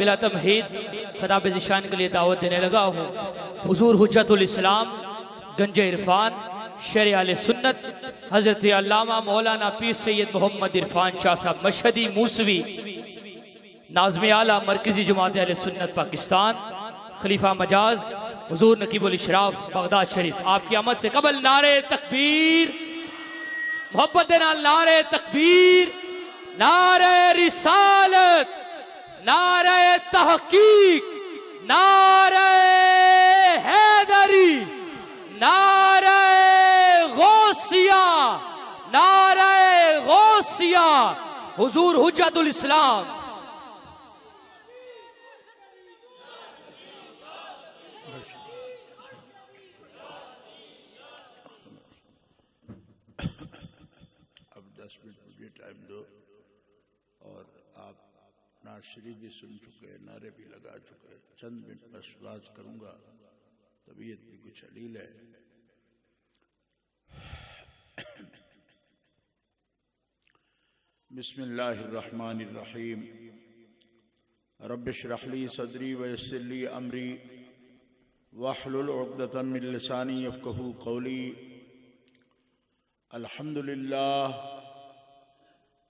बिला तमहीद खिताब ज़िशान के लिए दावत देने लगा हूँ। हुजूर हुज्जतुल इस्लाम गंज इरफान शेर आले सुन्नत हज़रत अल्लामा मौलाना पीर सैयद मोहम्मद इरफान शाह साहब मशहदी मूसवी नाज़्म आला मरकज़ी जमात अहले सुन्नत पाकिस्तान खलीफा मजाज हुजूर नकीबुल इशराफ बगदाद शरीफ आपकी आमद से कबल नारे तकबीर, मोहब्बत देना, नारे तकबीर, नारे रिसालत, नारे तहकीक, नारे हैदरी, नारे गौसिया, नारे गौसिया, हुजूर हुज्जतुल इस्लाम। अब 10 मिनट मुझे टाइम दो और आप नात शरीफ भी सुन चुके हैं, नारे भी लगा चुके हैं। चंद मिनट बस बात करूंगा, तबीयत भी कुछ अलील है। बिस्मिल्लाहिर्रहमानिर्रहीम। रब्बिश्रह ली सदरी वयस्सिर ली अमरी वहलुल उक़दतम मिन लिसानी यफ़क़हू क़ौली।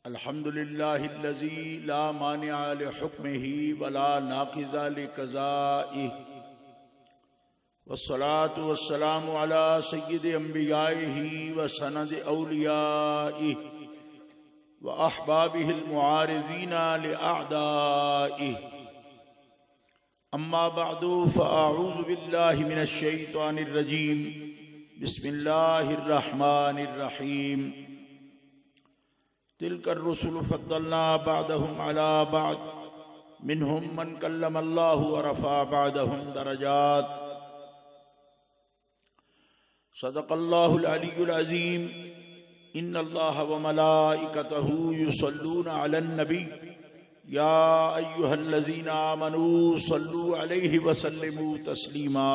अल्हम्दुलिल्लाहिल्लज़ी ला मानिअ लिहुक्मिही वला नाक़िज़ा लिक़ज़ाइही वस्सलातु वस्सलामु अला सय्यिदि अंबियाइही व सनदि औलियाइही व अहबाबिहिल मुआरिज़ीना लिअअदाइही। अम्मा बअदु फ़अऊज़ु बिल्लाहि मिनश शैतानिर रजीम। बिस्मिल्लाहिर्रहमानिर्रहीम। तिलकर रुसुल फद्दलना बअदहुम अला बअद मिनहुम मन कल्लमल्लाहु व रफ़अ बअदहुम दरजात। सदक़ल्लाहुल अलियुल अज़ीम। इन्नल्लाह व मलाइकतहु युसल्लूना अलन नबी या अय्युहल्लज़ीना आमनू सल्लू अलैहि व सल्लिमू तस्लीमा।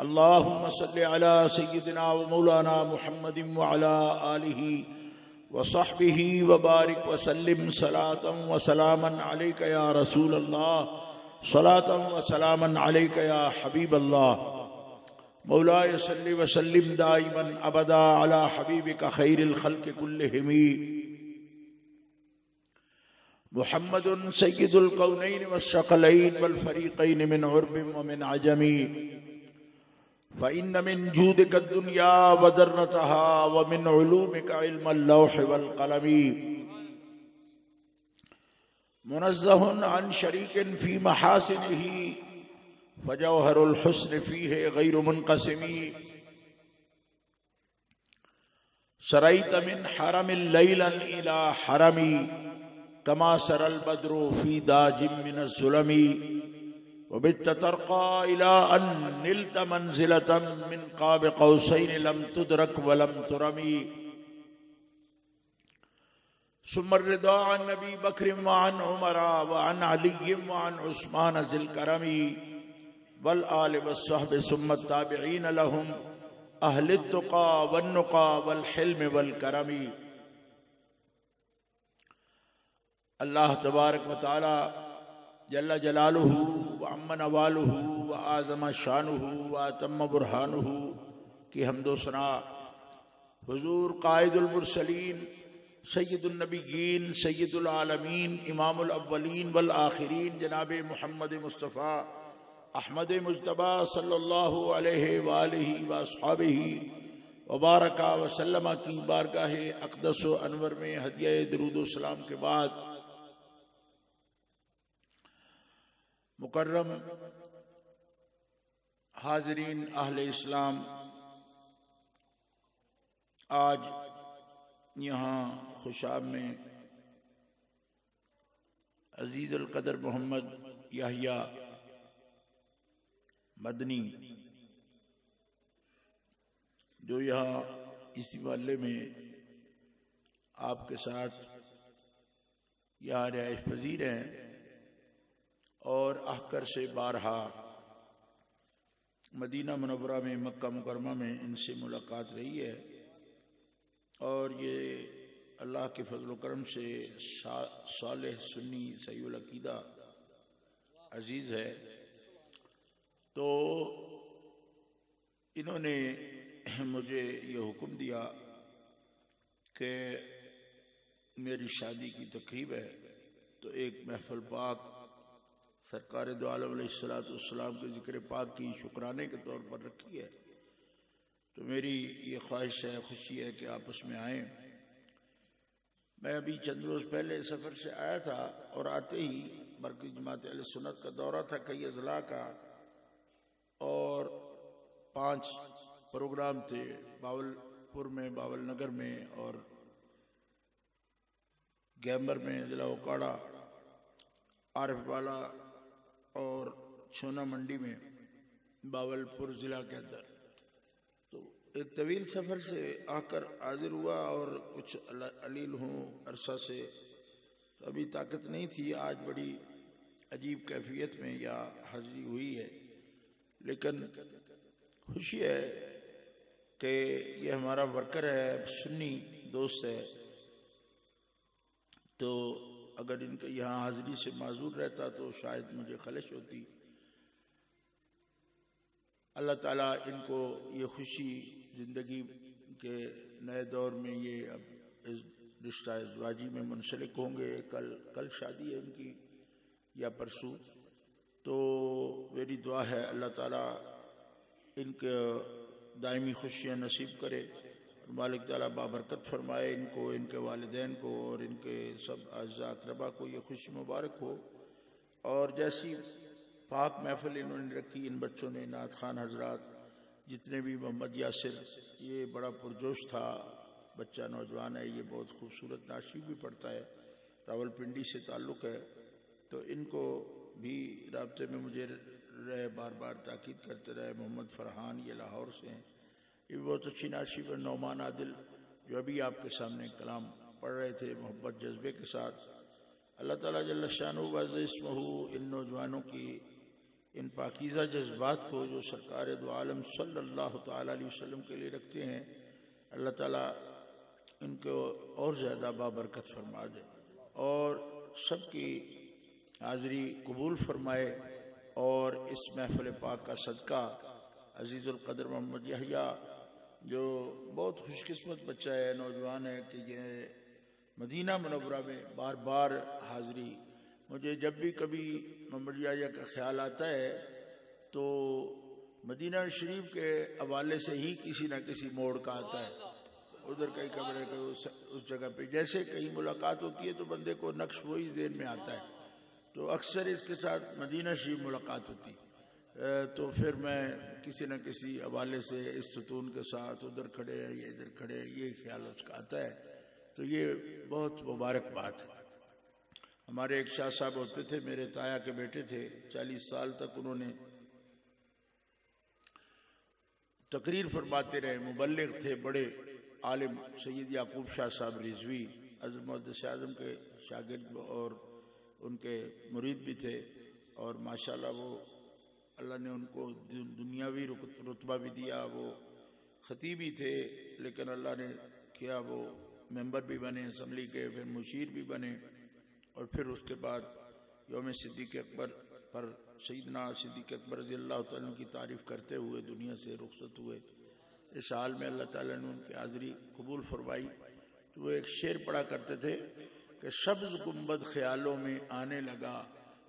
अल्लाहुम्मा सल्लि अला सय्यिदिना व मौलाना मुहम्मदिन व अला आलिहि व सहबिहि व बारिक व सल्लिम सलातन व सलामन अलैका या रसूल अल्लाह, सलातन व सलामन अलैका या हबीब अल्लाह। मौलाय सल्लि व सल्लिम दाइमन अबदा अला हबीबिका खैरिल खल्क़ि कुल्लिहिम मुहम्मदुन सय्यिदुल कौनैन वश्शक़लैन वल फरीक़ैन मिन उर्बिन व मिन अजमी। फ़इन्न मिन जूदिका दुनिया व दर्रतहा व मिन उलूमिका इल्मल लौह वल क़लमी। मुनज़्ज़हुन अन शरीकिन फ़ी महासिनिही फ़जौहरुल हुस्न फ़ीहि गैरु मुनक़सिमी। सरैत मिन हरमिल लैलन इला हरमी कमा सरल बद्रु फ़ी दाजिम मिनज़ ज़ुलमी। वबित्त तर्क़ा इला अन निल्त मंज़िलतम मिन क़ाब क़ौसैन लम तुदरक व लम तुरमी। सुम्मा रिदा अन नबी बकर व अन उमर व अन अली व अन उस्मान ज़िल करमी वल आल व सहब सुम्मा ताबिईन लहुम अहलित तुक़ा वन नुक़ा वल हिल्म वल करमी। अल्लाह तबारक व तआला जल्ल जलालुहु व अम्मा नवालुहु व आज़म शानुहु व अतम्म बुरहानुहु की हम्दो सना हुजूर कायदुल मुरसलीन सय्यदुन नबिय्यीन सय्यदुल आलमीन इमामुल अव्वलीन वल आखिरीन जनाब मुहम्मद मुस्तफ़ा अहमद मुज्तबा सल्लल्लाहु अलैहि व आलिहि व अस्हाबिहि व बारका व सल्लमा की बारगाह अक़दस व अनवर में हदिया दरूद व सलाम के बाद मुकर्रम हाज़रीन अहले इस्लाम, आज यहाँ खुशाब में अजीज़ुल क़दर मोहम्मद याहिया मदनी जो यहाँ इसी मोहल्ले में आपके साथ यहाँ रिहाइश पजीर हैं और अहकर से बारहा मदीना मुनव्वरा में मक्का मुकरमा में इनसे मुलाकात रही है और ये अल्लाह के फजल करम से सालेह सुन्नी सहीउल अकीदा अजीज़ है, तो इन्होंने मुझे ये हुक्म दिया कि मेरी शादी की तकरीब है, तो एक महफिल पाक सरकार दो आलम अलैहिस्सलाम के ज़िक्र पाक की शुक्राने के तौर पर रखी है। तो मेरी ये ख्वाहिश है, खुशी है कि आप उसमें आएँ। मैं अभी चंद रोज़ पहले सफ़र से आया था और आते ही मरकज़ी जमात अहले सुन्नत का दौरा था कई अज़ला का, और 5 प्रोग्राम थे बावलपुर में, बावल नगर में और गैम्बर में, ज़िला ओकाड़ा, आरिफ वाला और छोना मंडी में, बावलपुर ज़िला के अंदर। तो एक तवील सफ़र से आकर हाजिर हुआ और कुछ अलील हूँ अरसा से, तो अभी ताकत नहीं थी। आज बड़ी अजीब कैफियत में या हाजिरी हुई है, लेकिन खुशी है कि ये हमारा वर्कर है, सुन्नी दोस्त है, तो अगर इनका यहाँ हाजिरी से माजूर रहता तो शायद मुझे खलश होती। अल्लाह ताला इनको ये खुशी ज़िंदगी के नए दौर में, ये अब इस रिश्ता इज़वाजी में मुंसलिक होंगे। कल शादी है इनकी या परसों, तो मेरी दुआ है अल्लाह ताला इनके दायमी खुशियाँ नसीब करे और मालिक ताला बाबरकत फरमाए इनको, इनके वालिदैन को और इनके सब अज़ा अक़रबा को ये खुशी मुबारक हो। और जैसी पाक महफिल इन्होंने रखी, इन बच्चों ने, नात खान हजरात जितने भी, मोहम्मद यासिर, ये बड़ा पुरजोश था बच्चा, नौजवान है, ये बहुत खूबसूरत नाशी भी पढ़ता है, रावलपिंडी से ताल्लुक़ है। तो इनको भी राब्ते में मुझे रहे, बार बार ताकीद करते रहे। मोहम्मद फरहान, ये लाहौर से हैं, ये बहुत अच्छी नाशी पर। नौमान आदिल जो अभी आपके सामने कलाम पढ़ रहे थे मोहब्बत जज्बे के साथ। अल्लाह ताला जल्ल शानुहु व अज़्ज़ इस्मुहु इन नौजवानों की इन पाकीज़ा जज्बात को जो सरकार दो आलम सल्लल्लाहु तआला अलैहि वसल्लम के लिए रखते हैं, अल्लाह ताला इनको और ज़्यादा बाबरकत फरमा दे और सबकी हाज़री कबूल फरमाए। और इस महफ़िल पाक का सदका अज़ीज़ुल क़द्र मोहम्मद यहया, जो बहुत खुशकिस्मत बच्चा है, नौजवान है, कि ये मदीना मुनव्वरा में बार बार हाज़री, मुझे जब भी कभी मोहम्मद यहया का ख्याल आता है तो मदीना शरीफ के हवाले से ही किसी न किसी मोड़ का आता है। उधर कई कमरे के उस जगह पे जैसे कहीं मुलाकात होती है तो बंदे को नक्श वही ज़हन में आता है, तो अक्सर इसके साथ मदीना शरीफ मुलाकात होती। तो फिर मैं किसी न किसी हवाले से इस सतून के साथ उधर खड़े हैं या इधर खड़े हैं, ये ख्याल उसका आता है। तो ये बहुत मुबारक बात है। हमारे एक शाह साहब होते थे, मेरे ताया के बेटे थे, 40 साल तक उन्होंने तकरीर फरमाते रहे, मुबल्लिग थे, बड़े आलिम, सैयद याकूब शाह साहब रिजवी हज़रत मुहद्दिस आज़म के शागिर्द और उनके मुरीद भी थे। और माशाल्लाह वो अल्लाह ने उनको दुनियावी रुतबा भी दिया, वो ख़तीब भी थे, लेकिन अल्लाह ने किया वो मेंबर भी बने असम्बली के, फिर मुशीर भी बने, और फिर उसके बाद यौम सिद्दीक़ अकबर पर सैयदना सिद्दीक़ अकबर रज़ियल्लाहु तआला की तारीफ़ करते हुए दुनिया से रुखसत हुए। इस हाल में अल्लाह ताला ने उनकी हाज़री कबूल फरमाई। तो वो एक शेर पढ़ा करते थे कि सब्ज़ गुंबद ख्यालों में आने लगा,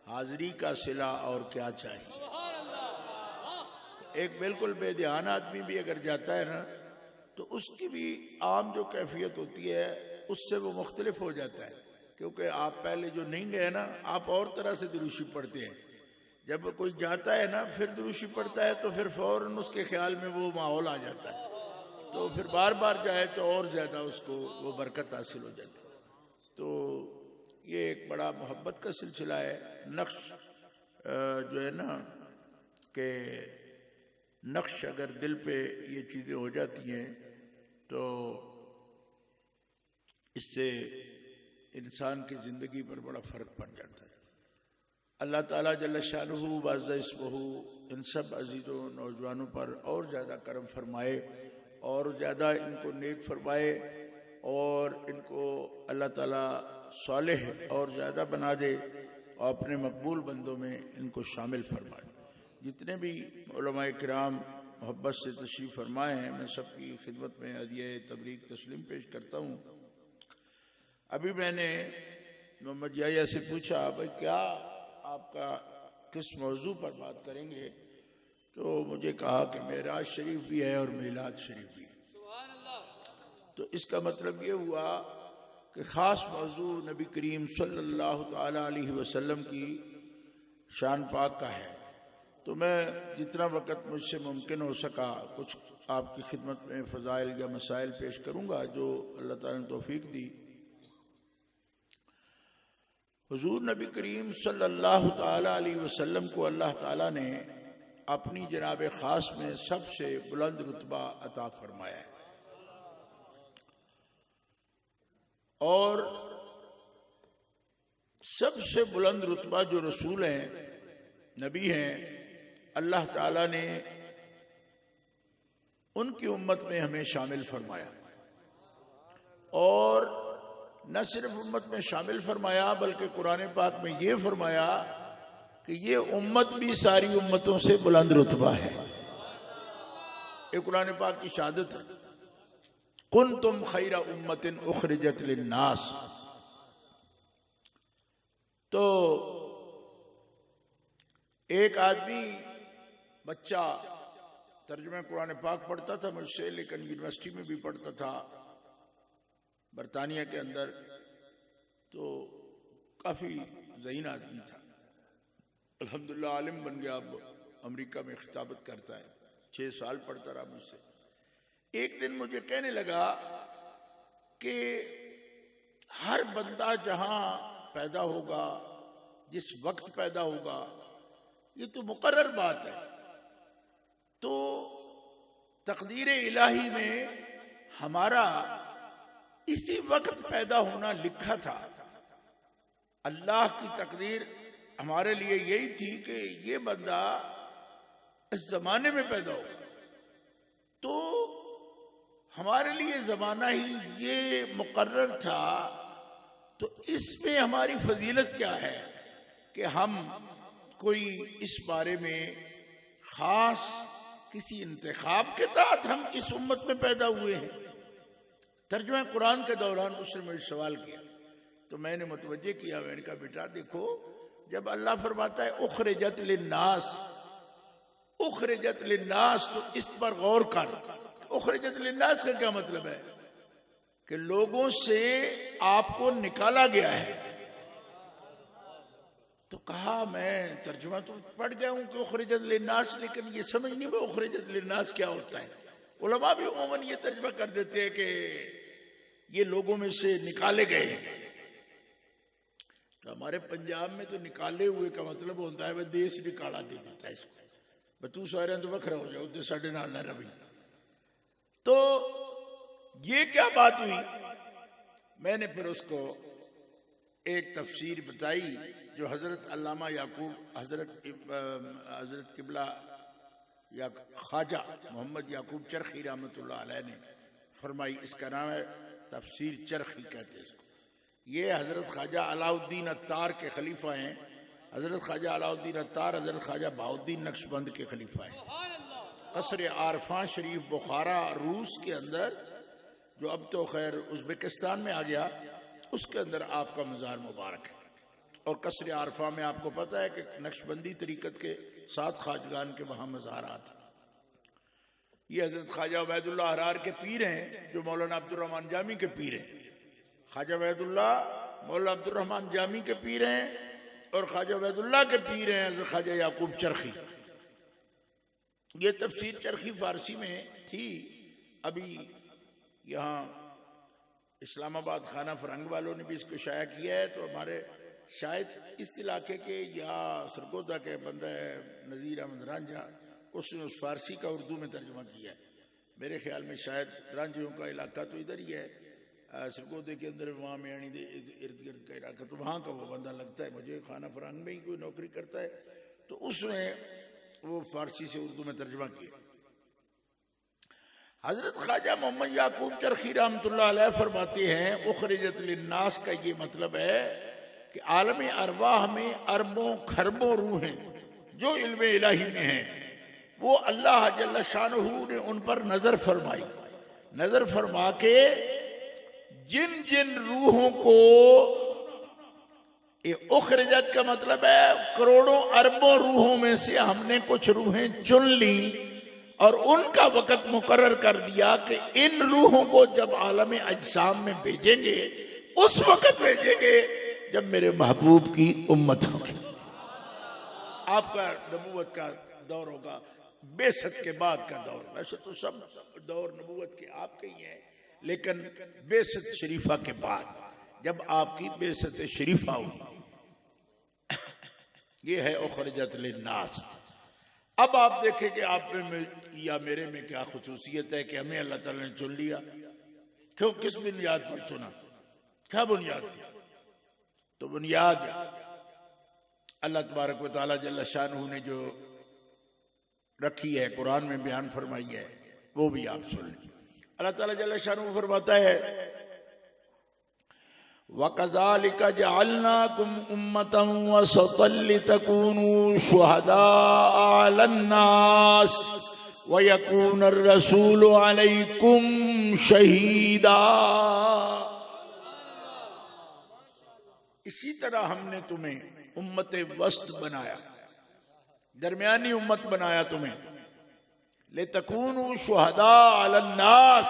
हाज़री का सिला और क्या चाहिए। एक बिल्कुल बेध्यान आदमी भी अगर जाता है ना, तो उसकी भी आम जो कैफियत होती है उससे वो मुख्तलिफ हो जाता है, क्योंकि आप पहले जो नहीं गए ना, आप और तरह से दुरूशी पढ़ते हैं। जब कोई जाता है ना फिर दुरूशी पढ़ता है, तो फिर फौरन उसके ख्याल में वो माहौल आ जाता है, तो फिर बार बार जाए तो और ज़्यादा उसको वो बरकत हासिल हो जाती है। तो ये एक बड़ा मोहब्बत का सिलसिला है। नक्श जो है ना कि नक्श अगर दिल पे ये चीज़ें हो जाती हैं तो इससे इंसान की ज़िंदगी पर बड़ा फ़र्क पड़ जाता है। अल्लाह ताला जल्ल शानुहु व अज़्ज़ इस्मुहु इन सब अजीज़ों नौजवानों पर और ज़्यादा करम फरमाए और ज़्यादा इनको नेक फरमाए और इनको अल्लाह ताला सालेह और ज़्यादा बना दे। और अपने मकबूल बंदों में इनको शामिल फरमाए। जितने भी उलमाए किराम मोहब्बत से तशरीफ़ फरमाए हैं, मैं सबकी खिदमत में हदिया तबरीक तस्लीम पेश करता हूँ। अभी मैंने मोहम्मद याया से पूछा, भाई क्या आपका किस मौजू पर बात करेंगे, तो मुझे कहा कि मेराज शरीफ भी है और मिलाद शरीफ भी है। तो इसका मतलब ये हुआ कि ख़ास मौजू नबी करीम सल्लल्लाहु ताला अलैहि वसल्लम की शान पाक का है। तो मैं जितना वक़्त मुझसे मुमकिन हो सका कुछ आपकी खिदमत में फ़ज़ाइल या मसाइल पेश करूँगा जो अल्लाह ताला ने तौफीक दी। हुजूर नबी करीम सल्लल्लाहु ताला अलैहि वसल्लम को अल्लाह ताला ने अपनी जनाब ख़ास में सबसे बुलंद रुतबा अता फरमाया है। और सबसे बुलंद रुतबा जो रसूल हैं, नबी हैं, अल्लाह ताला ने उनकी उम्मत में हमें शामिल फरमाया। और न सिर्फ उम्मत में शामिल फरमाया बल्कि कुरान पाक में ये फरमाया कि ये उम्मत भी सारी उम्मतों से बुलंद रुतबा है। ये कुरान पाक की शहादत है। कुंतुम खैरा उम्मतिन उखरिजत लिन्नास। तो एक आदमी बच्चा तर्जुमा कुरान पाक पढ़ता था मुझसे, लेकिन यूनिवर्सिटी में भी पढ़ता था बरतानिया के अंदर। तो काफ़ी ज़हीन आदमी था, अल्हम्दुलिल्लाह आलिम बन गया, अब अमेरिका में खिताबत करता है। 6 साल पढ़ता रहा मुझसे। एक दिन मुझे कहने लगा कि हर बंदा जहां पैदा होगा, जिस वक्त पैदा होगा, ये तो मुकर्रर बात है। तो तकदीर इलाही में हमारा इसी वक्त पैदा होना लिखा था। अल्लाह की तकदीर हमारे लिए यही थी कि ये बंदा इस जमाने में पैदा होगा। तो हमारे लिए जमाना ही ये मुकर्रर था। तो इसमें हमारी फजीलत क्या है कि हम कोई इस बारे में खास किसी इंतखाब के तहत हम इस उम्मत में पैदा हुए हैं। तर्जुमा कुरान के दौरान उसने मुझे सवाल किया तो मैंने मुतवज्जे किया। मैंने कहा बेटा देखो, जब अल्लाह फरमाता है उखरिजत लिन्नास, उखरिजत लिन्नास, तो इस पर गौर कर। उखरिजत लिन्नास का क्या मतलब है? कि लोगों से आपको निकाला गया है। तो कहा मैं तर्जुमा तो पढ़ गया हूं कि उखरिजत लिन्नास, लेकिन ये समझ नहीं मैं उखरिजत लिन्नास क्या होता है। उलमा भी उमूमन ये तर्जुमा कर देते हैं कि ये लोगों में से निकाले गए हैं। तो हमारे पंजाब में तो निकाले हुए का मतलब होता है वह देश निकाला दे देता है इसको, बतू सारे तो वखरा हो जाओ, तो साढ़े नाल ना रवि। तो ये क्या बात हुई? मैंने फिर उसको एक तफसीर बताई जो हजरत अल्लामा याकूब, हजरत किबला या ख्वाजा मोहम्मद याकूब चरखी रहमतुल्लाह अलैह ने फरमाई। इसका नाम है तफसीर चरखी कहते हैं इसको। ये हजरत ख्वाजा अलाउद्दीन अत्तार के खलीफा हैं। हजरत ख्वाजा अलाउद्दीन अत्तार हजरत ख्वाजा बहाउद्दीन नक्शबंद के खलीफा हैं। कसर आरफां शरीफ बुखारा रूस के अंदर, जो अब तो खैर उज़्बेकिस्तान में आ गया, उसके अंदर आपका मज़ार मुबारक है। और कसर आरफा में आपको पता है कि नक्शबंदी तरीक़त के 7 ख्वाजगान के वहाँ मज़ारात। ये हजरत ख्वाजा उबैदुल्लाह अहरार के पीर हैं, जो मौलाना अब्दुर्रहमान जामी के पीर हैं। ख्वाजा उबैदुल्लाह मौलाना अब्दुर्रहमान जामी के पीर हैं और ख्वाजा उबैदुल्लाह के पीर हैं हजरत ख्वाजा याकूब चरखी। ये तफसीर चरखी फारसी में थी। अभी यहाँ इस्लामाबाद खाना फरंग वालों ने भी इसको शाया किया है। तो हमारे शायद इस इलाके के या सरगोदा के बंदा नज़ीर अहमद रांझा, उसने उस फारसी का उर्दू में तर्जुमा किया है। मेरे ख्याल में शायद रांझियों का इलाका तो इधर ही है, सरगोदे के अंदर, वहाँ मेयाणी दे इर्द गिर्द का इलाका, तो वहाँ का वो बंदा लगता है मुझे। खाना फरंग में ही कोई नौकरी करता है, तो उसने वो फारसी से उर्दू में तर्जुमा किया। हजरत ख्वाजा मोहम्मद याकूब चरखी रहमतुल्लाह अलैह फरमाते हैं उखरिजत लिन्नास का ये मतलब है कि आलम अरवाह में अरबों खरबों रूहें जो इल्म इलाही में हैं, वो अल्लाह जल्ल शानहू ने उन पर नजर फरमाई। नजर फरमा के जिन जिन रूहों को, ये उखरिजत का मतलब है करोड़ों अरबों रूहों में से हमने कुछ रूहें चुन ली और उनका वक़्त मुकर्रर कर दिया कि इन रूहों को जब आलम अजसाम में भेजेंगे उस वक़्त भेजेंगे जब मेरे महबूब की उम्मत होगी। आपका नबूवत का दौर होगा बेसत के बाद का दौर। वैसे तो सब दौर नबूवत के आपके ही है, लेकिन बेसत शरीफा के बाद जब आपकी बेसत शरीफा हुई, ये है उखरिजत लिन्नास। अब आप देखें कि आप में या मेरे में क्या खुसूसियत है कि हमें अल्लाह ताला ने चुन लिया। क्यों, किस बुनियाद पर चुना, क्या बुनियाद थी? तो बुनियाद अल्लाह तबारक व तआला जल्ल शानहू ने जो रखी है, कुरान में बयान फरमाई है, वो भी आप सुन लें। अल्लाह ताला जल्ल शानहू फरमाता है, वकज़ालिका जअलनाकुम उम्मतन वसतन लितकूनू शुहदाअ अलन्नास वयकून अर्रसूलु अलैकुम शहीदा। इसी तरह हमने तुम्हें उम्मत वस्त बनाया, दरमियानी उम्मत बनाया तुम्हें, लितकूनू शुहदाअ अलन्नास,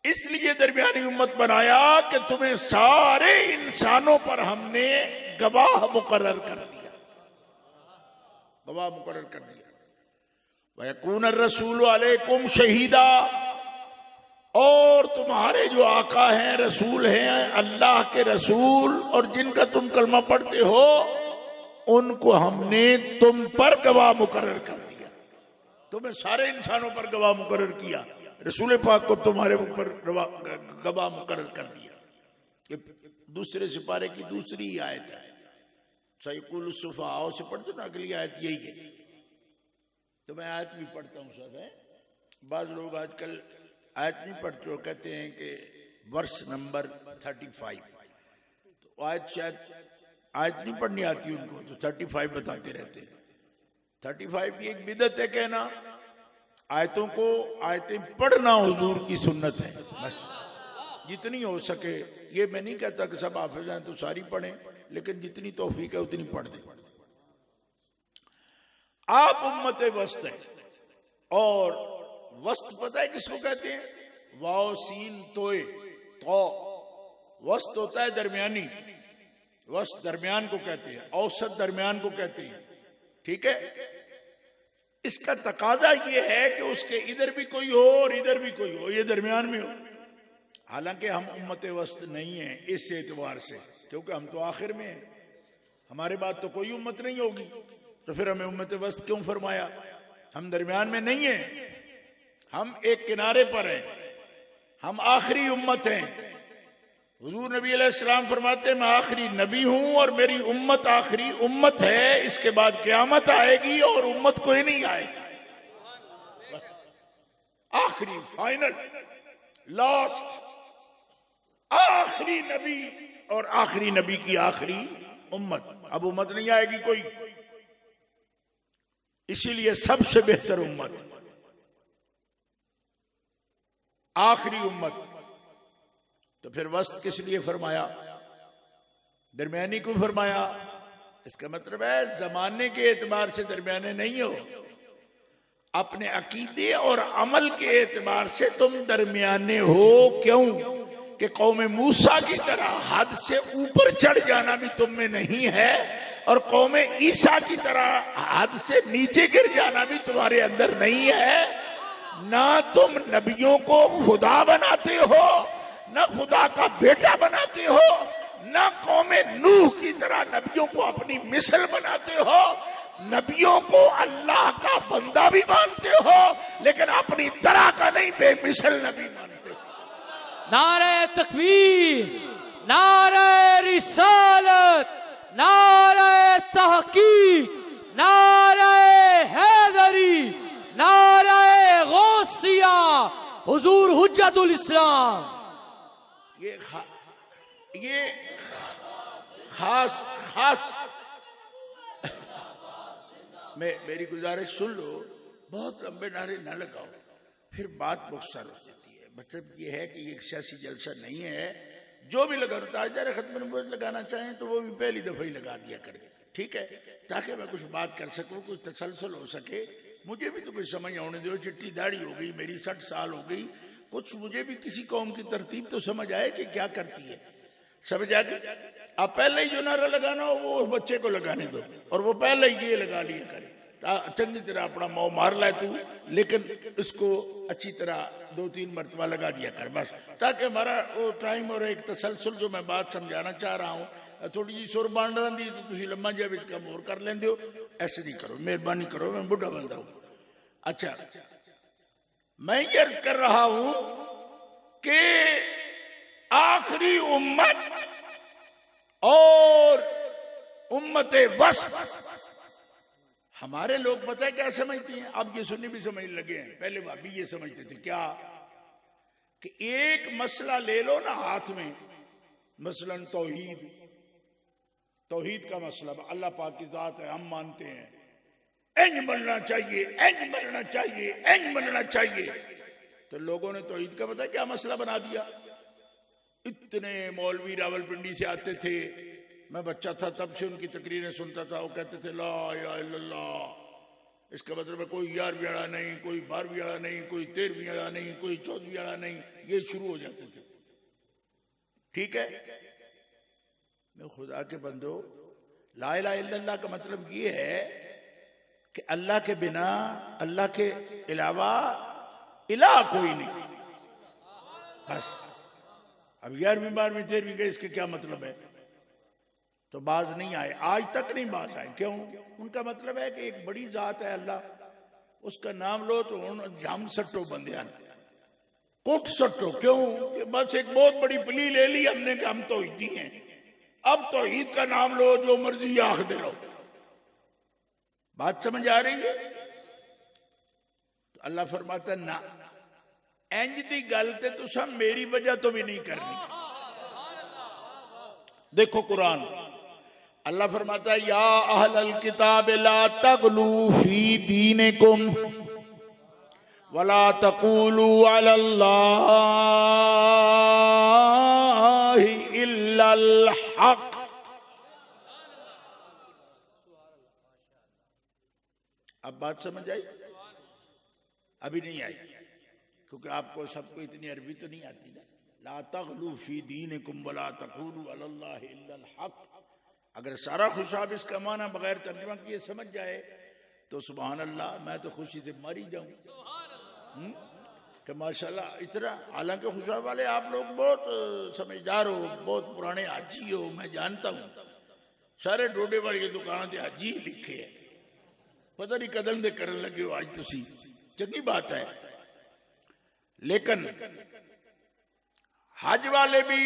इसलिए दरमियानी उम्मत बनाया कि तुम्हें सारे इंसानों पर हमने गवाह मुकर्रर कर दिया, गवाह मुकर्रर कर दिया। वयकून अर्रसूलु अलैकुम शहीदा, और तुम्हारे जो आका हैं, रसूल हैं, अल्लाह के रसूल, और जिनका तुम कलमा पढ़ते हो, उनको हमने तुम पर गवाह मुकर्रर कर दिया। तुम्हें सारे इंसानों पर गवाह मुकर्रर किया, रसूल पाक को तुम्हारे ऊपर गवाह मुकर्रर कर दिया। ये दूसरे सिपारे की दूसरी आयत है। सयकुल सुफाओ से पढ़ते ना, अगली आयत यही है। तो मैं आयत भी पढ़ता हूँ सब है। बाज लोग आजकल आयत नहीं पढ़ते हो, कहते हैं कि वर्ष नंबर 35, तो आयत शायद आयत नहीं पढ़नी आती उनको, तो 35 बताते रहते हैं। 35 की एक बिदत है कहना, आयतों को आयतें पढ़ना हुजूर की सुन्नत है, बस जितनी हो सके। ये मैं नहीं कहता कि सब हाफिज हैं तो सारी पढ़ें, लेकिन जितनी तौफीक है उतनी पढ़ दें। आप उम्मत वस्त है, और वस्त पता है किसको कहते हैं? वाओ सीन तोए तो, वस्त होता है दरमियानी, वस्त दरमियान को कहते हैं, औसत दरमियान को कहते हैं, ठीक है। इसका तकाजा ये है कि उसके इधर भी कोई हो और इधर भी कोई हो, ये दरमियान में हो। हालांकि हम उम्मत वस्त नहीं है इस एतबार से, क्योंकि हम तो आखिर में हैं, हमारे बाद तो कोई उम्मत नहीं होगी, तो फिर हमें उम्मत वस्त क्यों फरमाया? हम दरमियान में नहीं हैं, हम एक किनारे पर हैं, हम आखिरी उम्मत हैं। हुजूर नबी अलैहिस्सलाम फरमाते हैं, मैं आखिरी नबी हूं और मेरी उम्मत आखिरी उम्मत है, इसके बाद क़यामत आएगी और उम्मत कोई नहीं आएगी। आखिरी, फाइनल, लास्ट, आखिरी नबी और आखिरी नबी की आखिरी उम्मत। अब उम्मत नहीं आएगी कोई, इसीलिए सबसे बेहतर उम्मत, आखिरी उम्मत। तो फिर वस्त किस लिए फरमाया, दरमियानी को फरमाया? इसका मतलब है जमाने के एतबार से दरमियाने नहीं हो, अपने अकीदे और अमल के एतबार से तुम दरमियाने हो। क्यों कि कौम मूसा की तरह हद से ऊपर चढ़ जाना भी तुम में नहीं है, और कौम ईसा की तरह हद से नीचे गिर जाना भी तुम्हारे अंदर नहीं है। ना तुम नबियों को खुदा बनाते हो, ना खुदा का बेटा बनाते हो, ना कौम नूह की तरह नबियों को अपनी मिसल बनाते हो। नबियों को अल्लाह का बंदा भी मानते हो, लेकिन अपनी तरह का नहीं, बेमिसल नबी मानते हो। नारे तकबीर, नारे रिसालत, नारे तहकीक, नारे हैदरी, नारे गौसिया, हुजूर हुज्जतुल इस्लाम। ये खास खास मेरी गुजारिश सुन लो, बहुत लंबे नारे ना लगाओ, फिर बात मुख्तसर हो जाती है। मतलब ये है कि एक सियासी जलसा नहीं है, जो भी लगा ताजदार खत्म नबूवत लगाना चाहें तो वो भी पहली दफा ही लगा दिया करें, ठीक है, ताकि मैं कुछ बात कर सकूं, कुछ तसलसल हो सके। मुझे भी तो कुछ समझ आने दो, चिट्टी दाढ़ी हो गई मेरी, 60 साल हो गई, कुछ मुझे भी किसी कौम की तरतीब तो समझ आए कि क्या करती है, समझ आ गई। अब पहले ही जो नारा लगाना हो वो बच्चे को लगाने दो, और वो पहले ही ये लगा लिया करे, चंगी तरह अपना मुंह मार लाए तू, लेकिन इसको अच्छी तरह 2-3 मरतबा लगा दिया कर बस, ताकि हमारा वो टाइम और एक तसलसल जो मैं बात समझाना चाह रहा हूँ थोड़ी जी सुर बन रही तो तुम लम्मा जिहा विच कम होर कर लेंदे हो, ऐसे नहीं करो, मेहरबानी करो, मैं बुढ़ा बंदा हूं। अच्छा, मैं ये अर्ज कर रहा हूं कि आखिरी उम्मत और उम्मत वस्त, हमारे लोग पता है क्या समझते हैं, अब ये सुन्नी भी समझ लगे हैं, पहले भाभी ये समझते थे क्या कि एक मसला ले लो ना हाथ में, मसलन तौहीद, तौहीद का मसला अल्लाह पाक की जात है, हम मानते हैं, इंज बनना चाहिए, इंज बनना चाहिए, इंज बनना चाहिए, तो लोगों ने तौहीद का पता क्या मसला बना दिया। इतने मौलवी रावलपिंडी से आते थे, मैं बच्चा था तब से उनकी तकरीरें सुनता था, वो कहते थे ला इलाहा इल्लल्लाह, इसका मतलब है कोई 11वीं आड़ा नहीं, कोई 12वीं आड़ा नहीं, कोई 13वीं आड़ा नहीं, कोई 14वीं आड़ा नहीं, ये शुरू हो जाते थे, ठीक है। मैं खुदा के बंदो, ला इलाहा इल्लल्लाह का मतलब ये है कि अल्लाह के बिना, अल्लाह के अलावा इलाह कोई नहीं, बस। अब 11वीं 12वीं 13वीं का इसके क्या मतलब है, तो बाज नहीं आए, आज तक नहीं बाज आए, क्यों? उनका मतलब है कि एक बड़ी जात है अल्लाह, उसका नाम लो तो हम सट्टो बंदियान कुट सट्टो, क्यों? कि बस एक बहुत बड़ी पली ले ली हमने कि हम तौहीदी हैं, अब तौहीद का नाम लो, जो मर्जी आख दे लो। बात समझ आ रही है? तो अल्लाह फरमाता ना, इंज दी गल ते तुसा मेरी वजह तो भी नहीं करनी। देखो कुरान, अल्लाह फरमाता है या अहलल किताब ला तगलू फी दीनिकुम वला तकूलू अलल्लाहि इल्लल हक। अब बात समझ आई? अभी नहीं आई, क्योंकि आपको सबको इतनी अरबी तो नहीं आती ना। ला तगलू फी दीनिकुम वला तकूलू अलल्लाहि इल्लल हक, अगर सारा खुशाब इसका माना बगैर तर्जुमा किए समझ जाए तो सुभान अल्लाह, मैं तो खुशी से मर ही जाऊं कि माशाल्लाह इतना। हालांकि खुशाब वाले आप लोग बहुत समझदार हो, बहुत पुराने हाजी हो, मैं जानता हूं, सारे डोडे वाली की दुकान से हाजी लिखे है, पता नहीं कदम दे करने लगे हो आज तुसी, चंगी बात है। लेकिन हज वाले भी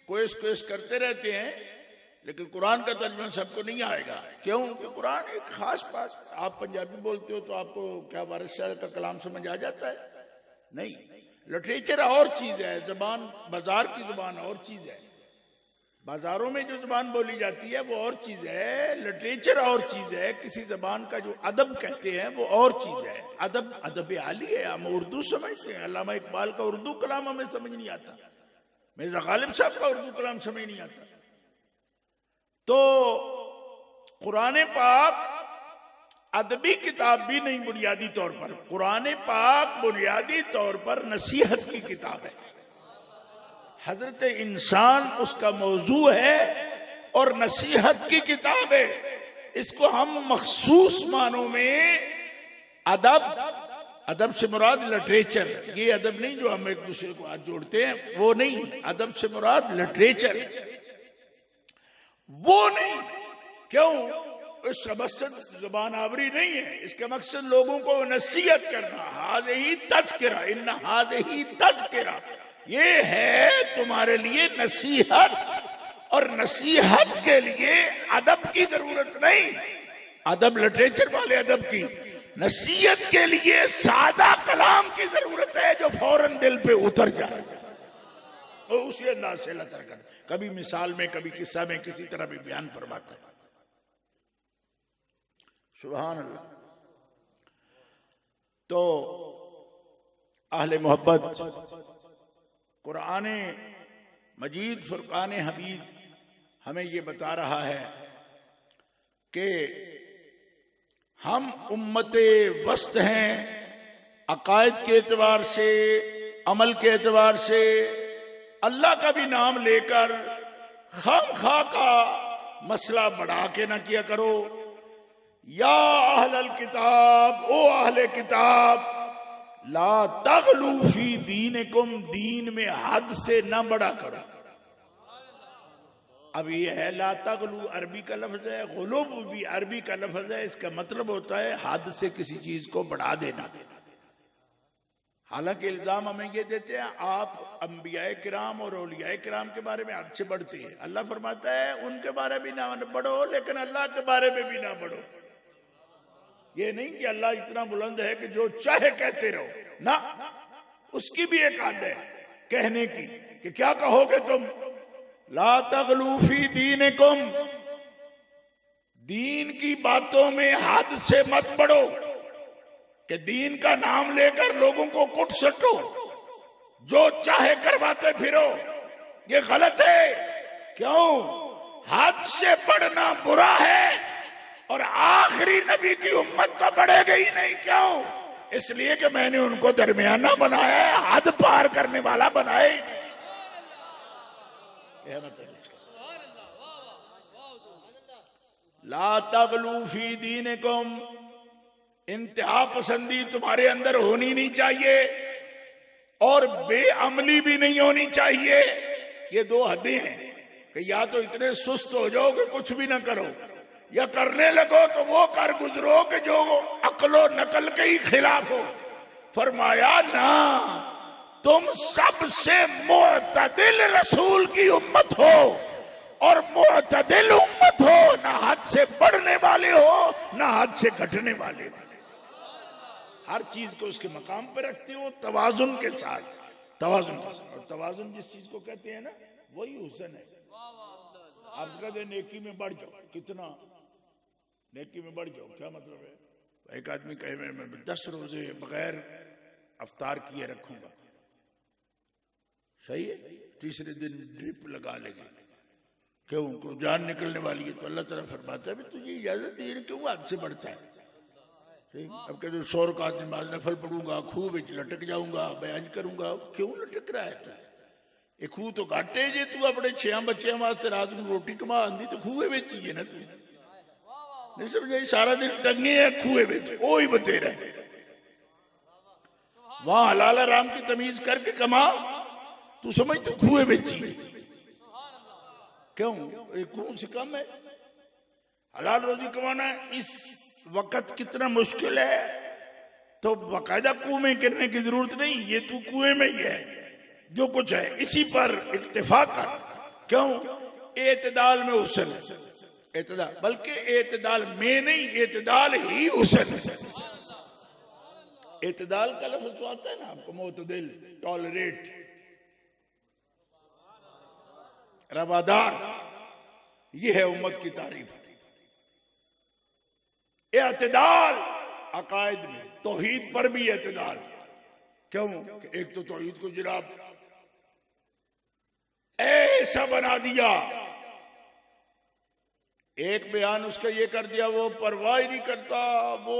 कोशिश कोशिश करते रहते हैं, लेकिन कुरान का तर्जुमा सबको नहीं आएगा, क्यों? कि कुरान एक खास बात, आप पंजाबी बोलते हो तो आपको क्या वारिस शाह का कलाम समझ आ जाता है? नहीं, लिटरेचर और चीज है, जबान बाजार की जबान और चीज है, बाजारों में जो जबान बोली जाती है वो और चीज है, लिटरेचर और चीज है, किसी जबान का जो अदब कहते हैं वो और चीज है। अदब अदब आली है, हम उर्दू समझते हैं, अल्लामा इकबाल का उर्दू कलाम हमें समझ नहीं आता, मिर्जा गालिब साहब का उर्दू कलाम समझ नहीं आता। तो कुरान पाक अदबी किताब भी नहीं, बुनियादी तौर पर कुरान पाक बुनियादी तौर पर नसीहत की किताब है, हजरत इंसान उसका मौजू है और नसीहत की किताब है। इसको हम मखसूस मानों में अदब, अदब से मुराद लिटरेचर, ये अदब नहीं जो हम एक दूसरे को हाथ जोड़ते हैं वो नहीं, अदब से मुराद लिटरेचर वो नहीं। क्यों? इसका मकसद जुबान आवरी नहीं है, इसका मकसद लोगों को नसीहत करना। हाज़िही तज़किरा, इन्ना हाज़िही तज़किरा, ये है तुम्हारे लिए नसीहत, और नसीहत के लिए अदब की जरूरत नहीं, अदब लिटरेचर वाले अदब की, नसीहत के लिए सादा कलाम की जरूरत है जो फौरन दिल पे उतर जाए। और उसी अंदाज से अल्लाह ताला कर, कभी मिसाल में, कभी किस्सा में, किसी तरह भी बयान फरमाता है। सुभान अल्लाह। तो अहले मोहब्बत, कुरान मजीद फुरकान हमीद हमें ये बता रहा है कि हम उम्मते वस्त हैं, अकायद के एतबार से, अमल के एतबार से। अल्लाह का भी नाम लेकर खामखा का मसला बढ़ा के ना किया करो। या अहलल किताब, ओ अहले किताब, ला तगलू फी दीनिकुम, दीन में हद से न बढ़ा करो। अब ये है ला तगलू अरबी का लफ्ज है, गुलूब भी अरबी का लफ्ज है। इसका मतलब होता है हद से किसी चीज को बढ़ा देना। हालांकि इल्जाम हमें ये देते हैं आप अंबियाए किराम और औलियाए किराम के बारे में हद से बढ़ते हैं। अल्लाह फरमाता है उनके बारे में ना बढ़ो, लेकिन अल्लाह के बारे में भी ना बढ़ो। ये नहीं कि अल्लाह इतना बुलंद है कि जो चाहे कहते रहो, ना, उसकी भी एक हद है कहने की कि क्या कहोगे तुम। ला तगलू फी दीनिकुम, दीन की बातों में हद से मत बढ़ो कि दीन का नाम लेकर लोगों को कुट सटो, जो चाहे करवाते फिरो। ये गलत है। क्यों? हद से बढ़ना बुरा है और आखिरी नबी की उम्मत तो बढ़ेगी ही नहीं। क्यों? इसलिए कि मैंने उनको दरमियाना बनाया है, हद पार करने वाला बनाए। ला तगलू फी दीनिकुम, इंतहा पसंदी तुम्हारे अंदर होनी नहीं चाहिए और बेअमली भी नहीं होनी चाहिए। ये दो हदें हैं कि या तो इतने सुस्त हो जाओ कि कुछ भी ना करो, या करने लगो तो वो कर गुजरो कि जो अक्लो नकल के ही खिलाफ हो। फरमाया ना, तुम सबसे मुअतदिल रसूल की उम्मत हो और मुअतदिल उम्मत हो, ना हद से बढ़ने वाले हो ना हद से घटने वाले हो। हर चीज को उसके मकाम पर रखते हो तवाजुन के साथ, तवाजुन के साथ। और तवाजुन जिस चीज को कहते हैं ना, वही हुस्न है। आप कहते नेकी में बढ़ जाओ, कितना नेकी में बढ़ जाओ, क्या मतलब है? एक आदमी कहे मैं 10 रोजे बगैर अफ्तार किए रखूंगा, सही है। तीसरे दिन ड्रिप लगा लेंगे, क्यों? उनको जान निकलने वाली है। तो अल्लाह ताला फरमाता है तुझे इजाजत दी है, क्यों हद से बढ़ता है? अब कहते 100 रकात नमाज नफल पढ़ूंगा, खूह में लटक जाऊंगा, बयान करूंगा। क्यों लटक रहा है तू? ये खूह तो घाटे जे तू अपने 6 बच्चों वास्ते रात को रोटी कमा आंदी तो खूहे बेची है ना तू, नहीं समझे? सारा दिन टंगे है खूहे बेचे, ओ ही बते रहे। वहां हलाल हराम की तमीज करके कमा, तू समझ तू खूहे बेची है। क्यों? एक खूह से कम है। हलाल रोजी कमाना इस वक्त कितना मुश्किल है, तो बाकायदा कुएं में गिरने की जरूरत नहीं। ये तू कुएं में ही है, जो कुछ है इसी पर इत्तेफाक कर। क्यों? एतदाल में हुस्न है, एतदाल, बल्कि एतदाल में नहीं, एतदाल ही हुस्न है। एतदाल का लफ्ज़ तो आता है ना आपको, मोतदिल, टॉलरेट, रवादार। ये है उम्मत की तारीफ। एतदाल अकायद में, तौहीद पर भी एतदाल। क्यों? एक तो तौहीद को जनाब ऐसा बना दिया, एक बयान उसका ये कर दिया, वो परवाह ही नहीं करता, वो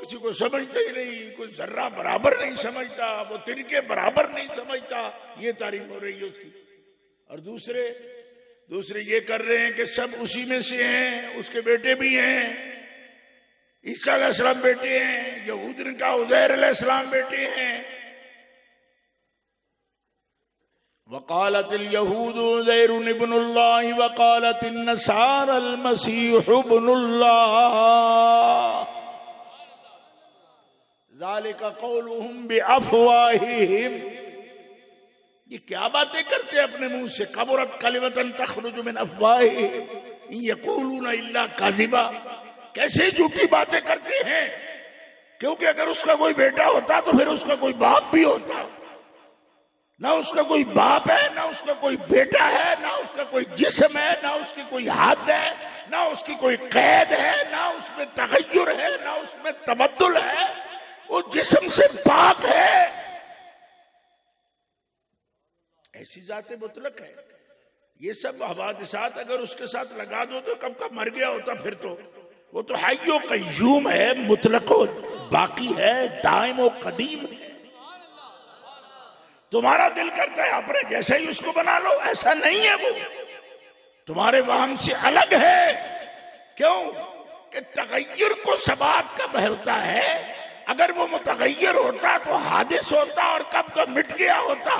किसी को समझता ही नहीं, कोई जर्रा बराबर नहीं समझता, वो तिनके बराबर नहीं समझता। ये तारीफ हो रही है उसकी। और दूसरे ये कर रहे हैं कि सब उसी में से हैं, उसके बेटे भी हैं, ईसा अलैहिस्सलाम बेटे हैं, यहूद का उज़ैर अलैहिस्सलाम बेटे हैं। वक़ालतिल यहूद उज़ैर इब्नुल्लाह वक़ालतिन नसारा अल मसीह इब्नुल्लाह ज़ालिका क़ौलुहुम बिअफ़वाहिहिम। ये क्या बातें करते हैं अपने मुंह से? कबुरत कलिमतन तखरुजु मिन अफ़वाहिहिम इन यक़ूलूना इल्ला काज़िबा। कैसे झूठी बातें करते हैं? क्योंकि अगर उसका कोई बेटा होता तो फिर उसका कोई बाप भी होता। ना उसका कोई बाप है, ना उसका कोई बेटा है, ना उसका कोई जिस्म है, ना उसकी कोई हद है, ना उसकी कोई कैद है, ना उसमें तगय्युर है, ना उसमें तबद्दुल है। वो जिस्म से पाक है। ऐसी जाते मुतलक है। ये सब हवादिसात अगर उसके साथ लगा दो तो कब का मर गया होता फिर तो। वो तो हय्यो कय्यूम है, मुतलको बाकी है, दाइमो कदीम है। तुम्हारा दिल करता है अपने जैसे ही उसको बना लो, ऐसा नहीं है। वो तुम्हारे वहम से अलग है। क्यों कि तगय्युर को सबाब कब होता है? अगर वो मुतगय्यर होता तो हादिस होता और कब का मिट गया होता।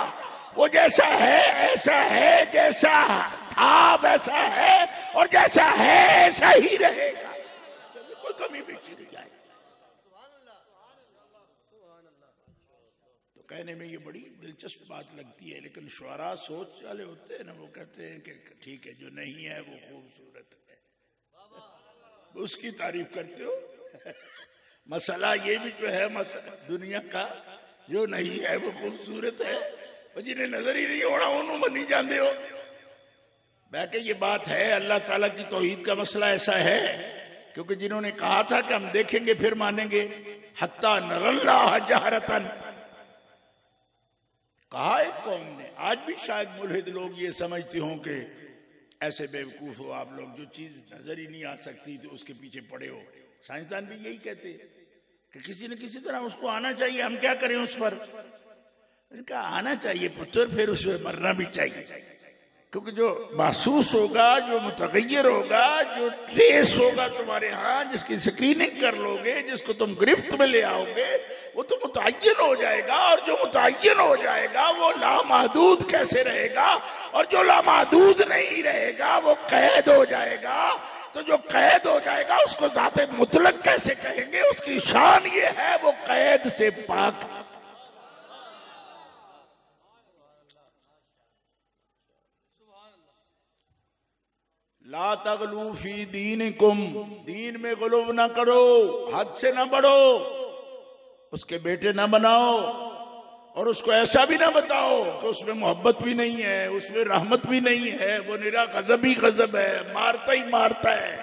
वो जैसा है ऐसा है, जैसा था वैसा है, और जैसा है ऐसा ही रहेगा, कोई कमी बेची नहीं जाएगी। तो कहने में ये बड़ी दिलचस्प बात लगती है, लेकिन शुअरा सोच वाले होते हैं ना, वो कहते हैं कि ठीक है जो नहीं है वो खूबसूरत है, उसकी तारीफ करते हो। मसला ये भी जो है मसला दुनिया का, जो नहीं है वो खूबसूरत है, और जिन्हें नजर ही नहीं होना उन्होंने नहीं जानते हो। बैके ये बात है, अल्लाह ताला की तौहीद का मसला ऐसा है, क्योंकि जिन्होंने कहा था कि हम देखेंगे फिर मानेंगे, हत्ता नरल्लाह जहरतन, कहा एक कौम ने। आज भी शायद मुल्हिद लोग ये समझते हों कि ऐसे बेवकूफ हो आप लोग, जो चीज नजर ही नहीं आ सकती तो उसके पीछे पड़े हो। साइंसदान भी यही कहते कि किसी न किसी तरह उसको आना चाहिए, हम क्या करें उस पर। इनका आना चाहिए पुत्र, फिर उसमें मरना भी चाहिए, क्योंकि जो महसूस होगा, जो मुतगय्यर होगा, जो ट्रेस होगा तुम्हारे यहाँ, जिसकी स्क्रीनिंग कर लोगे, जिसको तुम गिरफ्त में ले आओगे, वो तो मुतय्यन हो जाएगा। और जो मुतय्यन हो जाएगा वो लामहदूद कैसे रहेगा, और जो लामहदूद नहीं रहेगा वो कैद हो जाएगा। तो जो कैद हो जाएगा उसको ज़ाते मुतलक कैसे कहेंगे? उसकी शान ये है वो कैद से पाक। ला तगलू फी दीनिकुम, दीन में गुलूब ना करो, हद से ना बढ़ो, उसके बेटे ना बनाओ, और उसको ऐसा भी ना बताओ कि उसमें मोहब्बत भी नहीं है, उसमें रहमत भी नहीं है, वो निरा गजब ही गजब है, मारता ही मारता है,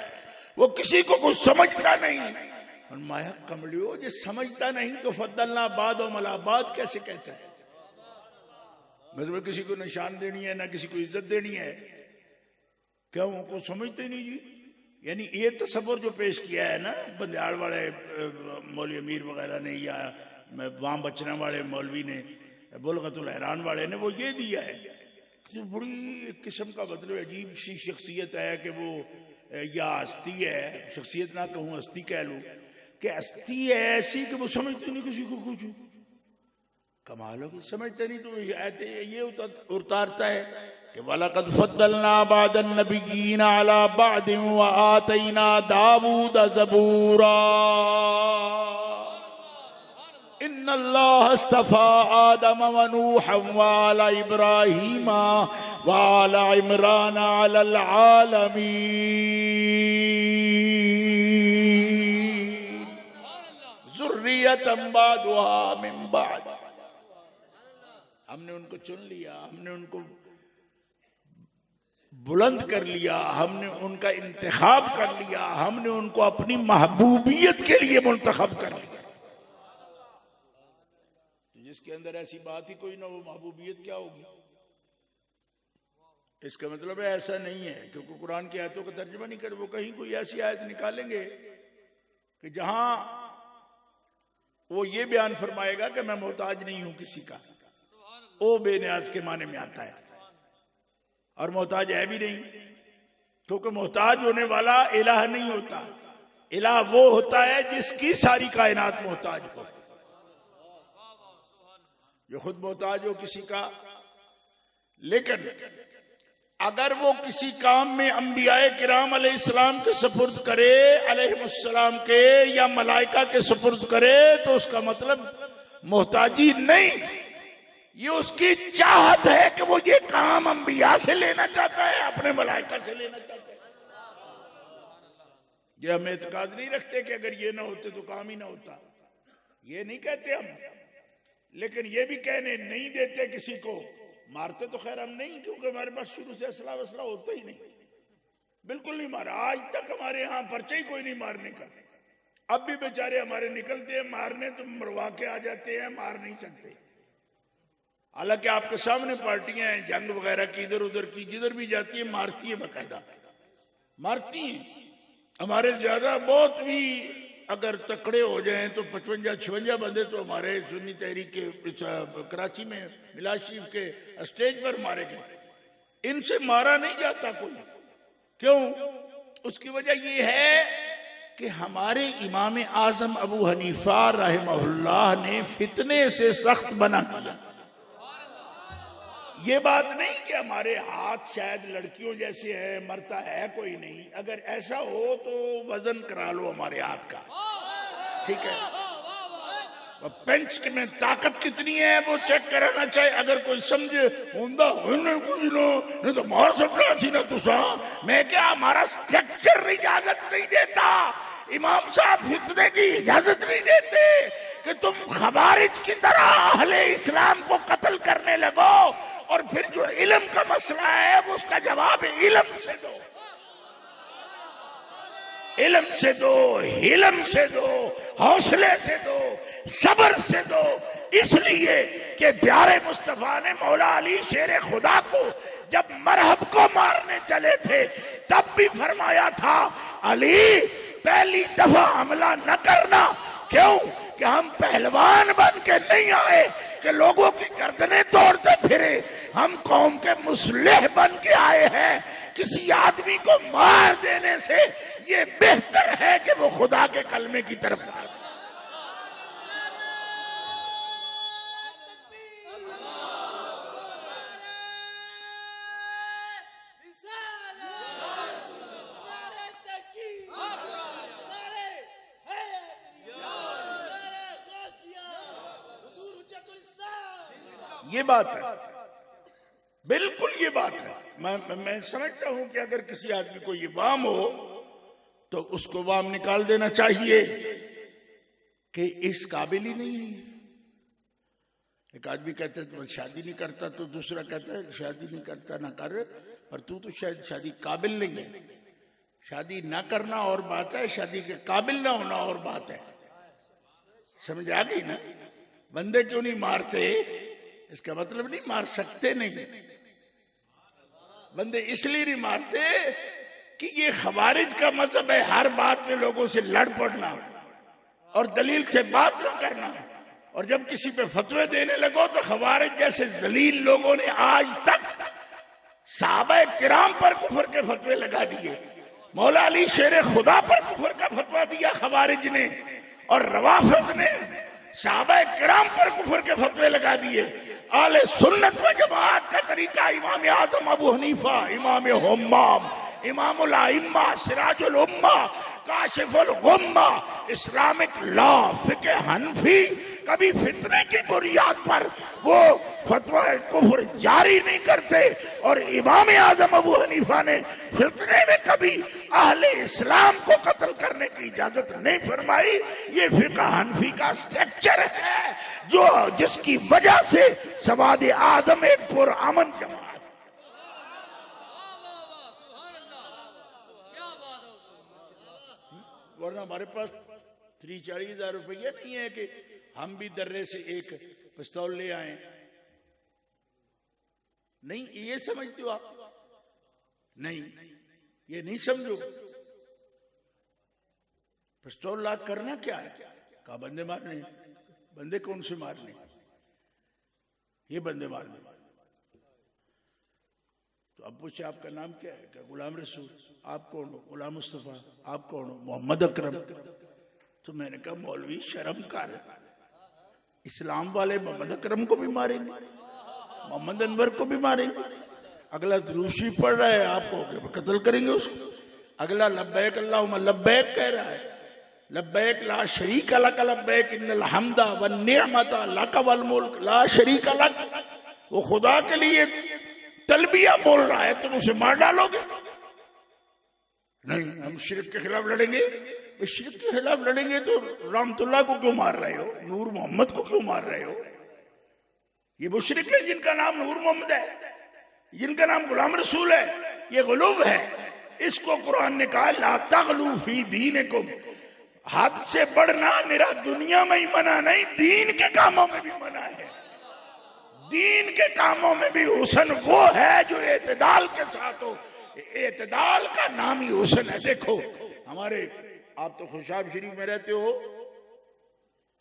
वो किसी को कुछ समझता नहीं। और माया कमलियो, जो समझता नहीं तो फद्दलना बाद और मलाबाद कैसे कहता है? मतलब किसी को निशान देनी है ना किसी को इज्जत देनी है, क्या उनको समझते नहीं जी? यानी ये तस्वर जो पेश किया है ना बंदियाड़ वाले मौलवी अमीर वगैरह ने, या वाम बचना वाले मौलवी ने, बुलगतुल हैरान वाले ने, वो ये दिया है। तो बड़ी एक किस्म का मतलब अजीब सी शख्सियत है कि वो, या हस्ती है, शख्सियत ना कहूँ हस्ती कह लूँ, कि हस्ती है ऐसी कि वो समझते नहीं किसी को कुछ। कमाल हो कि समझते नहीं, तो ये उतारता है कि वलक़द फ़द्दलना बादन नबिय्यीना अला बादिन व आतैना दाऊद ज़बूरा इन्नल्लाह अस्तफ़ा आदम व नूहन व आला इब्राहीम व आला इमरान अलल आलमीन ज़ुर्रियतन बादुहा मिन बाद। हमने उनको चुन लिया, हमने उनको बुलंद कर लिया, हमने उनका इंतखाब कर लिया, हमने उनको अपनी महबूबियत के लिए मुंतखब कर लिया। जिसके अंदर ऐसी बात ही कोई ना, वो महबूबियत क्या होगी? इसका मतलब है ऐसा नहीं है, क्योंकि कुरान की आयतों का तर्जुमा नहीं कर, वो कहीं कोई ऐसी आयत निकालेंगे कि जहां वो ये बयान फरमाएगा कि मैं मोहताज नहीं हूं किसी का। ओ बेनियाज के माने में आता है, और मोहताज है भी नहीं, क्योंकि मोहताज होने वाला इलाह नहीं होता। इलाह वो होता है जिसकी सारी कायनात मोहताज हो, जो खुद मोहताज हो किसी का। लेकिन अगर वो किसी काम में अंबियाए किराम अलैहिस्सलाम के सुपुर्द करे, अलैहिमुस्सलाम के, या मलाइका के सुपुर्द करे, तो उसका मतलब मोहताजी नहीं, ये उसकी चाहत है कि वो ये काम अंबिया से लेना चाहता है, अपने मलाइका से लेना चाहता है। ये हम एतकाद नहीं रखते कि अगर ये ना होते तो काम ही ना होता, ये नहीं कहते हम, लेकिन ये भी कहने नहीं देते किसी को, मारते तो खैर हम नहीं, क्योंकि हमारे पास शुरू से असला वसला होता ही नहीं, बिल्कुल नहीं मारा। आज तक हमारे यहाँ पर्चा ही कोई नहीं मारने का। अब भी बेचारे हमारे निकलते हैं मारने तो मरवा के आ जाते हैं, मार नहीं सकते। हालांकि आपके सामने पार्टियां हैं जंग वगैरह की, इधर उधर की, जिधर भी जाती है मारती है, बकायदा मारती हैं। हमारे ज्यादा बहुत भी अगर तकड़े हो जाएं तो 55-56 बंदे तो हमारे सुन्नी तहरीक के कराची में मिलाद शरीफ के स्टेज पर मारे गए। इनसे मारा नहीं जाता कोई। क्यों? उसकी वजह यह है कि हमारे इमाम आजम अबू हनीफा रहमहुल्लाह ने फितने से सख्त मना किया। ये बात नहीं कि हमारे हाथ शायद लड़कियों जैसे है, मरता है कोई नहीं। अगर ऐसा हो तो वजन करा लो हमारे हाथ का, ठीक है। बेंच में ताकत कितनी है वो चेक कराना चाहिए। अगर कोई समझे होंदा नहीं तो मार सकना थी ना तुसा। मैं क्या, हमारा स्ट्रक्चर इजाजत नहीं देता, इमाम साहब फितने की इजाजत नहीं देते कि तुम खवारिज की तरह अहले इस्लाम को कत्ल करने लगो। और फिर जो इल्म का मसला है वो उसका जवाब इल्म से दो, इल्म से दो, हिलम से दो, हौसले से दो, सब्र से दो। इसलिए कि प्यारे मुस्तफा ने मौला अली शेर खुदा को जब मरहब को मारने चले थे तब भी फरमाया था, अली पहली दफा हमला न करना। क्यों? कि हम पहलवान बन के नहीं आए कि लोगों की गर्दनें तोड़ते फिरे, हम कौम के मुस्लिह बन के आए हैं। किसी आदमी को मार देने से ये बेहतर है कि वो खुदा के कलमे की तरफ आए। ये बात है, बिल्कुल ये बात है। मैं समझता हूं कि अगर किसी आदमी को ये वाम हो तो उसको वाम निकाल देना चाहिए कि इस काबिल ही नहीं है। एक आदमी कहता है तो शादी नहीं करता, तो दूसरा कहता है शादी नहीं करता ना कर, पर तू तो शायद शादी काबिल नहीं है। शादी ना करना और बात है, शादी के काबिल ना होना और बात है। समझ आ गई ना? बंदे क्यों नहीं मारते? इसका मतलब नहीं मार सकते नहीं, बंदे इसलिए नहीं मारते कि ये खवारिज का मजहब है हर बात में लोगों से लड़ पड़ना और दलील से बात न करना। और जब किसी पे फतवे देने लगो तो खवारिज जैसे दलील लोगों ने आज तक सहाबा किराम पर कुफर के फतवे लगा दिए। मौला अली शेर खुदा पर कुफर का फतवा दिया खवारिज ने, और रवाफिद ने सहाबा किराम पर कुफर के फतवे लगा दिए। आले सुन्नत व जमात का तरीका इमाम आजम अबू हनीफा, इमाम हुम्माम, इमामुल आइम्मा, सिराजुल उम्मा, काशिफुल गुम्मा, इस्लामिक लॉ, फिक़ह हनफी कभी फितने की बुनियाद पर वो फतवा कुफर जारी नहीं करते। और इमाम आजम अबू हनीफा ने फितने में कभी अहले इस्लाम को कत्ल करने की इजाजत नहीं फरमाई। ये फिक़ह हनफी का स्ट्रक्चर है जो जिसकी वजह से सवाद आदम एक पुरअमन जमात। वरना हमारे पास 30-40 रुपये नहीं है कि हम भी दर्रे से एक पिस्तौल ले आए। नहीं, ये समझते हो आप? नहीं, ये नहीं समझो। पिस्तौल ला करना क्या है? कहा बंदे मारने। बंदे कौन से मारने? ये बंदे मारने। तो अब पूछे आपका नाम क्या है? क्या गुलाम रसूल? आप कौन हो? गुलाम मुस्तफा। आप कौन हो? मोहम्मद अकरम। तो मैंने कहा मौलवी शर्म कर, इस्लाम वाले मोहम्मद अकरम को भी मारेंगे, मोहम्मद अनवर को भी मारेंगे। अगला दुरूशी पढ़ रहा है, आपको कत्ल करेंगे उसको। अगला लब्बैक अल्लाहुम्मा लब्बैक कह रहा है, लब्बैक ला शरीक लक लब्बैक इन्नल हम्दा वन निअमता लक वल मुल्क ला शरीक लक। वो खुदा के लिए तलबिया बोल रहा है, तुम उसे मार डालोगे? नहीं, हम शिरक के खिलाफ लड़ेंगे। शिरक के खिलाफ लड़ेंगे तो रामतुल्लाह को क्यों मार रहे हो? नूर मोहम्मद को क्यों मार रहे हो? ये मुशरिक है जिनका नाम नूर मोहम्मद है, जिनका नाम गुलाम रसूल है, ये गुलूब है। इसको कुरान ने कहा ला तगलू फी दीनिकुम, हद से बढ़ना मेरा दुनिया में ही मना नहीं, दीन के कामों में भी मना है। दीन के कामों में भी हुस्न वो है जो एतदाल के साथ हो। एतदाल का नाम ही हुस्न है। देखो हमारे, आप तो खुशाब शरीफ में रहते हो,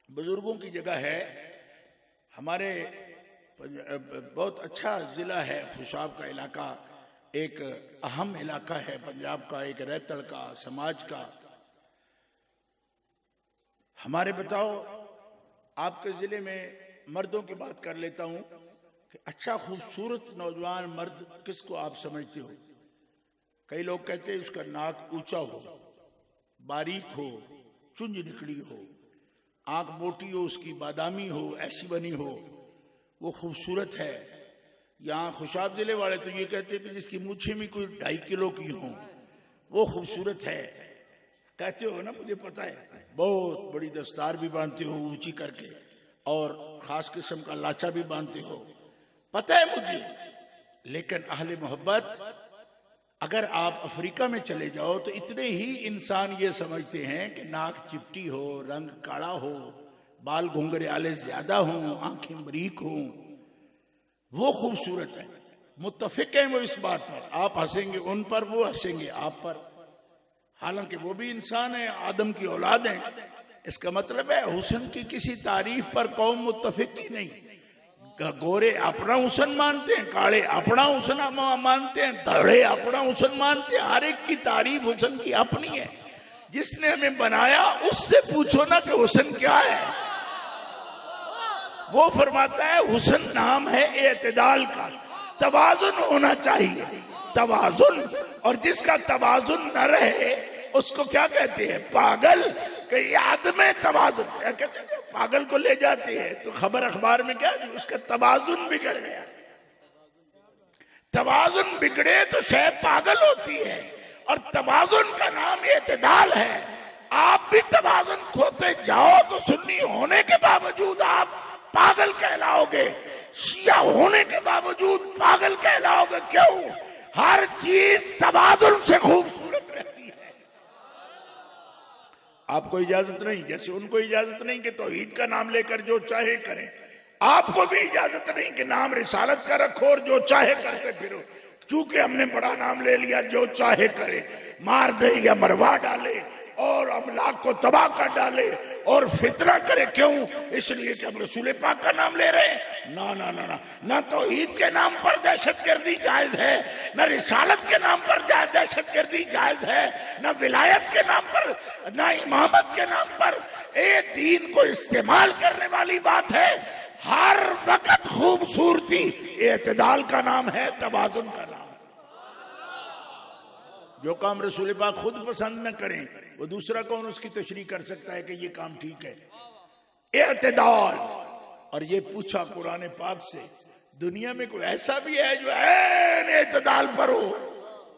बुजुर्गों की जगह है। हमारे बहुत अच्छा जिला है खुशाब का इलाका, एक अहम इलाका है पंजाब का, एक रैतड़ का, समाज का। हमारे बताओ, आपके जिले में मर्दों की बात कर लेता हूं कि अच्छा खूबसूरत नौजवान मर्द किसको आप समझते हो? कई लोग कहते हैं उसका नाक ऊंचा हो, बारीक हो, चुंज निकली हो, आंख मोटी हो, उसकी बादामी हो, ऐसी बनी हो, वो खूबसूरत है। यहाँ खुशाब जिले वाले तो ये कहते हैं कि जिसकी मूछें भी कोई 2.5 किलो की हो वो खूबसूरत है। कहते हो ना, मुझे पता है। बहुत बड़ी दस्तार भी बांधते हो ऊंची करके, और खास किस्म का लाचा भी बांधते हो, पता है मुझे। लेकिन अहले मोहब्बत, अगर आप अफ्रीका में चले जाओ तो इतने ही इंसान ये समझते हैं कि नाक चिपटी हो, रंग काला हो, बाल घुंघरे आले ज्यादा हों, आंखें बारीक हों, वो खूबसूरत है। मुत्तफिक है वो इस बात पर। आप हंसेंगे उन पर, वो हंसेंगे आप पर। हालांकि वो भी इंसान है, आदम की औलाद है। इसका मतलब है हुस्न की किसी तारीफ पर कौम मुत्तफिक ही नहीं। गोरे अपना हुस्न मानते हैं, काले अपना हुस्न मानते हैं, धड़े अपना हुस्न मानते हैं। हर एक की तारीफ हुस्न की अपनी है। जिसने हमें बनाया उससे पूछो ना कि हुस्न क्या है। वो फरमाता है हुस्न नाम है एतदाल का, तवाजुन होना चाहिए, तवाजुन। और जिसका तवाजुन न रहे उसको क्या कहते हैं? पागल। कई आदमी तवाजुन क्या कहते हैं? पागल को ले जाते हैं तो खबर अखबार में क्या, उसका तवाजुन बिगड़ गया। तवाजुन बिगड़े तो शायद पागल होती है, और तवाजुन का नाम एतदाल है। आप भी तवाजुन खोते जाओ तो सुन्नी होने के बावजूद आप पागल कहलाओगे, शिया होने के बावजूद पागल कहलाओगे। क्यों? हर चीज तवाजुन से खूबसूरत रहती है। आपको इजाजत नहीं, जैसे उनको इजाजत नहीं कि तौहीद का नाम लेकर जो चाहे करें, आपको भी इजाजत नहीं कि नाम रिसालत का रखो और जो चाहे करते फिरो। चूंकि हमने बड़ा नाम ले लिया, जो चाहे करे, मार दे या मरवा डाले और अमलाक को तबाह कर डाले और फितना करे। क्यों? इसलिए कि हम रसूल पाक का नाम ले रहे हैं। ना ना ना ना, ना तौहीद के नाम पर दहशतगर्दी जायज है, न रिसालत के नाम पर दहशतगर्दी जायज है, न विलायत के नाम पर, न इमामत के नाम पर। एक दीन को इस्तेमाल करने वाली बात है। हर वक्त खूबसूरती एतदाल का नाम है, तवाजुन का नाम। जो काम रसूल पाक खुद पसंद न करें वो दूसरा कौन उसकी तशरीह कर सकता है कि ये काम ठीक है? एतदाल। और ये पूछा कुरान पाक से, दुनिया में कोई ऐसा भी है जो ऐन एतदाल पर हो?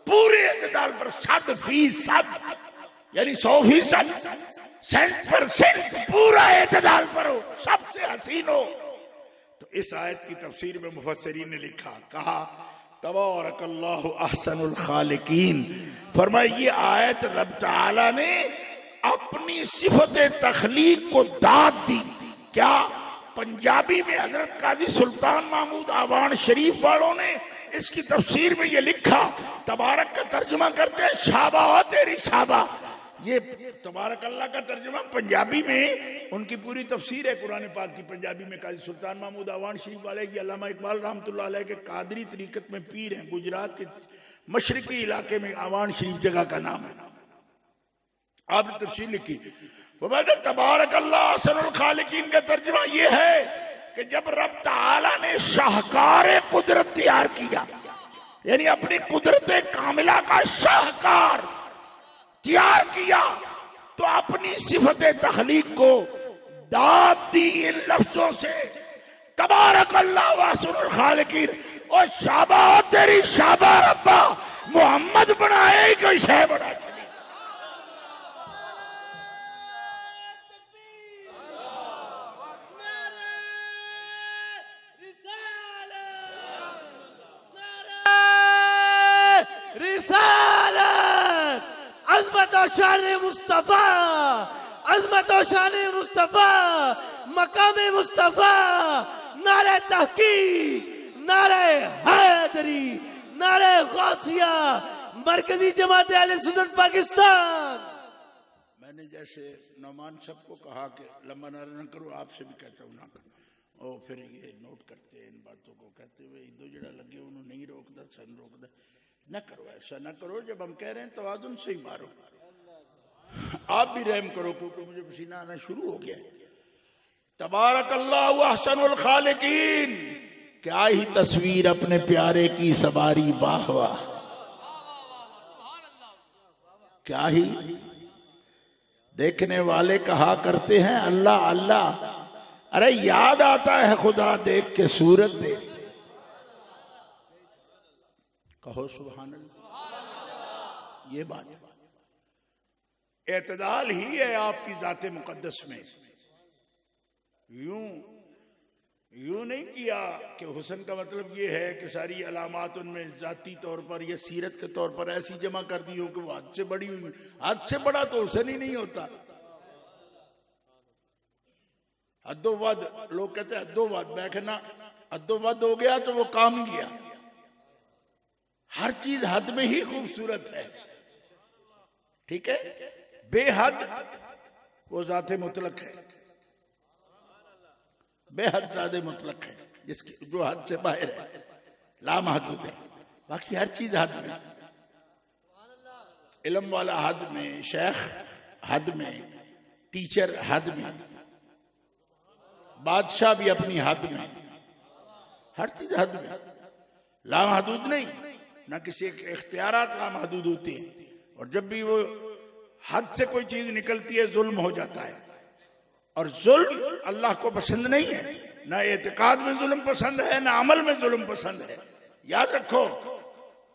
पूरे एतदाल पर 100%, यानी 100%, 100% पूरा एतदाल पर हो, सबसे हसीन हो। तो इस आयत की तफसीर में मुफस्सिरीन ने लिखा, कहा तबारकल्लाहु अहसनुल खालिकीन। फरमाया ये आयत रब ताला ने अपनी सिफत तखलीक को दाद दी। क्या? पंजाबी में हजरत काजी सुल्तान महमूद आवान शरीफ वालों ने इसकी तफसीर में ये लिखा। तबारक का तर्जुमा करते हैं शाबा तेरी शाबा। ये तबारक अल्लाह का तर्जुमा पंजाबी में उनकी पूरी तफसीर है कुरान पाक की। पंजाबी में काजी सुल्तान महमूद आवान शरीफ वाले, ये अल्लामा इकबाल रहमतुल्लाह अलैह के कादरी तरीकत में पीर हैं। गुजरात के मशरकी इलाके में आवान शरीफ जगह का नाम है। आपने तफसीर लिखी। तबारक अल्लाह अहसनुल खालिकीन का तर्जुमा ये है कि जब रब ताला ने शाहकार कुदरत तैयार किया, यानी अपनी कुदरत कामिला का शाहकार तैयार किया, तो अपनी सिफत तखलीक को दाद दी इन लफ्जों से, तबारक अल्लाह वासुल खालिकीन। और शाबा तेरी शाबा रब्बा, मोहम्मद बनाए ही कोई शय बना चली। मुस्तफा, अजमत और शान मुस्तफा, मकाम मुस्तफा, नारे तहकीक, नारे हैदरी, नारे गौसिया, मरकजी जमात अहले सुन्नत पाकिस्तान। मैंने जैसे नौमान साहब को कहा कि लंबा नारा न करो, आपसे भी कहता हूँ ना करो, और फिर ये नोट करते हैं इन बातों को, कहते हुए दो जड़ा लगे उन्होंने नहीं रोकता, सन रोकता, न करो, ऐसा न करो। जब हम कह रहे हैं तवाजुन से ही मारो, आप भी रहम करो, क्योंकि मुझे पसीना आना शुरू हो गया। तबारकल्लाहु अहसनुल खालिकीन, क्या ही तस्वीर अपने प्यारे की सवारी, वाह वाह, क्या ही। देखने वाले कहा करते हैं अल्लाह अल्लाह, अरे याद आता है खुदा देख के सूरत दे, कहो सुभान अल्लाह। ये बात एतदाल ही है आपकी जाते मुकद्दस में। यूं नहीं किया कि हुस्न का मतलब ये है कि सारी अलामात उनमें जाती तौर पर या सीरत के तौर पर ऐसी जमा कर दी हो कि वो हद से बड़ी हुई। हद से बड़ा तो हुस्न ही नहीं होता। हद्दोवद, लोग कहते हैं हद्दोवद, मैं कहना हद्दोवद हो गया तो वो काम ही गया। हर चीज हद में ही खूबसूरत है, ठीक है। बेहद वो जाते मुतलक है, बेहद ज्यादा मुतलक है, जिसकी जो हद से बाहर है, लामहदूद है। बाकी हर चीज हद में, इल्म वाला हद में, शेख हद में, टीचर हद में, बादशाह भी अपनी हद में, हर चीज हद में, लामहदूद नहीं। ना किसी के इख्तियारात लामहदूद होते हैं, और जब भी वो हद से कोई चीज निकलती है जुल्म हो जाता है। और जुल्म अल्लाह को पसंद नहीं है, ना एतकाद में जुल्म पसंद है, ना अमल में जुल्म पसंद है, याद रखो।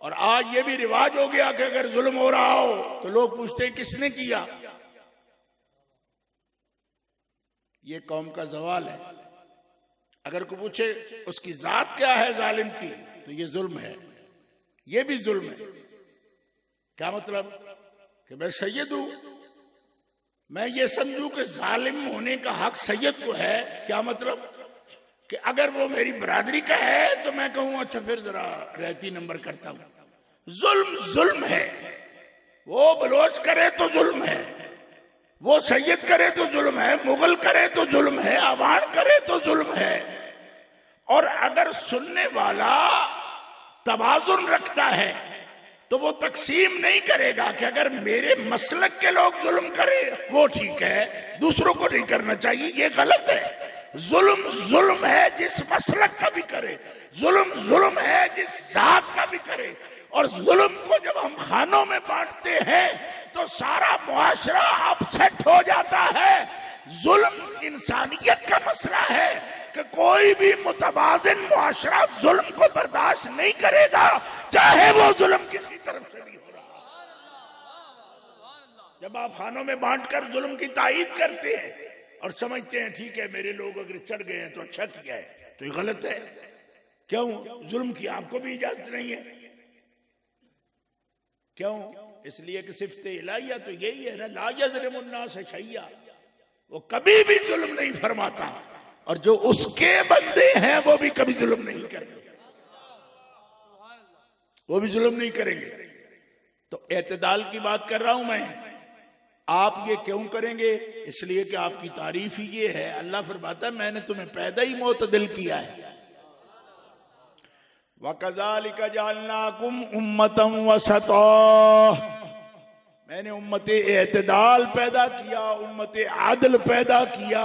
और आज ये भी रिवाज हो गया कि अगर जुल्म हो रहा हो तो लोग पूछते हैं किसने किया। ये कौम का जवाल है। अगर कोई पूछे उसकी जात क्या है जालिम की, तो ये जुल्म है, ये भी जुल्म है। क्या मतलब कि मैं सैयद हूं, मैं ये समझूं कि जालिम होने का हक सैयद को है। क्या मतलब कि अगर वो मेरी बरादरी का है तो मैं कहूं अच्छा फिर जरा रहती नंबर करता हूं। जुल्म जुल्म है। वो बलोच करे तो जुल्म है, वो सैयद करे तो जुल्म है, मुगल करे तो जुल्म है, अवान करे तो जुल्म है। और अगर सुनने वाला तवाजुन रखता है तो वो तकसीम नहीं करेगा कि अगर मेरे मसलक के लोग जुल्म करें वो ठीक है, दूसरों को नहीं करना चाहिए, ये गलत है। जुल्म जुल्म है जिस मसलक का भी करे, जुल्म जुल्म है जिस जात का भी करे। और जुल्म को जब हम खानों में बांटते हैं तो सारा मुआशरा अपसेट हो जाता है। जुल्म इंसानियत का मसला है कि कोई भी मुतवाज़िन मुआशरा जुल्म को बर्दाश्त नहीं करेगा, चाहे वो जुल्म किसी तरफ से भी हो रहा। जब आप खानों में बांटकर जुल्म की तायीद करते हैं और समझते हैं ठीक है मेरे लोग अगर चढ़ गए हैं तो अच्छा किया है, तो ये गलत है। क्यों? जुल्म की आपको भी इजाजत नहीं है। क्यों? इसलिए कि सिफ्त इलाहिया तो यही है ना, ला यज़लिमुन्नास शैया, वो कभी भी जुल्म नहीं फरमाता, और जो उसके बंदे हैं वो भी कभी जुल्म नहीं करते, वो भी जुल्म नहीं करेंगे। तो एतदाल की बात कर रहा हूं मैं। आप ये क्यों करेंगे? इसलिए कि आपकी तारीफ ही ये है। अल्लाह फरमाता है मैंने तुम्हें पैदा ही मोतदिल किया है। वकज़ालिका जअलनाकुम उम्मतन वसता, मैंने उम्मत एतदाल पैदा किया, उम्मत आदल पैदा किया,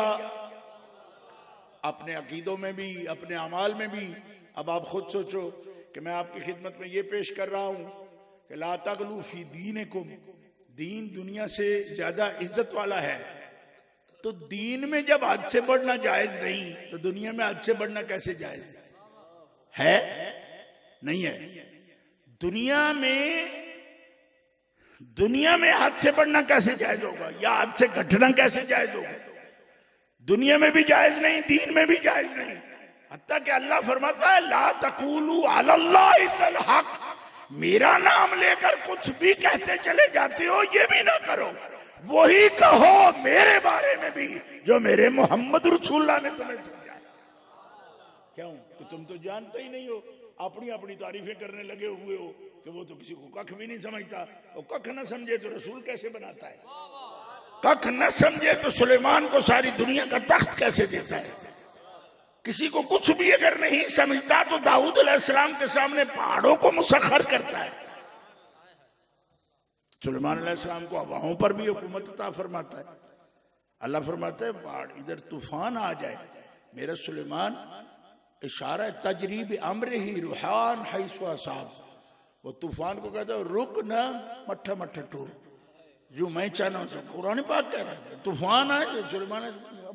अपने अकीदों में भी, अपने अमाल में भी। अब आप खुद सोचो कि मैं आपकी खिदमत में ये पेश कर रहा हूं कि ला तगलू फी दीनिकुम, दीन दुनिया से ज्यादा इज्जत वाला है। तो दीन में जब हद से बढ़ना जायज नहीं, तो दुनिया में हद से बढ़ना कैसे जायज है? नहीं है। दुनिया में हद से बढ़ना कैसे जायज होगा, या हद से घटना कैसे जायज होगा? दुनिया में भी जायज नहीं, दीन में भी जायज नहीं। हत्ता कि अल्लाह फरमाता है ला तकूलू अलल्लाहि इल्लल हक, मेरा नाम लेकर कुछ भी कहते चले जाते हो ये भी ना करो। वही कहो मेरे बारे में भी जो मेरे मोहम्मद रसूलुल्लाह ने तुम्हें समझाया। क्यों कि तुम तो जानते ही नहीं हो, अपनी अपनी तारीफें करने लगे हुए हो कि वो तो किसी को कख भी नहीं समझता। और कख न समझे तो रसूल कैसे बनाता है, कख न समझे तो सुलेमान को सारी दुनिया का तख्त कैसे देता है। किसी को कुछ भी अगर नहीं समझता तो दाऊद अलैहिस्सलाम के सामने पहाड़ों को मुसख्खर करता है। सुलेमान अलैहिस्सलाम को हवाओं पर भी हुकूमत अता फरमाता है। अल्लाह फरमाता है पहाड़ इधर तूफान आ जाए, मेरा सुलेमान इशारा तजरीब अमर ही रूहान हैसवा साहब, वो तूफान को कहता है रुक ना मट्ठा मट्ठा टूर, जो मैं चाहना हूं। कुरान पाक कह रहा है तूफान आए सुलेमान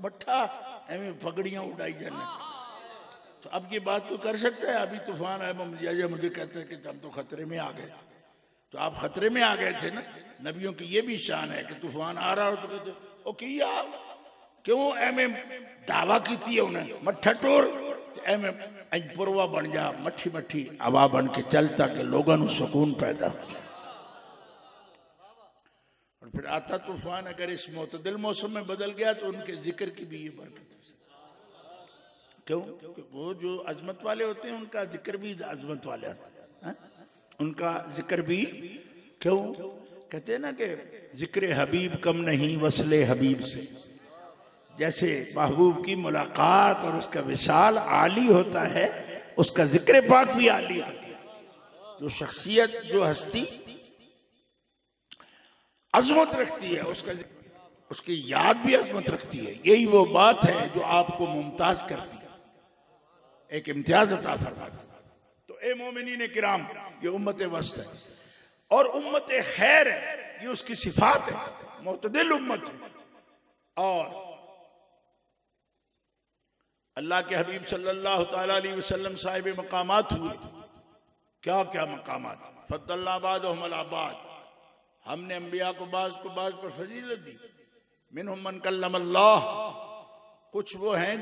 मट्ठा एवं पगड़ियां उड़ाई जाने। तो अब ये बात तो कर सकता है, अभी तूफान आए मुझे कहते हैं कि हम तो खतरे में आ गए थे। तो आप खतरे में आ गए थे ना, नबियों की ये भी शान है कि तूफान आ रहा हो तो कहते ओ किया क्यों एम दावा की थी उन्हें मट्ठा टोर एम पुरवा बन जा, मट्ठी मट्ठी हवा बन के चलता के लोगों को सुकून पैदा हो जाए। और फिर आता तूफान अगर इस मोतदिल मौसम में बदल गया तो उनके जिक्र की भी ये बरकत हो सकती। क्यों? क्योंकि वो जो अजमत वाले होते हैं उनका जिक्र भी अजमत वाले होते हैं, उनका जिक्र भी क्यों कहते हैं ना कि जिक्र हबीब कम नहीं वसले हबीब से। जैसे महबूब की मुलाकात और उसका विसाल आली होता है, उसका जिक्र पाक भी आली होता है। जो शख्सियत जो हस्ती अजमत रखती है उसकी याद भी अजमत रखती है। यही वो बात है जो आपको मुमताज करती है, एक इम्तियाज अता फरमाती है। तो ए मोमिनीन किराम, ये उम्मत वस्त है और उम्मत खैर है, ये उसकी सिफात है, मुतदिल उम्मत है। और अल्लाह के हबीब सल्लल्लाहु तआला अलैहि वसल्लम साहिब मकामात हुए, क्या क्या मकामात। फद्दलना बादहुम अला बाद, हमने अंबिया को बाज पर फजीलत दी। मिनहुम मन कल्लमल्लाह, कुछ वो हैं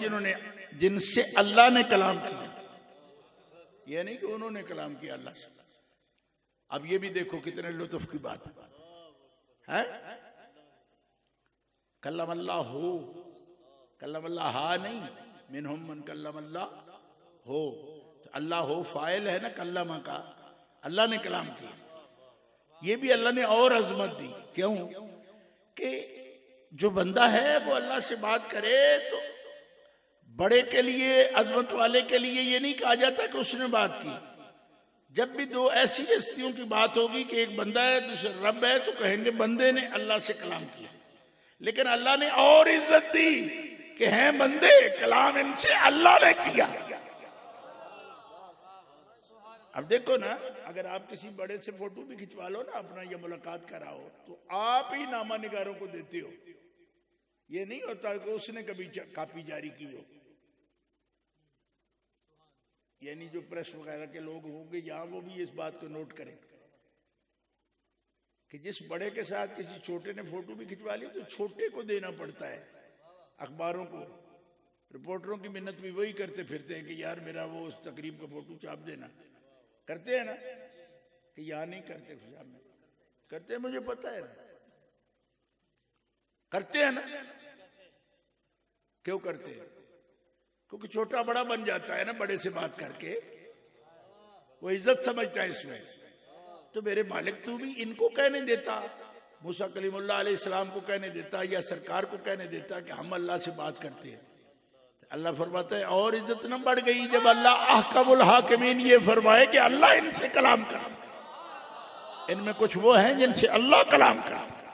जिनसे अल्लाह ने कलाम किया, ये नहीं कि उन्होंने कलाम किया अल्लाह से। अब ये भी देखो कितने लुत्फ की बात है। कल्लमल्लाह हो, कल्लमल्लाह हा नहीं, मिनहुम मन कल्लमल्लाह हो, अल्लाह हो फाइल है ना कल्लमा का, अल्लाह ने कलाम किया। ये भी अल्लाह ने और अजमत दी। क्यों? कि जो बंदा है वो अल्लाह से बात करे तो बड़े के लिए, अजमत वाले के लिए ये नहीं कहा जाता कि उसने बात की। जब भी दो ऐसी हस्तियों की बात होगी कि एक बंदा है दूसरा रब है, तो कहेंगे बंदे ने अल्लाह से कलाम किया। लेकिन अल्लाह ने और इज्जत दी कि हैं बंदे, कलाम इनसे अल्लाह ने किया। अब देखो ना, अगर आप किसी बड़े से फोटो भी खिंचवा लो ना अपना, या मुलाकात कराओ, तो आप ही नामा निगारों को देते हो। ये नहीं होता कि उसने कभी कॉपी जारी की हो। यानी जो प्रेस वगैरह के लोग होंगे यहाँ, वो भी इस बात को नोट करें कि जिस बड़े के साथ किसी छोटे ने फोटो भी खिंचवा ली तो छोटे को देना पड़ता है। अखबारों को, रिपोर्टरों की मिन्नत भी वही करते फिरते हैं कि यार मेरा वो उस तकरीब का फोटो छाप देना। करते हैं ना, कि यहाँ नहीं करते, खुशाब में करते हैं, मुझे पता है ना, करते हैं ना। क्यों करते हैं? क्योंकि छोटा बड़ा बन जाता है ना बड़े से बात करके, वो इज्जत समझता है इसमें। तो मेरे मालिक तू भी इनको कहने देता, मूसा कलीमुल्लाह अलैहिस्सलाम को कहने देता, या सरकार को कहने देता कि हम अल्लाह से बात करते हैं। अल्लाह फरमाता है और इज्जत न बढ़ गई जब अल्लाह अहकमुल हाकिमीन ये फरमाए कि अल्लाह इनसे कलाम करता। इनमें कुछ वो हैं जिनसे अल्लाह कलाम करता।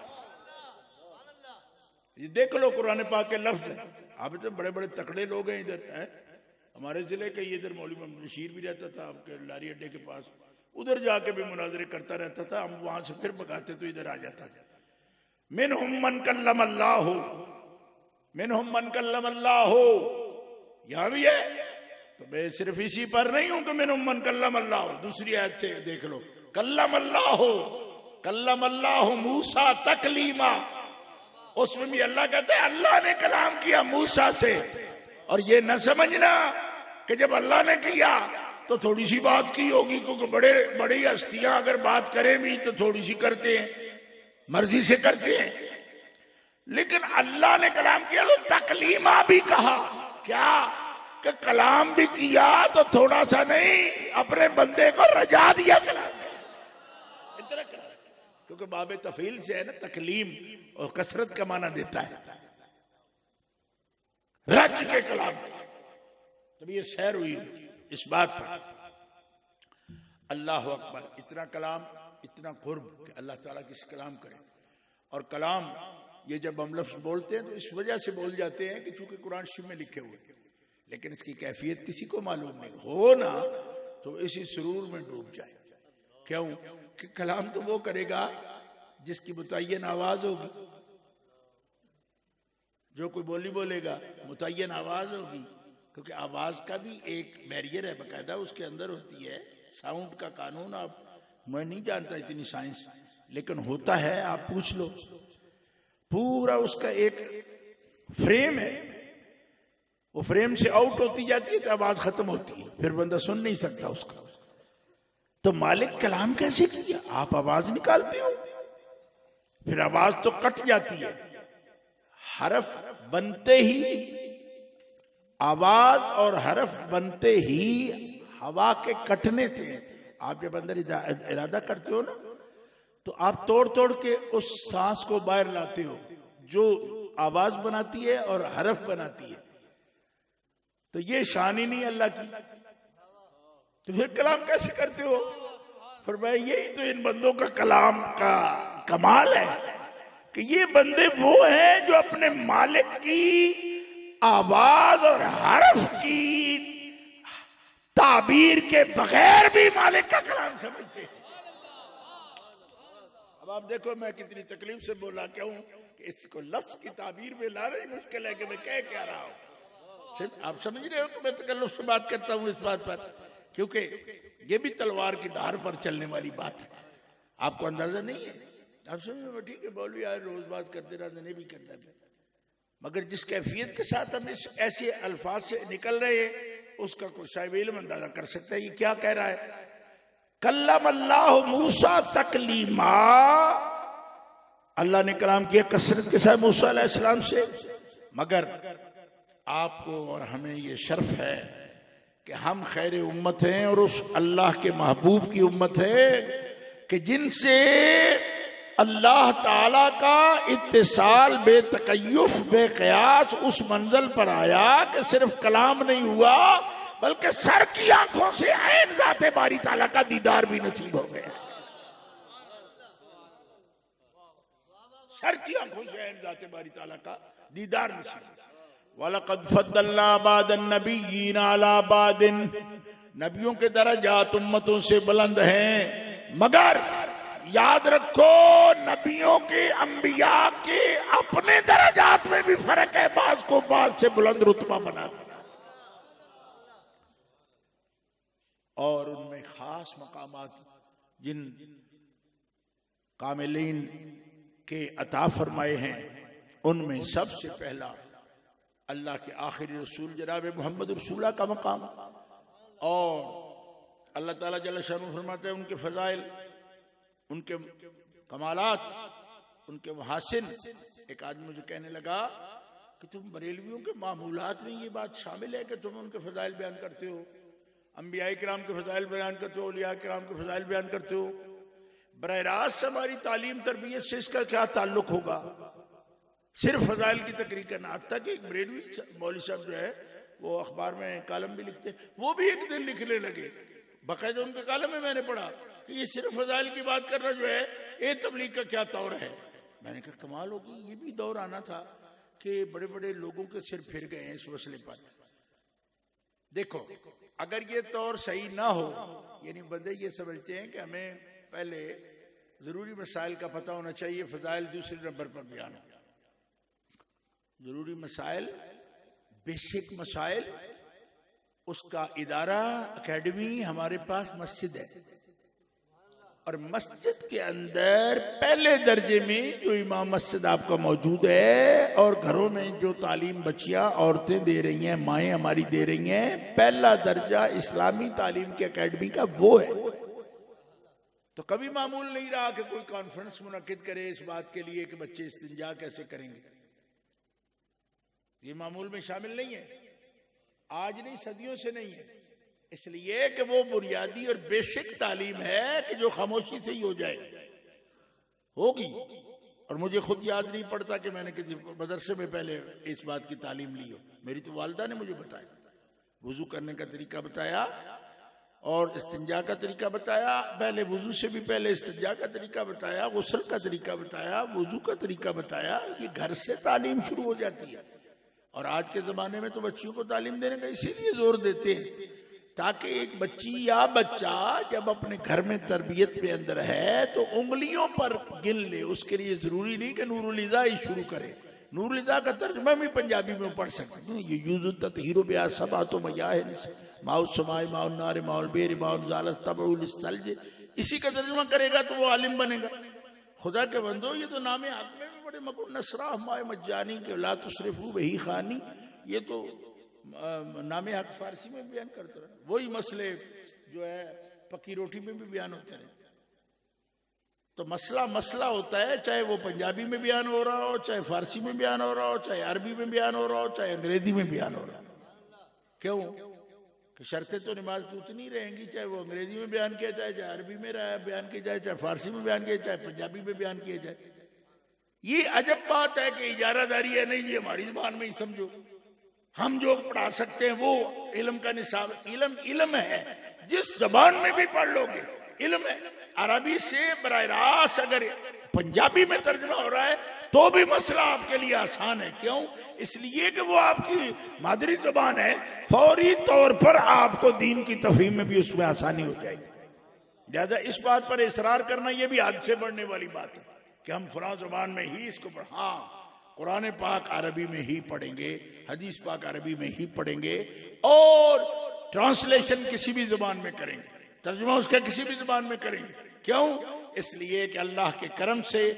ये देख लो कुरान पाक के लफ्ज है। आप तो बड़े बड़े तकड़े लोग हैं इधर है। हमारे जिले का इधर मौलवी मोहम्मद बशीर भी रहता था आपके लारी अड्डे के पास, उधर जाके भी मुनाजरे करता रहता था। हम वहां से फिर भगाते तो इधर आ जाता था। मिनहुम मन कल्लमल्लाह, मिनहुम मन कल्लमल्लाह यहां भी है। तो मैं सिर्फ इसी पर नहीं हूं कि मिनहुम मन कल्लमल्लाह, दूसरी आयत से देख लो, कल्लमल्लाह, कल्लमल्लाह मूसा तकलीमा, उसमें भी अल्लाह कहता है अल्लाह ने कलाम किया मूसा से। और ये न समझना कि जब अल्लाह ने किया तो थोड़ी सी बात की होगी, क्योंकि बड़े बड़ी हस्तियां अगर बात करें भी तो थोड़ी सी करते हैं, मर्जी से करते हैं। लेकिन अल्लाह ने कलाम किया तो तकलीमा भी कहा। क्या कि कलाम भी किया तो थोड़ा सा नहीं, अपने बंदे को रजा दिया कलाम, इतना कलाम। क्योंकि बाबे तफील से है ना, तकलीम और कसरत का माना देता है, रज के कलाम। तब ये सैर हुई इस बात पर। अल्लाह अकबर, इतना कलाम, इतना कुर्ब कि अल्लाह ताला किस कलाम करे। और कलाम ये जब हम लफ्ज बोलते हैं तो इस वजह से बोल जाते हैं कि चूंकि कुरान शरीफ में लिखे हुए, लेकिन इसकी कैफियत किसी को मालूम नहीं हो ना, तो इसी सुरूर में डूब जाए। क्यों कि कलाम तो वो करेगा जिसकी मुतय्यन आवाज होगी। जो कोई बोली बोलेगा मुतय्यन आवाज होगी, क्योंकि आवाज का भी एक बैरियर है बाकायदा, उसके अंदर होती है साउंड का कानून। आप, मैं नहीं जानता इतनी साइंस, लेकिन होता है, आप पूछ लो। पूरा उसका एक फ्रेम है, वो फ्रेम से आउट होती जाती है तो आवाज खत्म होती है, फिर बंदा सुन नहीं सकता उसका। तो मालिक कलाम कैसे किया? आप आवाज निकालते हो, फिर आवाज तो कट जाती है। हरफ बनते ही, आवाज और हरफ बनते ही हवा के कटने से, आप जब अंदर इरादा करते हो ना, तो आप तोड़ तोड़ के उस सांस को बाहर लाते हो जो आवाज बनाती है और हरफ बनाती है। तो ये शान ही नहीं अल्लाह की, तो फिर कलाम कैसे करते हो? फरमाया यही तो इन बंदों का कलाम का कमाल है कि ये बंदे वो हैं जो अपने मालिक की आवाज और हरफ की ताबीर के बगैर भी मालिक का कलाम समझते हैं। अब आप देखो मैं कितनी तकलीफ से बोला क्यों कि इसको लफ्ज की ताबीर में लाना ही मुश्किल है कि मैं कह क्या रहा हूं। सिर्फ आप समझ रहे हो कि मैं तकल्लुफ से बात करता हूं इस बात पर, क्योंकि ये भी तलवार की धार पर चलने वाली बात है। आपको अंदाजा नहीं है, आप समझ ठीक है मौलवी यार रोज बात करते रहते, नहीं भी करता भी, मगर जिस कैफियत के साथ हम इस ऐसे अल्फाज से निकल रहे हैं उसका कोई साहिब इल्म अंदाजा कर सकता है। ये क्या कह रहा है? कल्लम अल्लाह मूसा तकलीमा, अल्लाह ने कलाम किया कसरत के साथ मूसा अलैहिस्सलाम से। मगर आपको और हमें ये शर्फ है कि हम खैर उम्मत हैं और उस अल्लाह के महबूब की उम्मत है कि जिनसे अल्लाह ताला का इत्तिसाल बेतकय्युफ बेकयास उस मंजिल पर आया कि सिर्फ कलाम नहीं हुआ बल्कि सर की आंखों से ऐन ज़ाते बारी ताला का दीदार भी नसीब हो गया। सर की आंखों से ऐन ज़ाते बारी ताला का दीदार नसीब। वलक़द फ़द्दलना बादन नबिय्यीन अला बादिन, नबियों के दरजात उम्मतों से बुलंद हैं, मगर याद रखो नबियों के अंबिया के अपने दरजात में भी फर्क है, बाज को बाज से बुलंद रुतबा बना दिया और उनमें खास मकामात जिन कामिलीन के अता फरमाए हैं उनमें सबसे पहला अल्लाह के आखिरी रसूल जनाब मोहम्मद रसूलुल्लाह का मकाम। और अल्लाह ताला जल्ल शानु फरमाते हैं उनके फजाइल, उनके कमालात, उनके महासिन। एक आदमी मुझे कहने लगा कि तुम बरेलवियों के मामूलात में ये बात शामिल है कि तुम उनके फजाइल बयान करते हो, अंबिया किराम के फजाइल बयान करते हो, औलिया किराम के फजाइल बयान करते हो, बराह रास्त हमारी तालीम तरबियत से इसका क्या ताल्लुक होगा? सिर्फ फजाइल की तकरीर करना। हत्ता कि एक बरेलवी मौलवी साहब जो है वो अखबार में कालम भी लिखते, वो भी एक दिन लिखने लगे, बाकायदा उनके कालम में मैंने पढ़ा कि ये सिर्फ फजाइल की बात करना जो है ये तबलीग का क्या तौर है। मैंने कहा कमाल होगी, ये भी दौर आना था कि बड़े बड़े लोगों के सिर फिर गए हैं इस मसले पर। देखो अगर ये तौर सही ना हो, यानी बंदे ये समझते हैं कि हमें पहले जरूरी मसाइल का पता होना चाहिए, फजाइल दूसरे नंबर पर बयान हो। जरूरी मसाइल, बेसिक मसाइल, उसका इदारा एकेडमी हमारे पास मस्जिद है और मस्जिद के अंदर पहले दर्जे में जो इमाम मस्जिद आपका मौजूद है और घरों में जो तालीम बच्चियां औरतें दे रही हैं, माएँ हमारी दे रही हैं, पहला दर्जा इस्लामी तालीम की एकेडमी का वो है। तो कभी मामूल नहीं रहा कि कोई कॉन्फ्रेंस मुनक्किद करे इस बात के लिए कि बच्चे इस्तिंजा कैसे करेंगे। ये मामूल में शामिल नहीं है, आज नहीं सदियों से नहीं है। इसलिए कि वो बुनियादी और बेसिक तालीम है कि जो खामोशी से ही हो जाएगी, होगी। और मुझे खुद याद नहीं पड़ता कि मैंने किसी मदरसे में पहले इस बात की तालीम ली हो। मेरी तो वालिदा ने मुझे बताया, वुजू करने का तरीका बताया और इस्तिंजा का तरीका बताया। पहले वुजू से भी पहले इस्तिंजा का तरीका बताया, गुस्ल का तरीका बताया, वुजू का तरीका बताया। ये घर से तालीम शुरू हो जाती है। और आज के ज़माने में तो बच्चियों को तालीम देने का इसीलिए जोर देते हैं ताकि एक बच्ची या बच्चा जब अपने घर में तरबियत पे अंदर है तो उंगलियों पर गिन ले। उसके लिए जरूरी नहीं कि नूरुल इज़ा ही शुरू करे। नूरुल इज़ा का तर्जुमा भी पंजाबी में पढ़ सकते हैं। ये यूज़ु ततहीरु बिहा सबातो मयाहिन माउस समाए माउन नारे माउल बेर माउन जालत तबउल सल्ज, इसी का तर्जुमा करेगा तो वो आलिम बनेगा। खुदा के बंदो, ये तो नामे हक में भी बड़े मकुन नसरा माए मज्जानी के ला तुसरिफू बही खानी, ये तो नामे हक फारसी में बयान करते रहे। वही मसले जो है पक्की रोटी में भी बयान होते रहे। तो मसला मसला होता है, चाहे वो पंजाबी में बयान हो रहा हो, चाहे फारसी में बयान हो रहा हो, चाहे अरबी में बयान हो रहा हो, चाहे अंग्रेजी में बयान हो रहा हो। क्यों कि शर्तें तो नमाज की उतनी रहेंगी, चाहे वो अंग्रेजी में बयान किया जाए, चाहे अरबी में बयान किया जाए, चाहे फारसी में बयान किया जाए, चाहे पंजाबी में बयान किया जाए। ये अजब बात है कि इजारादारी है, नहीं, ये हमारी जुबान में ही समझो। हम जो पढ़ा सकते हैं वो इल्म का निसाब, इल्म है, जिस जबान में भी पढ़ लोगे इल्म है। अरबी से बराह रास्त अगर पंजाबी में तर्जुमा हो रहा है तो भी मसला आपके लिए आसान है। क्यों? इसलिए कि वो आपकी मादरी जुबान है। फौरी तौर पर आपको दीन की तफहीम में भी उसमें आसानी हो जाएगी। लिहाजा इस बात पर इसरार करना ये भी हद से बढ़ने वाली बात है कि हम फलां जुबान में ही इसको पढ़, हाँ, कुरान पाक अरबी में ही पढ़ेंगे, हदीस पाक अरबी में ही पढ़ेंगे और ट्रांसलेशन किसी भी जुबान में करेंगे, तर्जुमा उसका किसी भी जुबान में करेंगे। क्यों? इसलिए कि अल्लाह के करम से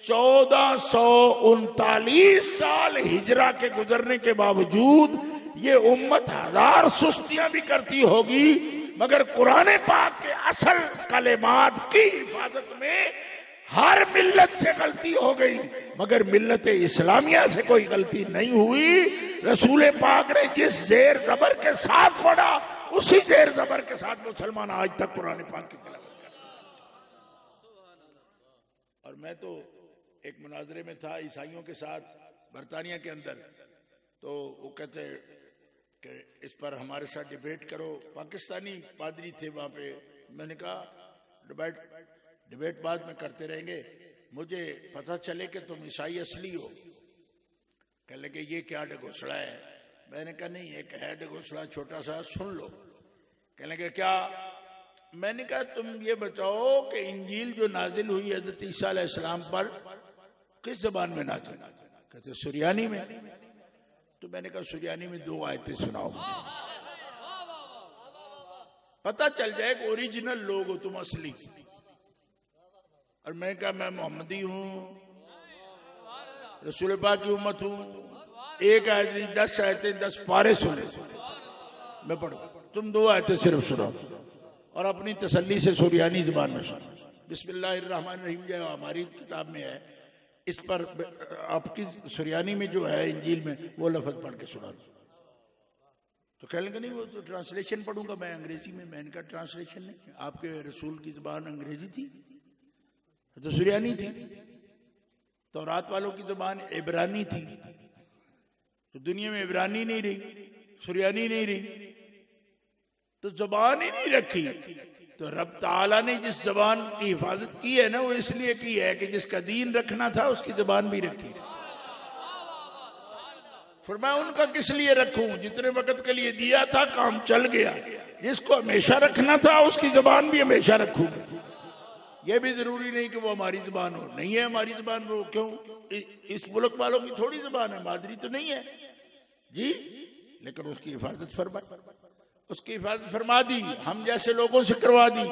1439 साल हिजरा के गुजरने के बावजूद ये उम्मत हजार सुस्तियां भी करती होगी, मगर कुरान पाक के असल कलेमात की हिफाजत में हर मिल्लत से गलती हो गई, मगर मिल्लत इस्लामिया से कोई गलती नहीं हुई। रसूल पाक ने जिस जेर जबर के साथ पढ़ा उसी जेर जबर के साथ मुसलमान आज तक कुरान पाक की तिलावत कर। और मैं तो एक मुनाजरे में था ईसाइयों के साथ बरतानिया के अंदर, तो वो कहते कि इस पर हमारे साथ डिबेट करो। पाकिस्तानी पादरी थे वहां पे। मैंने कहा डिबेट बाद में करते रहेंगे, मुझे पता चले कि तुम ईसाई असली हो। कह लगे ये क्या ढगोसड़ा है। मैंने कहा नहीं, एक है ढगोसड़ा छोटा सा, सुन लो। कह लगे क्या? मैंने कहा तुम ये बताओ कि इंजील जो नाजिल हुई हजरत ईसा अलैहिस्सलाम पर किस जबान में नाजिल? कहते सुरियानी में। तो मैंने कहा सुरियानी में 2 आयतें सुनाओ मुझे, पता चल जाए कि ओरिजिनल लोग हो तुम, असली। और मैं कहा मैं मोहम्मदी हूं, रसूल पाक की उम्मत हूं। एक आयत 10 आयतें 10 पारे सुने मैं पढ़ू, तुम 2 आयतें सिर्फ सुनाओ और अपनी तसल्ली से सुरियानी जुबान में सुनो। बिस्मिल्लाहिर्रहमानिर्रहीम जो हमारी किताब में है, इस पर आपकी सुरियानी में जो है इंजील में वो लफ्ज पढ़ के सुना दो। तो कह लेंगे नहीं वो तो ट्रांसलेशन पढ़ूंगा मैं अंग्रेजी में। मैंने कहा ट्रांसलेशन नहीं, आपके रसूल की जुबान अंग्रेजी थी तो सुरियानी थी। तो रात वालों की जुबान इब्रानी थी, तो दुनिया में इब्रानी नहीं रही, सुरियानी नहीं रही, तो जुबान ही नहीं रखी। तो रब ताला ने जिस जबान की हिफाजत की है ना, वो इसलिए की है कि जिसका दीन रखना था उसकी जबान भी रखी। फरमाया उनका किस लिए रखूं, जितने वक्त के लिए दिया था काम चल गया। जिसको हमेशा रखना था उसकी जबान भी हमेशा रखूंगा। यह भी जरूरी नहीं कि वो हमारी जुबान हो, नहीं है हमारी जुबान वो। क्यों? इस मुल्क वालों की थोड़ी जुबान है, मादरी तो नहीं है जी, लेकिन उसकी हिफाजत फरमा, उसकी हिफाजत फरमा दी, हम जैसे लोगों से करवा दी।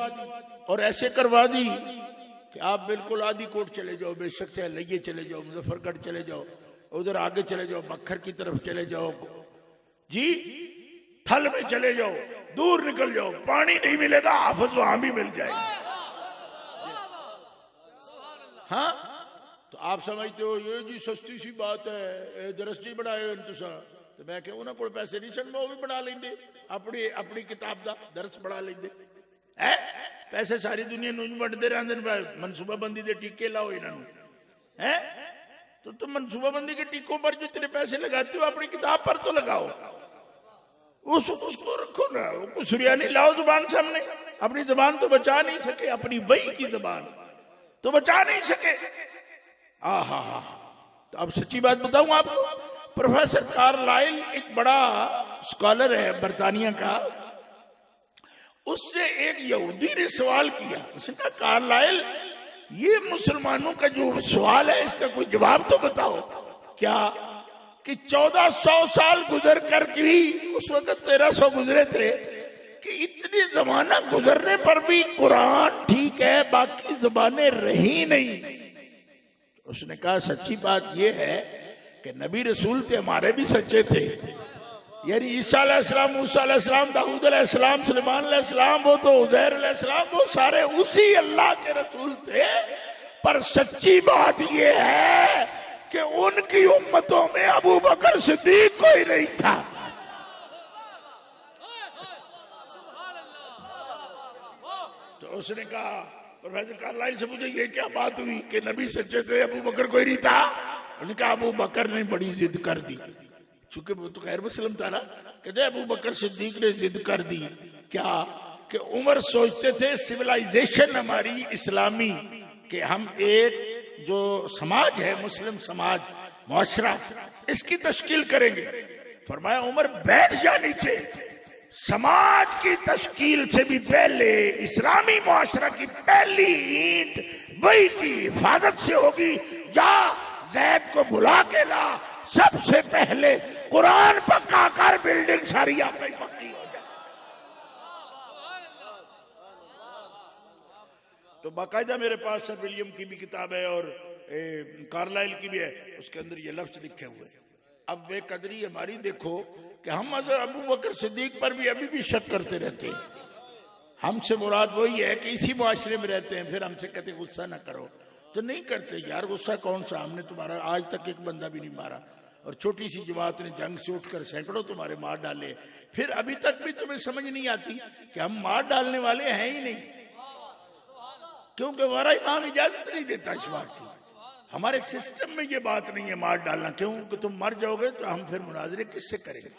और ऐसे करवा दी कि आप बिल्कुल आदि कोट चले जाओ, बेशक चाहे लइये चले जाओ, मुजफ्फरगढ़ चले जाओ, उधर आगे चले जाओ, बखर की तरफ चले जाओ जी, थल में चले जाओ, दूर निकल जाओ, पानी नहीं मिलेगा, हाफिज वहां भी मिल जाएगा। हाँ, तो आप समझते हो ये जी सस्ती सी बात है, दरस जी बनाए तुसा, तो मैं क्या उन्होंने कोई पैसे नहीं सन, वो भी बना लेंगे अपनी अपनी किताब का दरस बना लेंगे है। पैसे सारी दुनिया नूं वंडदे रहंदे ने, मनसूबाबंदी के टीके लाओ इन्हों है। तो तुम मनसूबाबंदी के टीकों पर जो इतने पैसे लगाते हो अपनी किताब पर तो लगाओ, उसको रखो ना, उसको सुरियानी लाओ जुबान सामने। अपनी जबान तो बचा नहीं सके, अपनी वही की जबान तो बचा नहीं सके। आहा हा। तो अब सच्ची बात बताऊं आपको, प्रोफेसर कार्लाइल एक बड़ा स्कॉलर है बरतानिया का, उससे एक यहूदी ने सवाल किया। उसने कहा कार्लाइल ये मुसलमानों का जो सवाल है इसका कोई जवाब तो बताओ। क्या कि 1400 साल गुजर कर भी, उस वक्त 1300 गुजरे थे, कि इतने जमाना गुजरने पर भी कुरान ठीक है बाकी जबानें रही नहीं। उसने कहा सच्ची बात यह है कि नबी रसूल थे हमारे भी सच्चे थे, यानी ईसा अलैहिस्सलाम, मूसा अलैहिस्सलाम, दाऊद अलैहिस्सलाम, सुलेमान अलैहिस्सलाम, वो तो उज़ैर अलैहिस्सलाम, वो सारे उसी अल्लाह के रसूल थे। पर सच्ची बात यह है कि उनकी उम्मतों में अबू बकर सिद्दीक कोई नहीं था। तो उसने कहा प्रोफेसर कार्लाइल से मुझे ये क्या बात हुई कि नबी सच्चे थे अबू बकर कोई नहीं था। उन्होंने कहा अबू बकर ने बड़ी जिद कर दी, चूंकि वो तो खैर मुस्लिम था ना। कहते अबू बकर सिद्दीक ने जिद कर दी क्या कि उमर सोचते थे सिविलाइजेशन हमारी इस्लामी, कि हम एक जो समाज है मुस्लिम समाज मुआशरा, इसकी तश्कील करेंगे। फरमाया उमर बैठ जा नीचे, समाज की तश्कील से भी पहले इस्लामी मुआशरा की पहली ईंट वही की हिफाजत से होगी। जा जैद को बुला के ला, सबसे पहले कुरान पक्का कर, बिल्डिंग सारी आप ही पक्की हो जाए। तो बाकायदा मेरे पास सर विलियम की भी किताब है और कार्लाइल की भी है, उसके अंदर ये लफ्ज लिखे हुए हैं। अब बेकदरी हमारी देखो कि हम अबू बकर सिद्दीक पर भी अभी भी शक करते रहते हैं। हमसे मुराद वही है कि इसी मुआशरे में रहते हैं, फिर हमसे कहते गुस्सा ना करो, तो नहीं करते यार गुस्सा कौन सा, हमने तुम्हारा आज तक एक बंदा भी नहीं मारा, और छोटी सी जमात ने जंग से उठकर सैकड़ों तुम्हारे मार डाले, फिर अभी तक भी तुम्हें समझ नहीं आती कि हम मार डालने वाले हैं ही नहीं, क्योंकि हमारा इमाम इजाजत नहीं देता इस बात की। हमारे सिस्टम में ये बात नहीं है मार डालना, क्यों कि तुम मर जाओगे तो हम फिर मुनाजरे किससे करेंगे।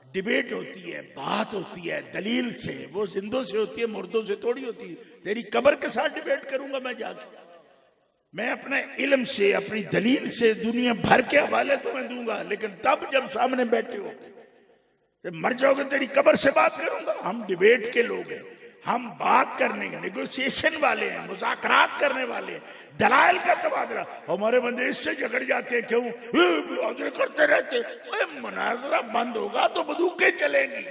डिबेट होती है, बात होती है दलील से, वो जिंदों से होती है मुर्दों से थोड़ी होती है। तेरी कब्र के साथ डिबेट करूंगा मैं जाके, मैं अपने इल्म से अपनी दलील से दुनिया भर के हवाले तुम्हें दूंगा, लेकिन तब जब सामने बैठे हो, जब मर जाओगे तेरी कब्र से बात करूंगा। हम डिबेट के लोग हैं, हम बात करने के नेगोशिएशन वाले हैं, मुज़ाकरात करने वाले हैं, दलाइल का तबादला। हमारे बंदे इससे झगड़ जाते हैं, क्यों मुनाजरे करते रहते। मुनाजरा बंद होगा तो बंदूकें चलेंगी।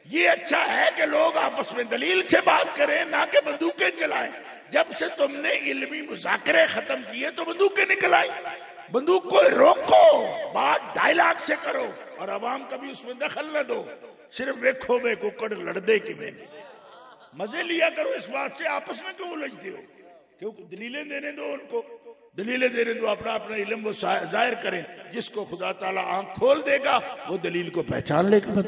ये अच्छा है कि लोग आपस में दलील से बात करें, ना कि बंदूकें चलाएं। जब से तुमने इल्मी मुज़ाकरे खत्म किए तो बंदूकें निकल आई। बंदूक को रोको, बात डायलॉग से करो, और अवाम कभी उसमें दखल न दो। सिर्फ देखो बे कुकड़ लड़दे की में मजे लिया करो। इस बात से आपस में क्यों उलझते हो? क्यों दलीलें देने दो उनको, दलीलें देने दो, अपना अपना इल्म वो जाहिर करें। जिसको खुदा ताला आंख खोल देगा वो दलील को पहचान लेगा,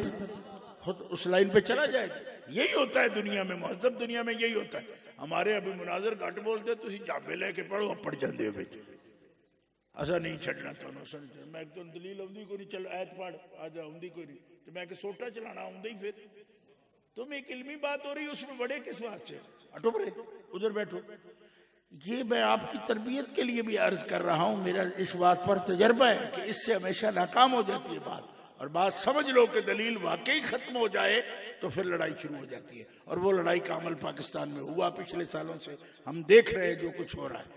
खुद उस लाइन पे चला जाएगा। यही होता है दुनिया में, महज़ब दुनिया में यही होता है। हमारे अभी मुनाजर घट बोलते तुम जाबे लेके पढ़ो, पढ़ जाते हो बेच असा नहीं छड़ना तो मैं तो दलील आँदी को नहीं, चलो ऐत पढ़ आ जा आँदी को नहीं, तो मैं सोटा चलाना आँदा ही। फिर तुम एक इल्मी बात हो रही है उसमें बड़े किस बात से, हटो बड़े उधर बैठो। ये मैं आपकी तरबियत के लिए भी अर्ज कर रहा हूं, मेरा इस बात पर तजर्बा है कि इससे हमेशा नाकाम हो जाती है बात, और बात समझ लो कि दलील वाकई खत्म हो जाए तो फिर लड़ाई शुरू हो जाती है। और वो लड़ाई का अमल पाकिस्तान में हुआ पिछले सालों से, हम देख रहे हैं जो कुछ हो रहा है।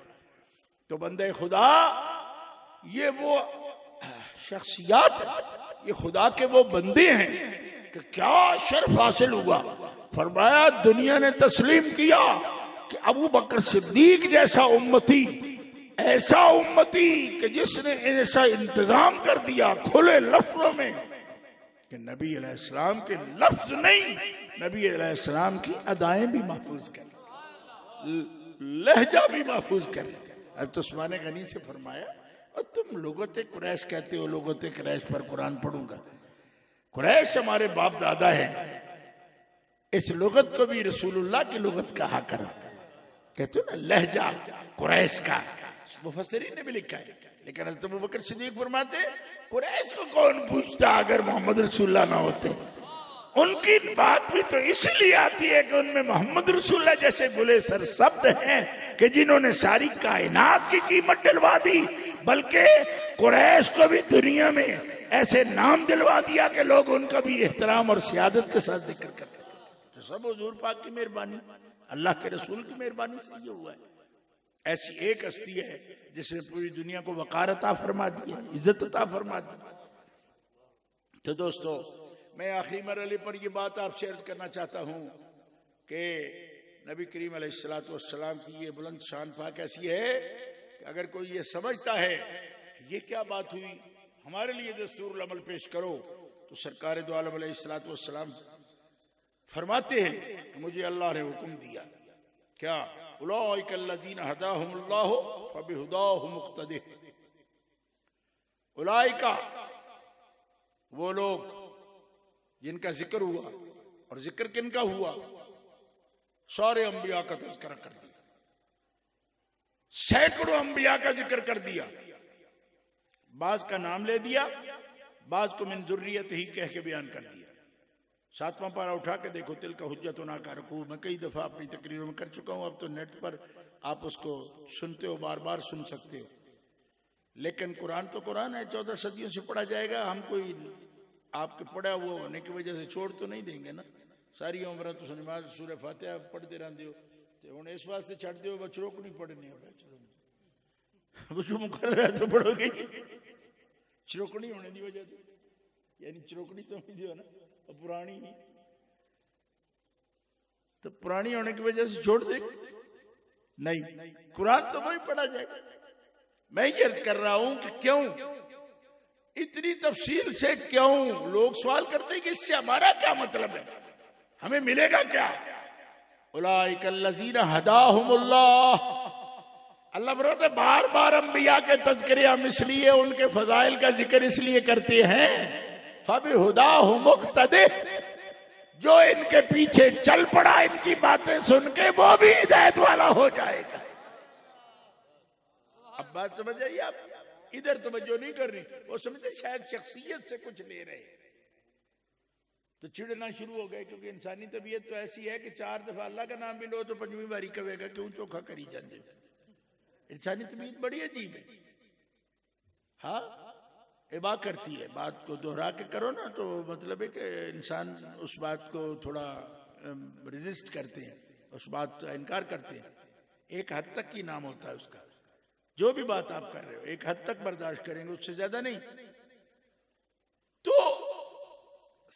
तो बंदे खुदा ये वो शख्सियात, ये खुदा के वो बंदे हैं कि क्या शर्फ हासिल हुआ। फरमाया दुनिया ने तस्लीम किया कि अबू बकर सिद्दीक जैसा उम्मती, ऐसा उम्मती कि जिसने ऐसा इंतजाम कर दिया खुले लफ्जों में कि नबी अलैहिस्सलाम के लफ्ज नहीं, नबी अलैहिस्सलाम की अदाएं भी महफूज कर। लहजा भी महफूज कर। हज़रत उस्मान गनी से फरमाया, और तुम लोगोते कुरैश कहते हो, लोगोते कुरैश पर कुरान पढ़ूंगा। कुरैश हमारे बाप दादा हैं, इस लुगत को भी रसूलुल्लाह की लुगत कहा करो। कहते हो ना लहजा कुरैश का, मुफस्सिरीन ने भी लिखा है। लेकिन हज़रत अबू बकर सिद्दीक फरमाते कुरैश को कौन पूछता अगर मोहम्मद रसूलुल्लाह ना होते। उनकी बात भी तो इसलिए आती है कि उनमें मोहम्मद रसूलुल्लाह जैसे बुले सर शब्द हैं कि जिन्होंने सारी कायनात की कीमत दिलवा दी, बल्कि कुरैश को भी दुनिया में ऐसे नाम दिलवा दिया कि लोग उनका भी एहतराम और सियादत के साथ जिक्र करते हैं। तो सब हुजूर पाक की मेहरबानी, अल्लाह के रसूल की मेहरबानी से ये हुआ है। ऐसी एक हस्ती है जिसने पूरी दुनिया को वकार अता फरमा दी है, इज्जत अता फरमा दी। तो दोस्तों, मैं आखिरी मरहले पर यह बात आपसे अर्ज करना चाहता हूं कि नबी करीम अलैहिस्सलातु वस्सलाम की ये बुलंद शान पाक ऐसी है कि अगर कोई ये समझता है कि ये क्या बात हुई, हमारे लिए दस्तूरुल अमल पेश करो, तो सरकार दो आलम अलैहिस्सलातु वस्सलाम फरमाते हैं कि मुझे अल्लाह ने हुक्म दिया क्या, उलाइकल्लज़ीना हदाहुमुल्लाहु फबिहुदाहु मुक़्तदिह। उलाइका वो लोग जिनका जिक्र हुआ, और जिक्र किनका हुआ, सारे अंबिया का तज़किरा कर दिया, सैकड़ों अंबिया का जिक्र कर दिया। बाज का नाम ले दिया, बाज को मिन ज़ुर्रियत ही कह के बयान कर दिया। 7वां पारा उठा के देखो, तिल का हुज्जतुना कारकू, मैं कई दफा अपनी तकरीरों में कर चुका हूं, अब तो नेट पर आप उसको सुनते हो, बार बार सुन सकते हो। लेकिन कुरान तो कुरान है, 14 सदियों से पढ़ा जाएगा। हम कोई आपके पढ़ा हुआ होने की वजह से छोड़ तो नहीं देंगे ना। सारी उम्र तो नमाज सूरह फातिहा पढ़ते रहते हो, तो हुण इस वास्ते छड़ दियो बचड़ों को नहीं पढ़नी है। चलो मुकर्रर है तो पढ़ोगे, चिरोकनी होने की वजह से, यानी चिरोकनी समझ दियो ना, पुरानी ही तो पुरानी होने की वजह से छोड़ दे नहीं, कुरान तो वही पढ़ा जाएगा। मैं ये अर्ज कर रहा हूं कि क्यों इतनी तफसील से, क्यों लोग सवाल करते हैं कि इससे हमारा क्या मतलब है, हमें मिलेगा क्या। उलाइकल्लज़ीना हदाहुमुल्लाह, अल्लाह फरमाता है बार बार अंबिया के तज़किरे हम इसलिए, उनके फजाइल का जिक्र इसलिए करते हैं, फबिहुदाहु मुक़्तदिह, जो इनके पीछे चल पड़ा इनकी बातें सुन के वो भी हिदायत वाला हो जाएगा। अब बात समझ आइए, आप इधर तवज्जो नहीं कर रही, वो समझते शायद शख्सियत से कुछ ले रहे, तो चिढ़ना शुरू हो गए। क्योंकि इंसानी तबीयत तो ऐसी है कि 4 दफा अल्लाह का नाम भी लो तो 5वीं बारी कहेगा क्यों चोखा करी जाते। इंसानी तबीयत बड़ी अजीब है। हाँ, एबा करती है, बात को दोहरा के करो ना तो मतलब है कि इंसान उस बात को थोड़ा रेजिस्ट करते हैं, उस बात का इनकार करते हैं। एक हद तक ही नाम होता है उसका, जो भी बात आप कर रहे हो एक हद तक बर्दाश्त करेंगे, उससे ज्यादा नहीं। तो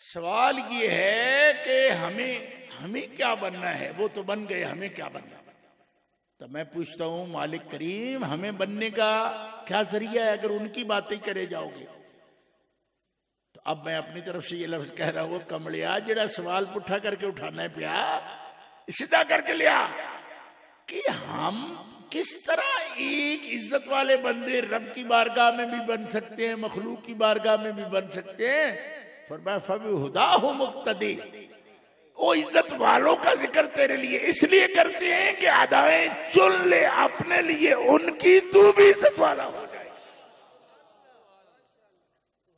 सवाल ये है कि हमें क्या बनना है, वो तो बन गए, हमें क्या बनना है। तो मैं पूछता हूं मालिक करीम, हमें बनने का क्या जरिया है अगर उनकी बातें करे जाओगे। तो अब मैं अपनी तरफ से ये लफ्ज कह रहा हूं, कमलिया जरा सवाल पुट्ठा करके उठाना है पिया, सीधा करके लिया कि हम किस तरह एक इज्जत वाले बंदे रब की बारगाह में भी बन सकते हैं, मखलूक की बारगाह में भी बन सकते हैं। फरमाया फबिहुदाहु मुक़्तदी, वो इज्जत वालों का जिक्र तेरे लिए इसलिए करते हैं कि अदाएं चुन ले अपने लिए उनकी, तू भी इज्जत वाला हो जाए।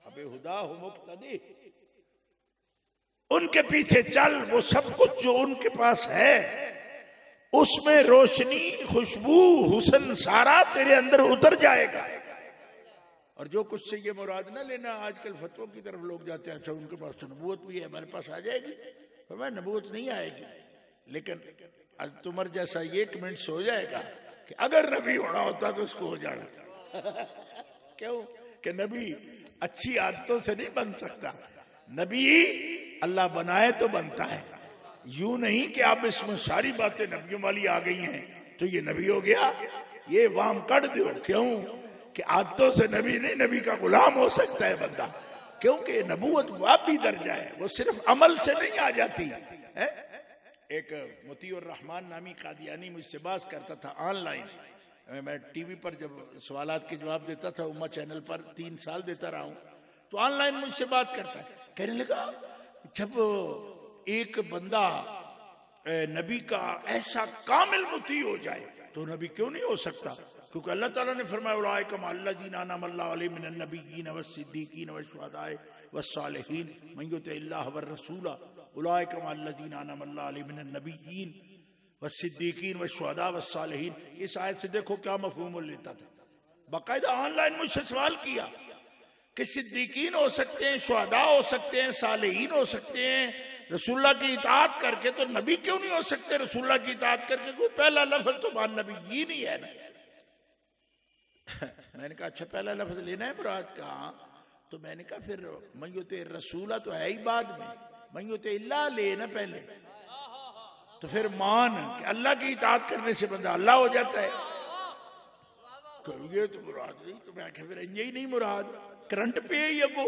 फबिहुदाहु मुक़्तदी, उनके पीछे चल, वो सब कुछ जो उनके पास है उसमें रोशनी, खुशबू, हुस्न सारा तेरे अंदर उतर जाएगा। और जो कुछ से ये मुराद ना लेना, आजकल फतवों की तरफ लोग जाते हैं, अच्छा उनके पास तो नबूवत भी है, हमारे पास आ जाएगी। मैं नबूवत नहीं आएगी, लेकिन आज तुमर जैसा 1 मिनट सो जाएगा कि अगर नबी होना होता तो उसको हो जाना। क्यों कि नबी अच्छी आदतों से नहीं बन सकता, नबी अल्लाह बनाए तो बनता है। यूं नहीं कि आप इसमें सारी बातें नबियों वाली आ गई हैं तो ये नबी हो गया, ये वाम कर दो। क्यों कि आदतों से नबी नहीं, नबी का गुलाम हो सकता है बंदा, क्योंकि नबूवत वाबी दर्जा है, वो सिर्फ अमल से नहीं आ जाती है। एक मोतीउर रहमान नामी कादियानी मुझसे बात करता था ऑनलाइन। मैं टीवी पर जब सवालात के जवाब देता था उम्मा चैनल पर 3 साल देता रहा हूं, तो ऑनलाइन मुझसे बात करता है, कहने लगा जब एक बंदा नबी का ऐसा कामिल मुती हो जाए तो नबी क्यों नहीं हो सकता? क्योंकि अल्लाह ताला ने फरमाया उलाइका मअल्लज़ीना अनअमल्लाहु अलैहिम मिनन नबिय्यीन वस्सिद्दीकीन वश्शुहदाए वस्सालिहीन मन युतिइल्लाह वर्रसूला उलाइका मअल्लज़ीना अनअमल्लाहु अलैहिम मिनन नबिय्यीन वस्सिद्दीकीन वश्शुहदाए वस्सालिहीन। इस आयत से देखो क्या मफहूम लेता था। बाकायदा ऑनलाइन मुझसे सवाल किया कि सिद्दीकीन हो सकते हैं, शुहदा हो सकते हैं, सालिहीन हो सकते हैं रसूलुल्लाह की इताअत करके, तो नबी क्यों नहीं हो सकते रसूलुल्लाह की इताअत करके? कोई पहला लफ्ज तो मान नबी ये नहीं है ना। मैंने कहा अच्छा पहला लफ्ज लेना है मुराद का? तो मैंने कहा फिर मय्युते रसूला तो है ही बाद में, मय्युते इल्लाह लेना पहले, तो फिर मान कि अल्लाह की इताअत करने से बंदा अल्लाह हो जाता है। तो ये तो मुराद नहीं। तो मैं कहा फिर यही नहीं मुराद, करंट पे है ये को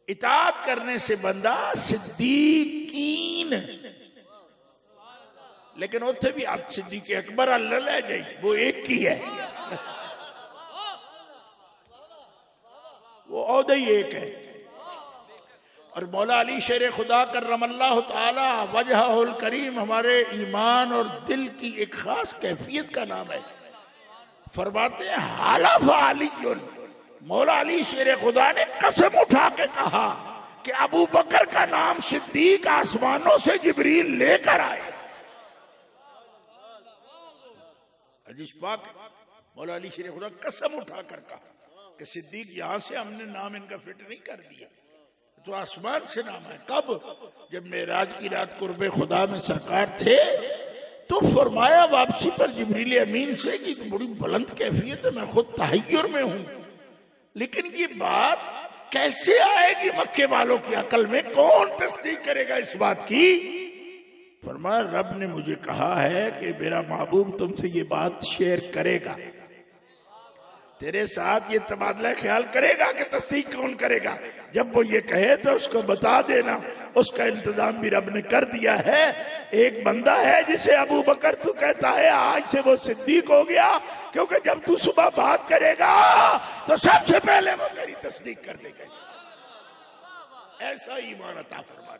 इताअत करने से बंदा सिद्दीकीन, लेकिन उथे भी आप सिद्दीक अकबर अल्लाह ले जाइए, वो एक ही है, वो औहदा ही एक है। और मौला अली शेर खुदा करमल्लाहु ताला वजहुल करीम हमारे ईमान और दिल की एक खास कैफियत का नाम है। फरमाते हैं हालफ अलीयुन, मौला अली शेर खुदा ने कसम उठा के कहा कि अबू बकर का नाम सिद्दीक आसमानों से जिब्रील लेकर आए। हदीस पाक मौला अली शेर खुदा कसम उठाकर कहा कि सिद्दीक यहां से हमने नाम इनका फिट नहीं कर दिया, तो आसमान से नाम है। कब? जब मेराज की रात कुर्बे खुदा में सरकार थे तो फरमाया वापसी पर जिब्रील अमीन से कि तो बड़ी बुलंद कैफियत है, मैं खुद तहय्युर में हूं, लेकिन ये बात कैसे आएगी मक्के वालों की अकल में? कौन तस्दीक करेगा इस बात की? फरमाया रब ने मुझे कहा है कि मेरा महबूब तुमसे ये बात शेयर करेगा, तेरे साथ ये तबादला ख्याल करेगा कि तस्दीक कौन करेगा। जब वो ये कहे तो उसको बता देना, उसका इंतजाम भी रब ने कर दिया है। एक बंदा है जिसे अबू बकर तू कहता है, आज से वो सिद्दीक हो गया, क्योंकि जब तू सुबह बात करेगा तो सबसे पहले वो तेरी तस्दीक कर देगा। ऐसा ईमान अता फरमा।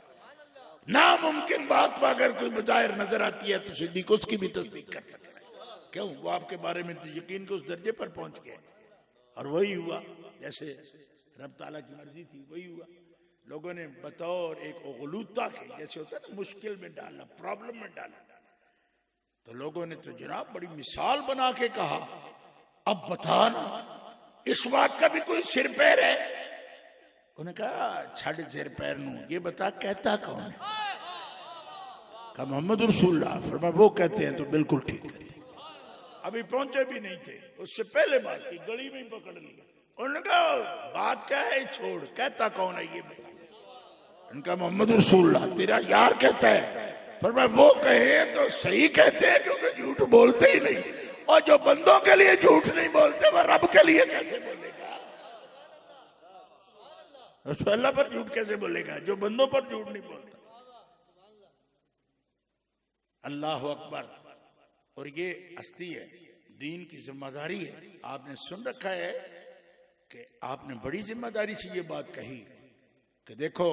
नामुमकिन बात में अगर कोई बजायर नजर आती है तो सिद्दीक उसकी भी तस्दीक कर सकता है। क्यों? वो आपके बारे में तो यकीन के उस दर्जे पर पहुंच गए। और वही हुआ जैसे रब ताला की मर्जी थी, वही हुआ। लोगों ने बतौर एक उगलूता के, जैसे होता है ना मुश्किल में डालना, प्रॉब्लम में डालना, तो लोगों ने तो जनाब बड़ी मिसाल बना के कहा अब बताना इस बात का भी कोई सिर पैर है? उन्होंने कहा छड़ सिर पैर नू, ये बता कहता कौन है? कहा मोहम्मद रसूलुल्लाह। फरमाया वो कहते हैं तो बिल्कुल ठीक है। अभी पहुंचे भी नहीं थे, उससे पहले बात की, गली में ही पकड़ लिया। उन्होंने कहा बात क्या है, छोड़, कहता कौन है ये बता। उनका मोहम्मद रसूलुल्लाह तेरा यार कहता है। पर मैं वो कहे तो सही कहते हैं क्योंकि झूठ बोलते ही नहीं, और जो बंदों के लिए झूठ नहीं बोलते वो रब के लिए कैसे बोलेगा? अल्लाह पर झूठ कैसे बोलेगा जो बंदों पर झूठ नहीं बोलता? अल्लाह अकबर। और ये हस्ती है, दीन की जिम्मेदारी है। आपने सुन रखा है कि आपने बड़ी जिम्मेदारी से ये बात कही कि देखो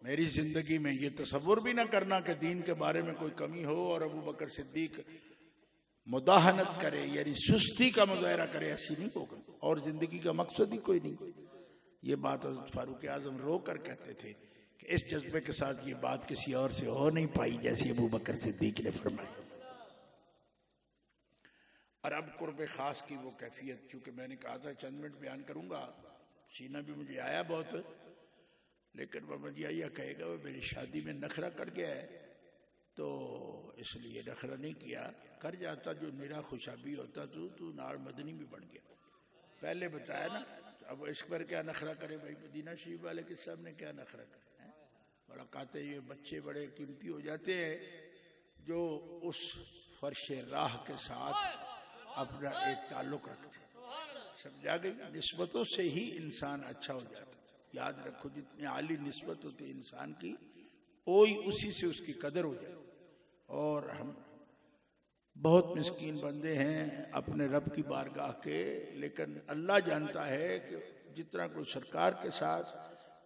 मेरी जिंदगी में ये तसव्वुर भी ना करना कि दीन के बारे में कोई कमी हो और अबू बकर सिद्दीक मुदाहनत करे, यानी सुस्ती का मुजाहरा करे, ऐसी नहीं होगा। और जिंदगी का मकसद ही कोई नहीं। ये बात हज़रत फारूक आज़म रो कर कहते थे कि इस जज्बे के साथ ये बात किसी और से हो नहीं पाई जैसी अबू बकर सिद्दीक ने फरमाई। और अब कुर्बे खास की वो कैफियत, चूंकि मैंने कहा था चंद मिनट बयान करूंगा, सीना भी मुझे आया बहुत, लेकिन वह मजिया कहेगा वो मेरी शादी में नखरा कर गया है तो इसलिए नखरा नहीं किया। कर जाता जो मेरा खुशाबी होता तू नाल मदनी भी बन गया। पहले बताया ना, अब इस पर क्या नखरा करे भाई? मदीना शरीफ वाले के सामने क्या नखरा करे? बड़ा कहते ये बच्चे बड़े कीमती हो जाते हैं जो उस फर्श राह के साथ अपना एक ताल्लुक रखते। समझा गई? निस्बतों से ही इंसान अच्छा हो जाता। याद रखो जितनी आली निस्बत होती है इंसान की, कोई उसी से उसकी कदर हो जाए। और हम बहुत मिस्कीन बंदे हैं अपने रब की बारगाह के, लेकिन अल्लाह जानता है कि जितना कोई सरकार के साथ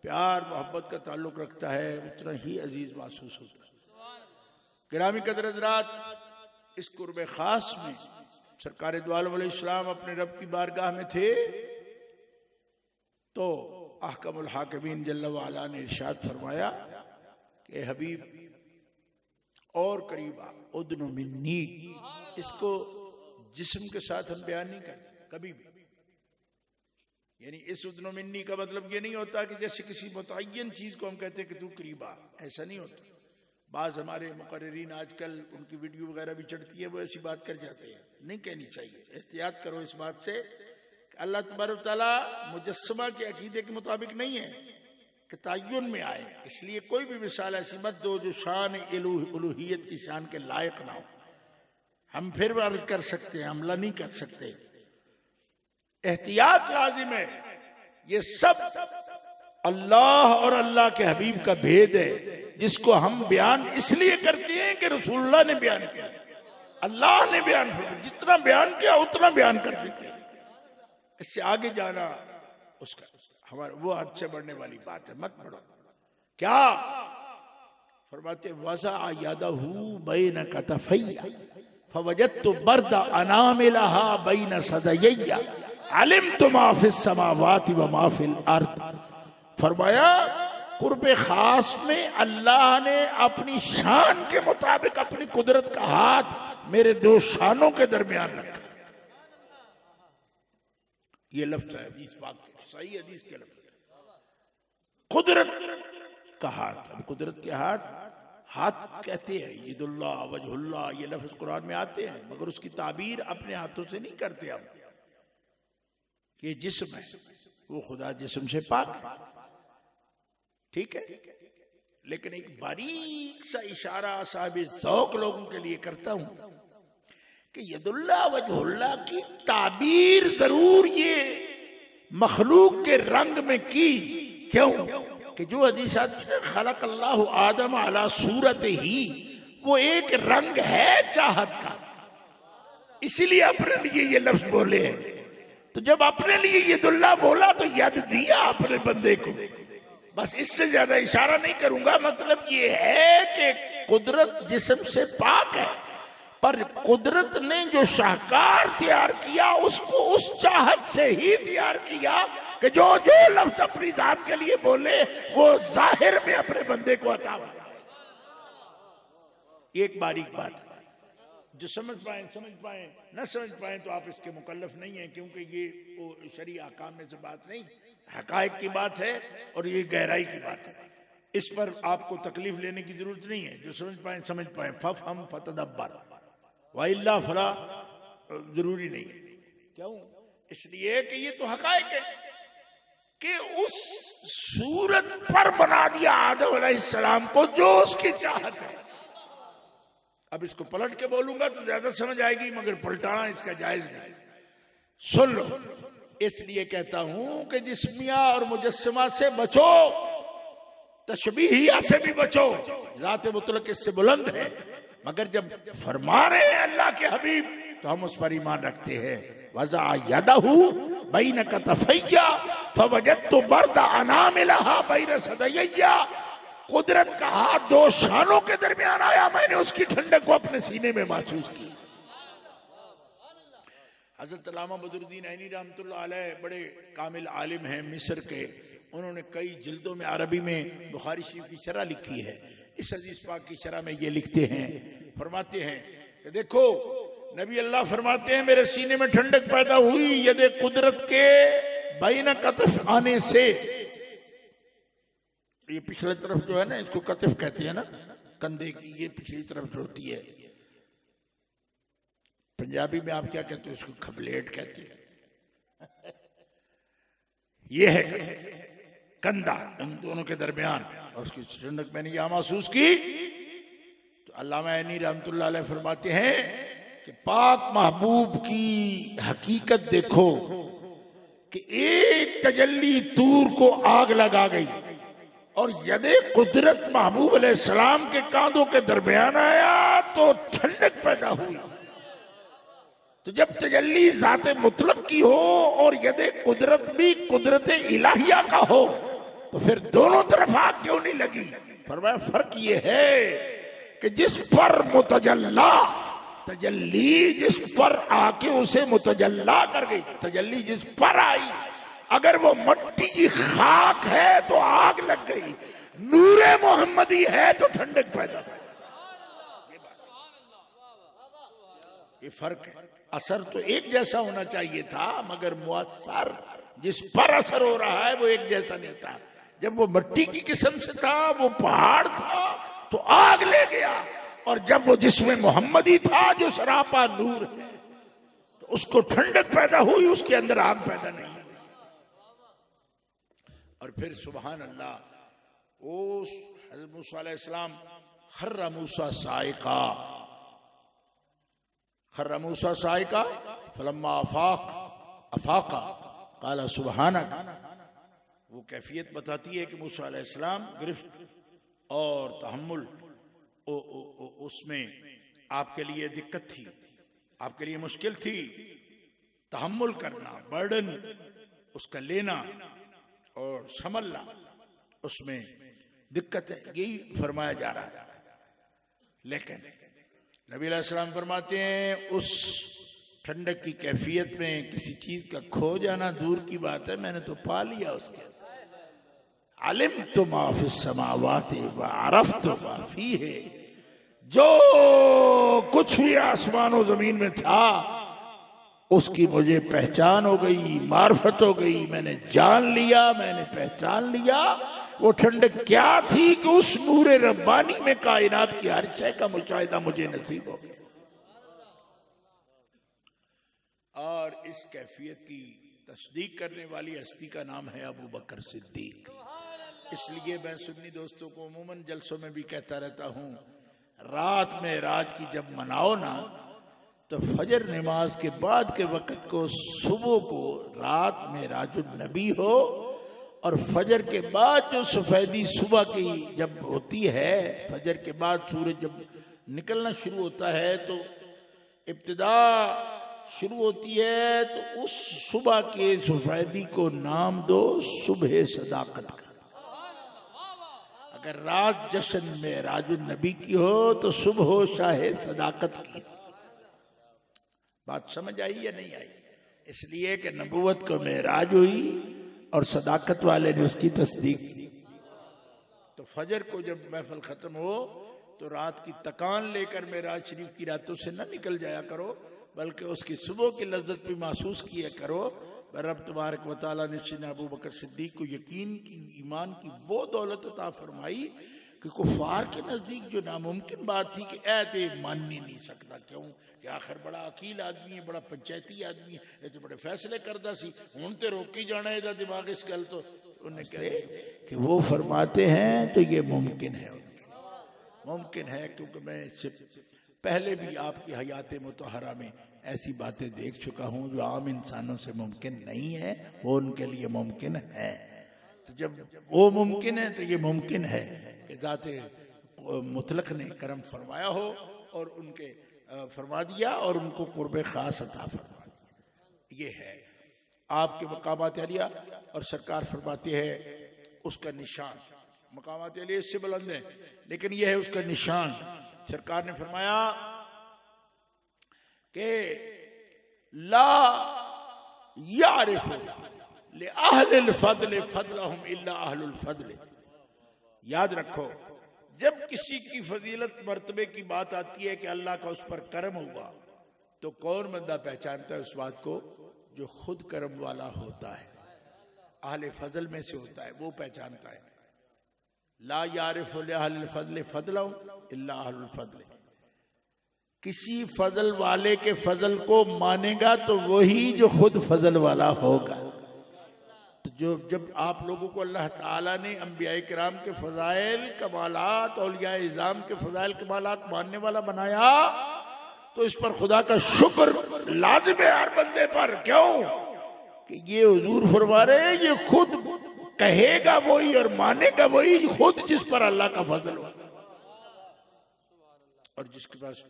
प्यार मोहब्बत का ताल्लुक रखता है उतना ही अजीज महसूस होता है। गिरामी कदर हज़रात, इस कुर्बे खास में सरकार दो आलम अलैहिस्सलाम अपने रब की बारगाह में थे तो अहकमुल हाकिमीन जल्ल व अला ने इरशाद फरमाया कि हबीब और करीबा उदनु मिन्नी। इसको जिस्म के साथ हम बयान नहीं करते कभी भी। यानी इस उदनु मिन्नी का मतलब ये नहीं होता कि जैसे किसी मुतय्यन चीज को हम कहते हैं कि तू करीबा, ऐसा नहीं होता। बाज हमारे मुकर्रिरीन आजकल उनकी वीडियो वगैरह भी चढ़ती है, वो ऐसी बात कर जाते हैं, नहीं कहनी चाहिए। एहतियात करो इस बात से कि अल्लाह तबारक तआला मुजस्समा के अकीदे के मुताबिक नहीं है कि तय्युन में आए, इसलिए कोई भी मिसाल ऐसी मत दो जो शान उलूहियत की शान के लायक ना हो। हम फिर अर्ज कर सकते हैं, हमला नहीं कर सकते। एहतियात लाजिम है। ये सब अल्लाह और अल्लाह के हबीब का भेद है, जिसको हम बयान इसलिए करते हैं कि रसूलुल्लाह ने बयान किया, अल्लाह ने बयान किया, जितना बयान किया उतना बयान कर देते हैं। इससे आगे जाना उसका हमारा वो हद से बढ़ने वाली बात है, मत बढ़ो। क्या फरमाते वज़ा यदहू बैन कतफैया फवजदतु बर्दा अनामिलहा बैन सदयैया अलिमतु मा फिस समावाति व मा फिल अर्द। फरमाया कुर्बे खास में अल्लाह ने अपनी शान के मुताबिक अपनी कुदरत का हाथ मेरे दो शानों के दरमियान रखा। ये लफ्ज है हदीस पाक के, सही हदीस के लफ्ज, कुदरत का हाथ। अब कुदरत के हाथ कहते हैं यदुल्लाह वजहुल्लाह, ये लफ्ज कुरान में आते हैं, मगर उसकी ताबीर अपने हाथों से नहीं करते हम। ये जिस्म है, वो खुदा जिस्म से पाक है, ठीक है। लेकिन एक बारीक सा इशारा साहिब ज़ौक़ लोगों के लिए करता हूं कि यदुल्लाह वजहुल्लाह की ताबीर जरूर ये मखलूक के रंग में की। क्यों कि जो हदीस खलक़ल्लाहु आदम अला सूरत ही, वो एक रंग है चाहत का, इसीलिए अपने लिए ये लफ्ज बोले हैं। तो जब अपने लिए यदुल्लाह बोला तो यद दिया अपने बंदे को, बस इससे ज्यादा इशारा नहीं करूंगा। मतलब ये है कि कुदरत जिस्म से पाक है, पर कुदरत ने जो शाहकार तैयार किया उसको उस चाहत से ही तैयार किया कि जो लफ्ज अपनी जात के लिए बोले वो जाहिर में अपने बंदे को अता हो। एक बारीक बात है, जो समझ पाए समझ पाए, न समझ पाए तो आप इसके मुकल्लफ नहीं है, क्योंकि ये वो शरई अहकाम में से बात नहीं, हकायक की बात है और ये गहराई की बात है। इस पर आपको तकलीफ लेने की जरूरत नहीं है। जो समझ पाए समझ पाए, फफ़हम फतदब्बर वाइल्ला फला, जरूरी नहीं है। क्यों? इसलिए कि ये तो हकायक है कि उस सूरत पर बना दिया आदम अलैहिस्सलाम को जो उसकी चाहत है। अब इसको पलट के बोलूंगा तो ज्यादा समझ आएगी, मगर पलटाना इसका जायज नहीं। सुन लो, इसलिए कहता हूं कि जिस्मिया और मुजस्समा से बचो, तशबीहिया से भी बचो। जात मुतलक इससे बुलंद है, मगर जब फरमा रहे हैं अल्लाह के हबीब तो हम उस पर ईमान रखते हैं। वज़ा यदहू बैन कतफैया फवजदतु बर्दा अनामिलहा बैन सदयैया। कुदरत का हाथ दो शानों के दरमियान आया, मैंने उसकी ठंडक को अपने सीने में महसूस की। हजरत अल्लामा बदरुद्दीन ऐनी रहमतुल्लाह अलैह बड़े कामिल आलिम हैं मिस्र के। उन्होंने कई जिल्दों में अरबी में बुखारी शरीफ की शरह लिखी है। इस हदीस पाक की शरह में ये लिखते हैं, फरमाते हैं कि देखो नबी अल्लाह फरमाते हैं मेरे सीने में ठंडक पैदा हुई यदि कुदरत के बैन कतफ आने से। ये पिछले तरफ जो है ना, इसको कतफ कहते हैं ना, कंधे की ये पिछली तरफ जो होती है। पंजाबी में आप क्या कहते हो? इसको खबलेट कहते हैं। ये है कंधा इन दोनों के दरमियान, और उसकी ठंडक मैंने यहां महसूस की। तो अल्लामा ऐनी रहमतुल्लाह अलैह फरमाते हैं कि पाक महबूब की हकीकत देखो कि एक तजल्ली तूर को आग लगा गई और यदे कुदरत महबूब अलैहिस्सलाम के कांधों के दरमियान आया तो ठंडक पैदा हुई। तो जब तजल्ली ज़ाते मुतलक की हो और यदे कुदरत भी कुदरत इलाहिया का हो तो फिर दोनों तरफ आग क्यों नहीं लगी? फरमाया फर्क ये है कि जिस पर मुतजल्ला तजल्ली जिस पर आके उसे मुतजल्ला कर गई, तजल्ली जिस पर आई, अगर वो मट्टी की खाक है तो आग लग गई, नूरे मोहम्मदी है तो ठंडक पैदा हुई। ये फर्क है। असर तो एक जैसा होना चाहिए था मगर मुअस्सर जिस पर असर हो रहा है वो एक जैसा नहीं था। जब वो मिट्टी की किस्म से था, वो पहाड़ था तो आग ले गया, और जब वो जिसमें मोहम्मदी था जो सरापा नूर है तो उसको ठंडक पैदा हुई, उसके अंदर आग पैदा नहीं। और फिर सुभान अल्लाह, ओ हज़रत मूसा अलैहिस्सलाम खर्रा मूसा साइका, खर्रा मूसा साइका फलम्मा अफाका काला सुबहानक। वो कैफियत बताती है कि मूसा अलैहिस्सलाम गिरफ्त और तहम्मुल उसमें आपके लिए दिक्कत थी, आपके लिए मुश्किल थी। तहम्मुल करना, बर्डन उसका लेना और संभलना, उसमें दिक्कत है, यही फरमाया जा रहा है। लेकिन नबी अलैहिस्सलाम फरमाते हैं उस ठंडक की कैफियत में किसी चीज का खो जाना दूर की बात है, मैंने तो पा लिया उसके। अलिम तो माफिस समावाति व अरफ्तु मा फीहे, जो कुछ भी आसमान और जमीन में था उसकी मुझे पहचान हो गई, मार्फत हो गई, मैंने जान लिया, मैंने पहचान लिया। वो ठंडक क्या थी कि उस नूरे रब्बानी में कायनात की हर शय का मुशाहिदा मुझे नसीब हो गया। और इस कैफियत की तस्दीक करने वाली हस्ती का नाम है अबू बकर सिद्दीक। इसलिए मैं सुन्नी दोस्तों को अमूमन जलसों में भी कहता रहता हूँ, रात में राज की जब मनाओ ना तो फजर नमाज के बाद के वक़्त को, सुबह को रात में राजुल नबी हो, और फजर के बाद जो सफेदी सुबह की जब होती है, फजर के बाद सूरज जब निकलना शुरू होता है तो इब्तिदा शुरू होती है, तो उस सुबह के सफेदी को नाम दो सुबह सदाकत का। अगर रात जश्न में राजुल नबी की हो तो सुबह हो शाहे सदाकत की। बात समझ आई या नहीं आई? इसलिए कि नबूवत को मेराज हुई और सदाकत वाले ने उसकी तस्दीक की। तो फजर को जब महफिल खत्म हो तो रात की तकान लेकर मेराज शरीफ की रातों से न निकल जाया करो, बल्कि उसकी सुबह की लज्जत भी महसूस किया करो। रब तबारक व तआला ने सैयदना अबू बकर सिद्दीक को यकीन की, ईमान की वो दौलत अता फरमाई कि कुफार के नजदीक जो नामुमकिन बात थी कि ऐते मान नहीं सकता, क्यों कि आखिर बड़ा अकील आदमी है, बड़ा पंचायती आदमी है, ये तो बड़े फैसले करता सी, हुण ते रोकी जाना है दिमाग इस गल तो उन्हें कहे कि वो फरमाते हैं तो ये मुमकिन है, मुमकिन है। क्योंकि मैं इससे पहले भी आपकी हयात मुतहरा में ऐसी बातें देख चुका हूँ जो आम इंसानों से मुमकिन नहीं है, वो उनके लिए मुमकिन है। तो जब वो मुमकिन है तो ये मुमकिन है कि ज़ाते मुतलक ने करम फरमाया हो और उनके फरमा दिया और उनको कुर्बे खास अता फरमा दिया। ये है आपके मकामात अलिया। और सरकार फरमाती है उसका निशान, मकामात अलिया इससे बुलंद है लेकिन यह है उसका निशान। सरकार ने फरमाया कि ला यारिफु ले अहलिल फद्ल फद्लहुम इल्ला अहलुल फद्ल। याद रखो, जब किसी की फजीलत मर्तबे की बात आती है कि अल्लाह का उस पर करम हुआ, तो कौन बंदा पहचानता है उस बात को? जो खुद करम वाला होता है, अहले फजल में से होता है, वो पहचानता है। ला यारिफु ले अहलिल फद्ल फद्लहुम इल्ला अहलुल फद्ल। किसी फजल वाले के फजल को मानेगा तो वही जो खुद फजल वाला होगा। तो जो जब आप लोगों को अल्लाह ताला ने अंबिया किराम के फजाइल कमालात, औलिया इज़ाम के फजाइल कमालात मानने वाला बनाया, तो इस पर खुदा का शुक्र लाजिम है हर बंदे पर। क्यों कि ये हुजूर फरमा रहे हैं ये खुद कहेगा वही और मानेगा वही खुद जिस पर अल्लाह का फजल हो। और जिसके पास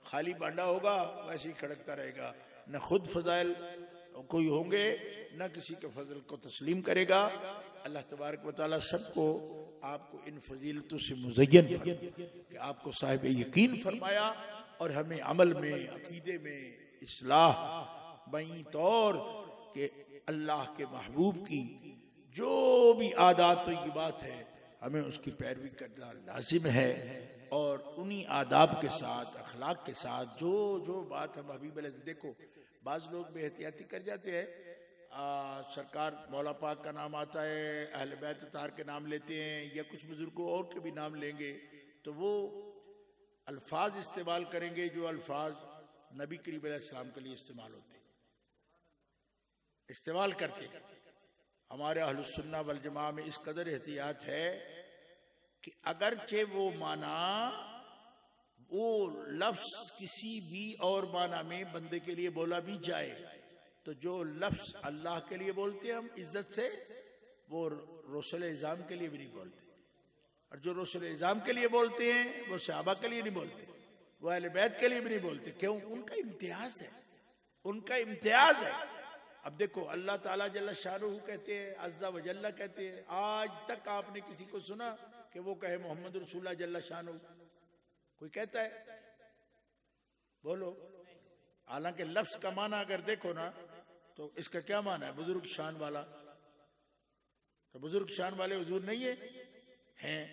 खाली भांडा होगा वैसे ही खड़कता रहेगा, न खुद फजाइल कोई होंगे न किसी के फजल को तस्लीम करेगा। अल्लाह तबारक व तआला सबको आपको इन फजीलतों से मुज़य्यन कि आपको साहिब यकीन फरमाया और हमें अमल में, अकीदे में इस्लाह बई तौर के अल्लाह के महबूब की जो भी आदात तो ये बात है हमें उसकी पैरवी करना लाजिम है। और उन्हीं आदाब के साथ, अखलाक के साथ जो जो बात हम अभी बोले, देखो बाज लोग बेहतियाती कर जाते हैं, सरकार मौला पाक का नाम आता है, अहले बैत तार के नाम लेते हैं या कुछ बुजुर्गों और के भी नाम लेंगे तो वो अल्फाज इस्तेमाल करेंगे जो अल्फाज नबी करीम अलैहिस्सलाम के लिए इस्तेमाल होते, इस्तेमाल करते। हमारे अहलुस सुन्ना वल जमा में इस कदर एहतियात है कि अगरचे वो माना, वो लफ्ज किसी भी और माना में बंदे के लिए बोला भी जाए तो जो लफ्ज अल्लाह के लिए बोलते हैं हम इज्जत से, वो रसूल इज़ाम के लिए भी नहीं बोलते। और जो रसूल इज़ाम के लिए बोलते हैं वो सहाबा के लिए नहीं बोलते, वो अहले बैत के लिए भी नहीं बोलते। क्यों? उनका इम्तियाज है, उनका इम्तियाज है। अब देखो अल्लाह ताला जल्ला शानुहु कहते हैं, अज़्ज़ा व जल्ला कहते हैं। आज तक आपने किसी को सुना कि वो कहे मोहम्मद रसूलुल्लाह जल्ला शानुहु? कोई कहता है? बोलो। हालांकि लफ्ज का माना अगर देखो ना तो इसका क्या माना है? बुजुर्ग शान वाला। तो बुजुर्ग शान वाले हुजूर नहीं है, हैं।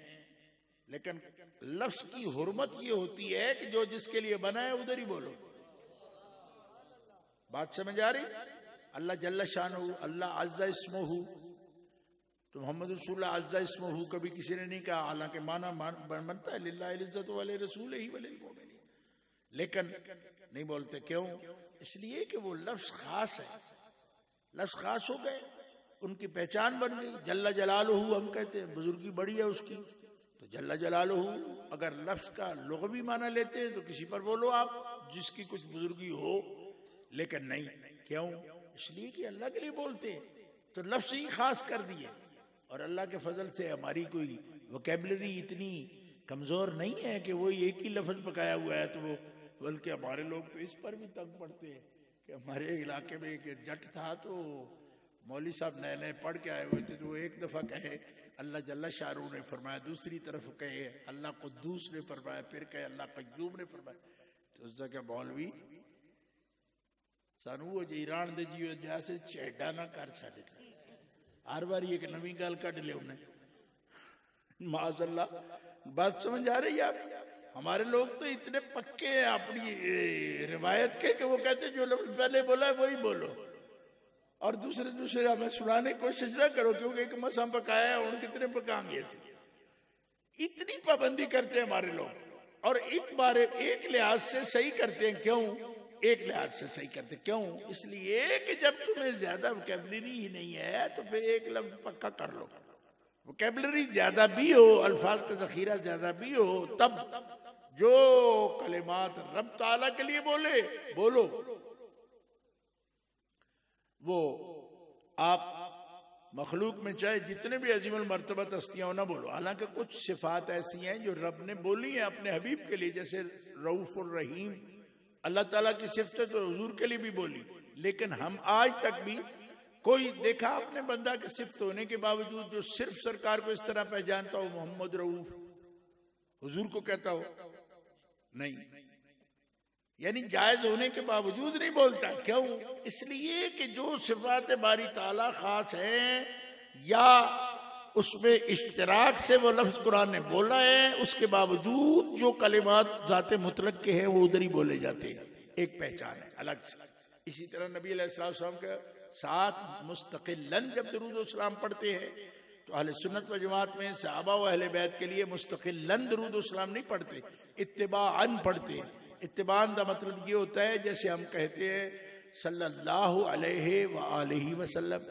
लेकिन लफ्ज की हुर्मत ये होती है कि जो जिसके लिए बना है उधर ही बोलो। बात समझ आ रही? अल्लाह जल्ला शानुहु, अल्लाह अज़्ज़ा इस्मुहु, तो मोहम्मद रसूलुल्लाह अज़्ज़ा इस्मुहु कभी किसी ने नहीं कहा, हालांकि माना बनता है लिल्लाहिल इज़्ज़तु वली रसूलिही वलिल मोमिनीन, लेकिन नहीं बोलते। क्यों? इसलिए कि वो लफ्ज खास है, लफ्ज खास हो गए, उनकी पहचान बन गई। जल्ला जलालुहु हम कहते हैं, बुजुर्गी बड़ी है उसकी, तो जल्ला जलालुहु अगर लफ्ज का लुग़वी माना लेते हैं तो किसी पर बोलो आप जिसकी कुछ बुजुर्गी हो, लेकिन नहीं। क्यों? इसलिए कि अल्लाह के लिए बोलते हैं, तो लफ्ज ही खास कर दिए। और अल्लाह के फजल से हमारी कोई वोकैबुलरी इतनी कमजोर नहीं है कि वो एक ही लफ्ज पकाया हुआ है, तो वो, बल्कि हमारे लोग तो इस पर भी तंग पड़ते हैं कि हमारे इलाके में एक जट था, तो मौलवी साहब नए नए पढ़ के आए हुए थे, तो वो एक दफा कहे अल्लाह जल्ला शाहरुख ने फरमाया, दूसरी तरफ कहे अल्लाह कुद्दूस ने फरमाया, फिर कहे अल्लाह कय्यूम ने फरमाया। तो उस जगह मौलवी सानू वो ईरान दे जी जैसे चेडा ना कर छे, हर बार एक नवी गल कट ले उन्हें, माज़अल्लाह। बात समझ आ रही है आप? हमारे लोग तो इतने पक्के हैं अपनी रिवायत के कि वो कहते जो लफ्ज पहले बोला है वही बोलो, और दूसरे हमें सुनाने की कोशिश ना करो, क्योंकि एक मसा पकाया है उन कितने पकाएंगे। इतनी पाबंदी करते हैं हमारे लोग, और एक लिहाज से सही करते हैं। क्यों? एक लिहाज से सही करते क्यों? इसलिए कि जब तुम्हें ज्यादा वोकैबुलरी ही नहीं है तो फिर एक लफ्ज पक्का कर लो। वोकैबुलरी ज्यादा भी हो, अल्फाज का जखीरा ज्यादा भी हो, तब जो कलिमात रब ताला के लिए बोलो वो आप मखलूक में चाहे जितने भी अजीमुल मर्तबत हस्तियां हो ना बोलो। हालांकि कुछ सिफात ऐसी हैं जो रब ने बोली है अपने हबीब के लिए, जैसे रऊफुर रहीम अल्लाह ताला की सिफत तो हुजूर के लिए भी बोली, लेकिन हम आज तक भी कोई देखा अपने बंदा के सिफत होने के बावजूद जो सिर्फ सरकार को इस तरह पहचानता हो, मोहम्मद रऊफ हुजूर को कहता हो? नहीं, यानी जायज होने के बावजूद नहीं बोलता। क्यों? इसलिए कि जो सिफात बारी ताला खास है या उसमें इश्तिराक से वो लफ्ज कुरान ने बोला है, उसके बावजूद जो कलिमात जाते मुतलक के हैं वो उधर ही बोले जाते हैं, एक पहचान है अलग से। इसी तरह नबी अलैहिस्सलाम के साथ मुस्तकिलन जब दरूद व सलाम पढ़ते हैं तो अहले सुन्नत व जमात में सहाबा व अहले बैत के लिए मुस्तकिलन दरूद व सलाम नहीं पढ़ते, इत्तिबाअन पढ़ते हैं। इत्तिबाअन का मतलब ये होता है जैसे हम कहते हैं सल्लल्लाहु अलैहि व आलिहि वसल्लम,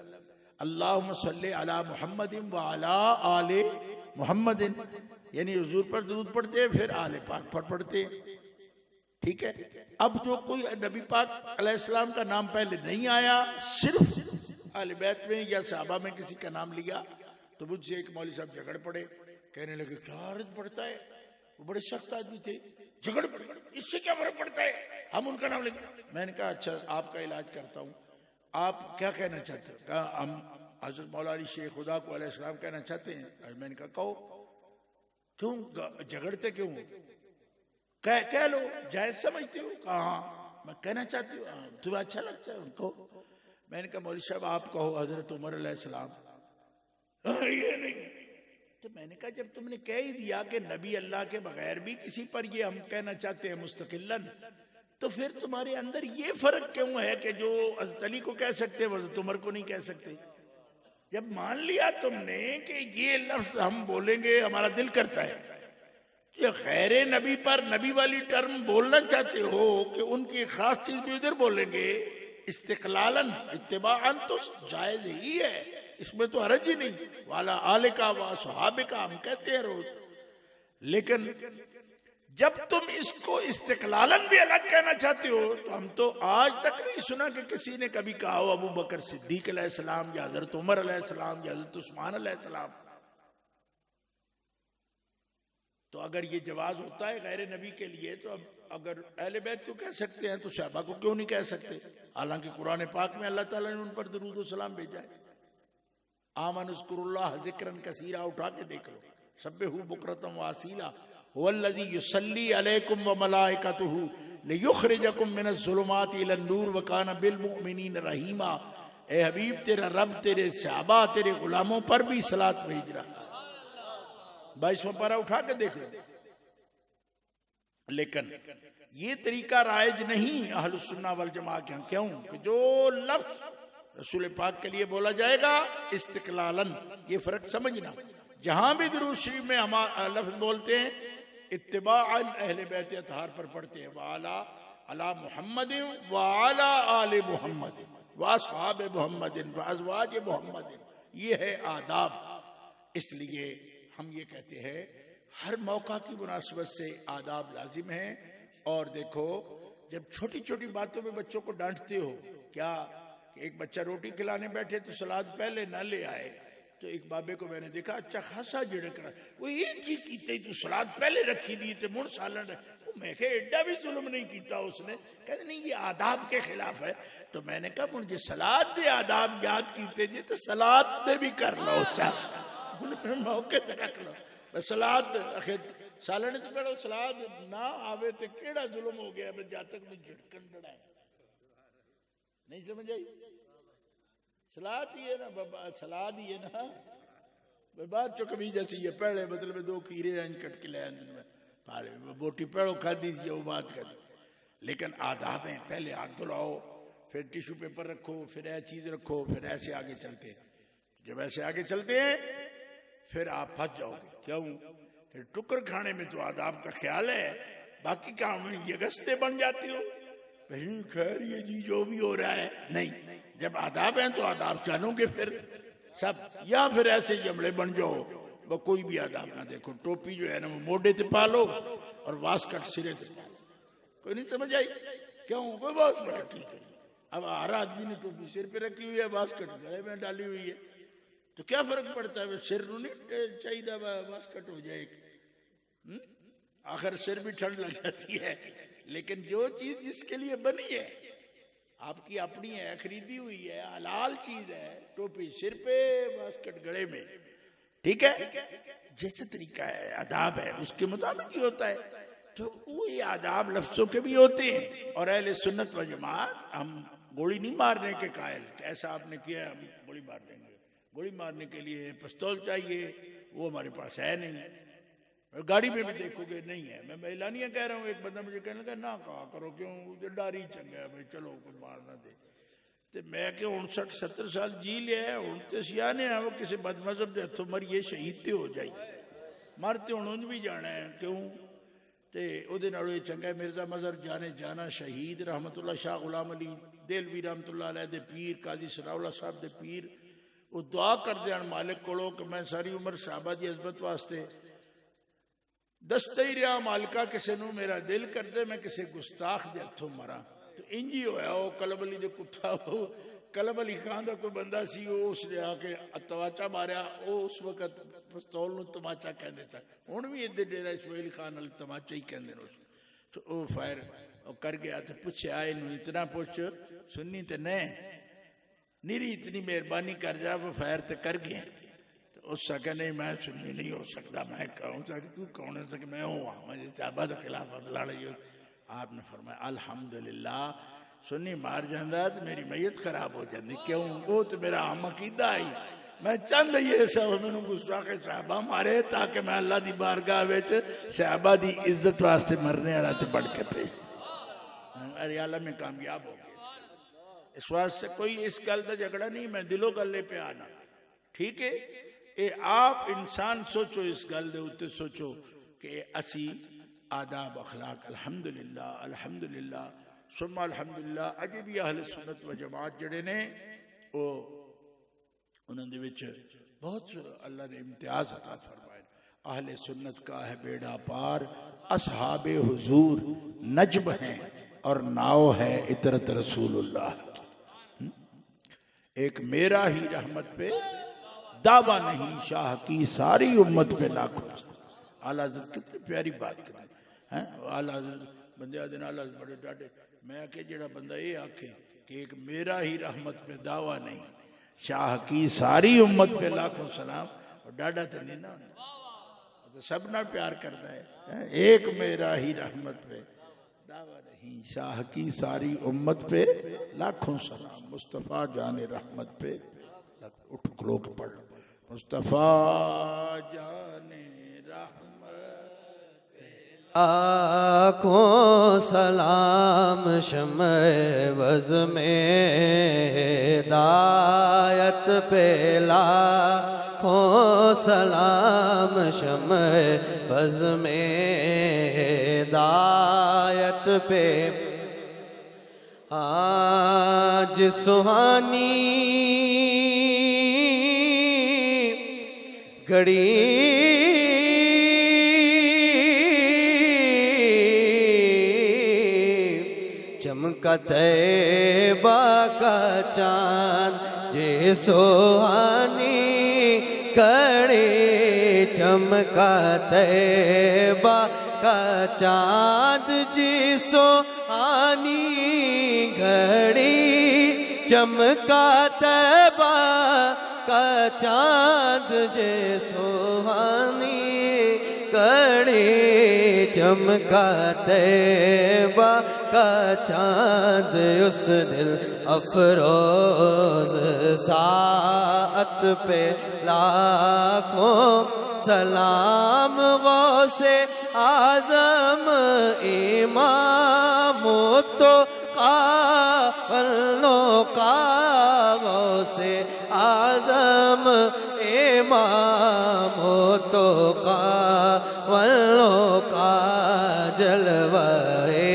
अल्लाहुम्मा सल्ली अला मुहम्मदिन व अला आले मुहम्मदिन, यानी हुजूर पर दरूद पढ़ते हैं फिर आले पाक पर पढ़ते हैं। ठीक है। अब जो कोई नबी पाक अलैहिस्सलाम का नाम पहले नहीं आया, सिर्फ आले बैत में या सहाबा में किसी का नाम लिया, तो मुझसे एक मौलवी साहब झगड़ पड़े, कहने लगे क्या अर्ज पड़ता है, वो बड़े सख्त आदमी थे, झगड़ पड़े, इससे क्या फर्क पड़ता है, हम उनका नाम लेंगे। मैंने कहा अच्छा आपका इलाज करता हूँ, आप क्या कहना चाहते हो? कहा हम हजरत मौला अली शेख खुदा को अलैहिस्सलाम कहना चाहते हैं। मैंने कहा कहो, क्यों झगड़ते क्यों, कह लो, जायज समझते हो? कहा हाँ मैं कहना चाहती हूँ, तुम्हें अच्छा लगता है उनको? मैंने कहा मौलवी साहब आप कहो हजरत उमर अलैहिस्सलाम। ये नहीं। तो मैंने कहा जब तुमने कह ही दिया कि नबी अल्लाह के बगैर भी किसी पर ये हम कहना चाहते हैं मुस्तकिलन, तो फिर तुम्हारे अंदर ये फर्क क्यों है कि जो हज़रत अली को कह सकते हैं हज़रत उमर को नहीं कह सकते? जब मान लिया तुमने कि ये लफ्ज हम बोलेंगे हमारा दिल करता है, जो खैर नबी पर नबी वाली टर्म बोलना चाहते हो कि उनकी खास चीज भी इधर बोलेंगे इस्तिकलालन इत्तिबाअन, तो जायज ही है, इसमें तो हरज ही नहीं। वाला आले का व सहाबे का हम कहते हैं रोज, लेकिन जब तुम इसको इस्तिकलालन भी अलग कहना चाहते हो तो हम तो आज तक नहीं सुना कि किसी ने कभी कहा हो अबू बकर सिद्दीक अलैहिस्सलाम या हजरत उमर अलैहिस्सलाम या हजरत उस्मान अलैहिस्सलाम। तो अगर ये जवाज होता है गैर नबी के लिए, तो अब अगर अहले बैत को कह सकते हैं तो सहाबा को क्यों नहीं कह सकते? हालांकि कुरान पाक में अल्लाह ताला ने उन पर दरूद व सलाम भेजा है। आमनुस्कुरुल्लाह ज़िक्रन कसीरा उठा के देख लो, सब्बिहू बुकरतम व असीला हुवल्लज़ी युसल्ली अलैकुम व मलाइकतुहू लियुखरिजकुम मिनज़्ज़ुलुमाति इलन-नूर व काना बिल मुमिनीन रहीमा। ए हबीब तेरा रब तेरे सहाबा तेरे गुलामों पर भी सलात भेज रहा है। 22वां पारा उठा के देख लो। लेकिन ये तरीका राइज नहीं अहलुस सुन्ना वल जमा के। क्यों कि जो लफ्ज रसूल पाक के लिए बोला जाएगा इस्तिकलालन, ये फर्क समझना। जहां भी दुरूद शरीफ में हम लफ्ज बोलते हैं इत्तिबाअन अहले बैत अतहार पर पढ़ते हैं, वाला अला मुहम्मदिन व अला आले मुहम्मदिन व अस्हाब मुहम्मदिन व अज़वाज मुहम्मदिन, ये है आदाब। इसलिए हम ये कहते हैं हर मौका की मुनासिबत से आदाब लाजिम है। और देखो जब छोटी छोटी बातों में बच्चों को डांटते हो, क्या कि एक बच्चा रोटी खिलाने बैठे तो सलाद पहले ना ले आए, तो एक बाबे को मैंने देखा अच्छा खासा झिड़क रहा, वो एक ही कीते तू सलाद पहले रखी दी थे मुड़ सालन, मैं कहा एड्डा भी जुल्म नहीं कीता उसने। कहते नहीं ये आदाब के खिलाफ है। तो मैंने कहा मुझे सलाद दे आदाब याद कीते जी, तो सलाद दे भी कर लो, मौके ते रख लो सलाद। आखिर सालन तो पढ़ो सलाद ना आवे तो केड़ा जुल्म हो गया जब तक मैं झटकन डराए। नहीं समझ आई? सलाद ही है ना बाबा, सलाद ही है ना। बाद चो कभी जैसे ये पहले मतलब 2 खीरे अंज कट के ले बोटी पढ़ो खादी थी वो बात कर। लेकिन आदाब है, पहले हाथ धुलाओ, फिर टिश्यू पेपर रखो, फिर ऐसी चीज रखो, फिर ऐसे आगे चलते हैं। जब ऐसे आगे चलते हैं फिर आप फंस जाओगे। क्यों? फिर टुकर खाने में तो आदाब का ख्याल है, बाकी काम में ये गस्ते बन जाती हो। खैर ये जी जो भी हो रहा है नहीं, जब आदाब है तो आदाब जानोगे फिर सब, या फिर ऐसे जमले बन जाओ वो कोई भी आदाब ना देखो। टोपी जो है ना वो मोढे ते पालो और वास्कट सिरे ते पालो। कोई नहीं समझ आई? क्यों? वो बहुत ठीक है। अब हर आदमी ने टोपी सिर पे रखी हुई है, वास्कट गले में डाली हुई है, तो क्या फर्क पड़ता है? सिर नहीं चाहिए वास्कट हो जाए, आखिर सिर भी ठंड लग जाती है। लेकिन जो चीज जिसके लिए बनी है आपकी अपनी है, खरीदी हुई है, हलाल चीज है, टोपी सिर पे वास्कट गले में, ठीक है, जैसे तरीका है आदाब है उसके मुताबिक ही होता है। तो वही आदाब लफ्जों के भी होते हैं। और अहले सुन्नत व जमात हम गोली नहीं मारने के कायल, ऐसा आपने किया हम गोली मार देंगे। गोली मारने के लिए पिस्तौल चाहिए, वो हमारे पास है नहीं। गाड़ी में भी देखोगे नहीं है। मैं एलानिया कह रहा हूँ, एक बंदा मुझे कहने लगा ना कहा करो, क्यों डारी चंगा है भाई, चलो कोई मार ना दे। तो मैं कि 59-70 साल जी लिया हूँ तो सियाने है, वो किसी बदमजहब के हथों मरिए शहीद हो जाए, मरते हूँ भी जाना है। क्यों? तो ਉਹਦੇ ਨਾਲੋਂ ਚੰਗਾ मिर्जा मजहर जाने जाना शहीद रहमतुल्लाह शाह गुलाम अली देलवी रहमतुल्लाह अलैह दे पीर काजी सनाउल्लाह साहब दे पीर, वो दुआ कर देन मालिक कोलों कि मैं सारी उम्र साहबा दी इज्जत वास्ते दसते ही रहा मालिका, किसी नूं मेरा दिल कर दे मैं किसी गुस्ताख दे हथों मरा। तो इंज ही होया, वो कलम अली दे कुत्ता कलम अली खान का कोई बंदा सी, उसने आके तमाचा मारिया, उस वक्त पिस्तौल नूं तमाचा कहते सन, हुण भी इधर डेरा इसमाइल खान वाले तमाचा ही कहते हैं। तो वह फायर कर गया तो पूछा इनू, इतना पूछ सुन्नी तो नहीं निरी, इतनी मेहरबानी कर जा, वो फायर तो कर गया। तो उस सके नहीं मैं सुन्नी नहीं हो सकता, मैं कहूँ तू कौन है, कि मैं हूँ, मुझे साहबा के खिलाफ लड़। आपने फरमाया अल्हम्दुलिल्लाह, सुन्नी मार जाता तो मेरी मैयत खराब हो जाती, क्यों, वो तो मेरा आम अकीदा ही, मैं चाहता ये सब मैनू गुस्ताखे साहबा मारे ताकि मैं अल्लाह की बारगाह विच साहबा की इज्जत वास्ते मरने वाला तो बढ़ के पे अरियाला में कामयाब हो गया। इस वास्ते कोई इस गल का झगड़ा नहीं, मैं दिलो गले पे आना, ठीक है। ये आप इंसान सोचो, इस गल दे उत्ते सोचो कि असी आदाब अखलाक अल्हम्दुलिल्लाह अल्हम्दुलिल्लाह सुम्मा अल्हम्दुलिल्लाह अज भी अहले सुन्नत व जमात जड़े ने वो उन्होंने विच बहुत अल्लाह ने इम्तियाज अता फरमाए। अहले सुन्नत का है बेड़ा पार, असहाबे हुजूर नजब हैं और नाव है इतरत रसूलुल्लाह की। एक मेरा ही रहमत पे दावा नहीं, शाह की सारी उम्मत पे लाखों। आला हज़रत कितनी प्यारी बात करें हैं, आला बंदे दिन आला बड़े डाटे। मैं के जड़ा बंदा ये आखे कि एक मेरा ही रहमत पे दावा नहीं, शाह की सारी उम्मत पे लाखों सलाम, और डाडा तो नहीं ना, तो सब ना प्यार करता है। एक मेरा ही रहमत पे दावा नहीं, शाह की सारी उम्मत पे लाखों सलाम, मुस्तफ़ा जाने रहमत पे। उठ खलो के पढ़, मुस्तफ़ा जाने लाखों सलाम शम्ए वज़ में हिदायत पे, लाखों सलाम शम्ए वज़ में हिदायत पे। आज सुहानी घड़ी चमका तैबा का चांद, जे सुहानी घड़ी चमका तैबा का चांद, जी सुहानी घड़ी चमका तैबा का चांद, जे सुहानी घड़ी चमका तैबा का चांद। उस दिल अफरोज साअत पे लाखों सलाम, गौसे आज़म इमाम तो कावलों का, गौसे आज़म इमाम तो कावलों का, जलवाए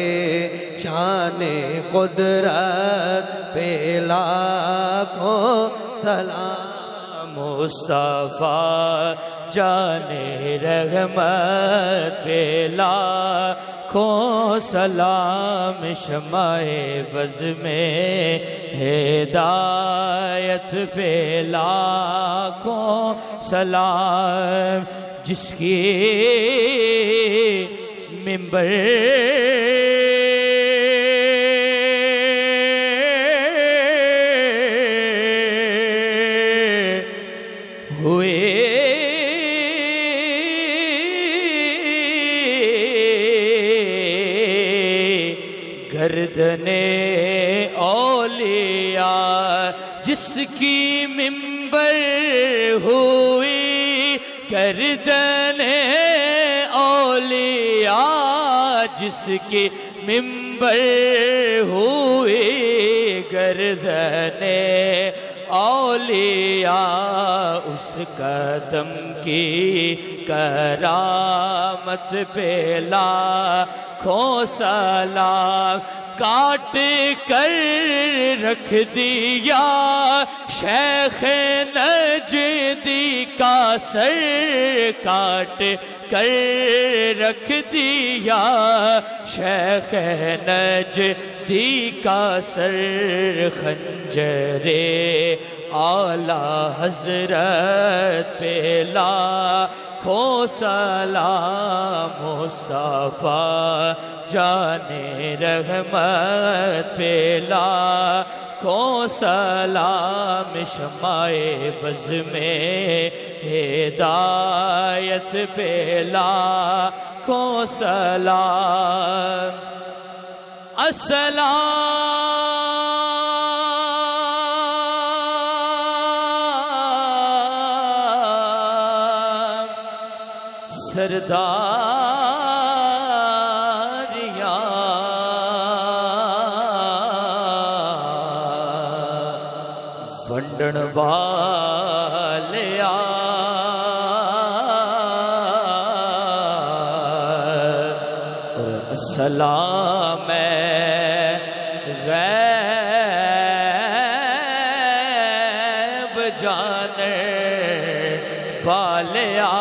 शाने कुदरत पे लाखों सलाम। मुस्तफ़ा जाने रहमत पे लाखों सलाम, शमाए वज़ में हिदायत पे लाखों सलाम, जिसकी मिंबर हुए गर्दने औलिया, जिसकी मिंबर हुई गर्दने औलिया, जिसकी मिंबर हुई गर्दने औलिया, उस कदम की करामत पे लाखों सलाम, काट कर रख दिया शेख नजद दी का सर काट कर रख दिया, शेख नजदी का सर खंजरे आला हजरत पे लाखों सलाम, मुस्तफा जाने रहमत पे लाखों सलाम, शमाए बज़ में हिदायत पे लाखों सलाम। सरदारिया वंडन वालिया और अस्सलाम गैब जाने वालिया,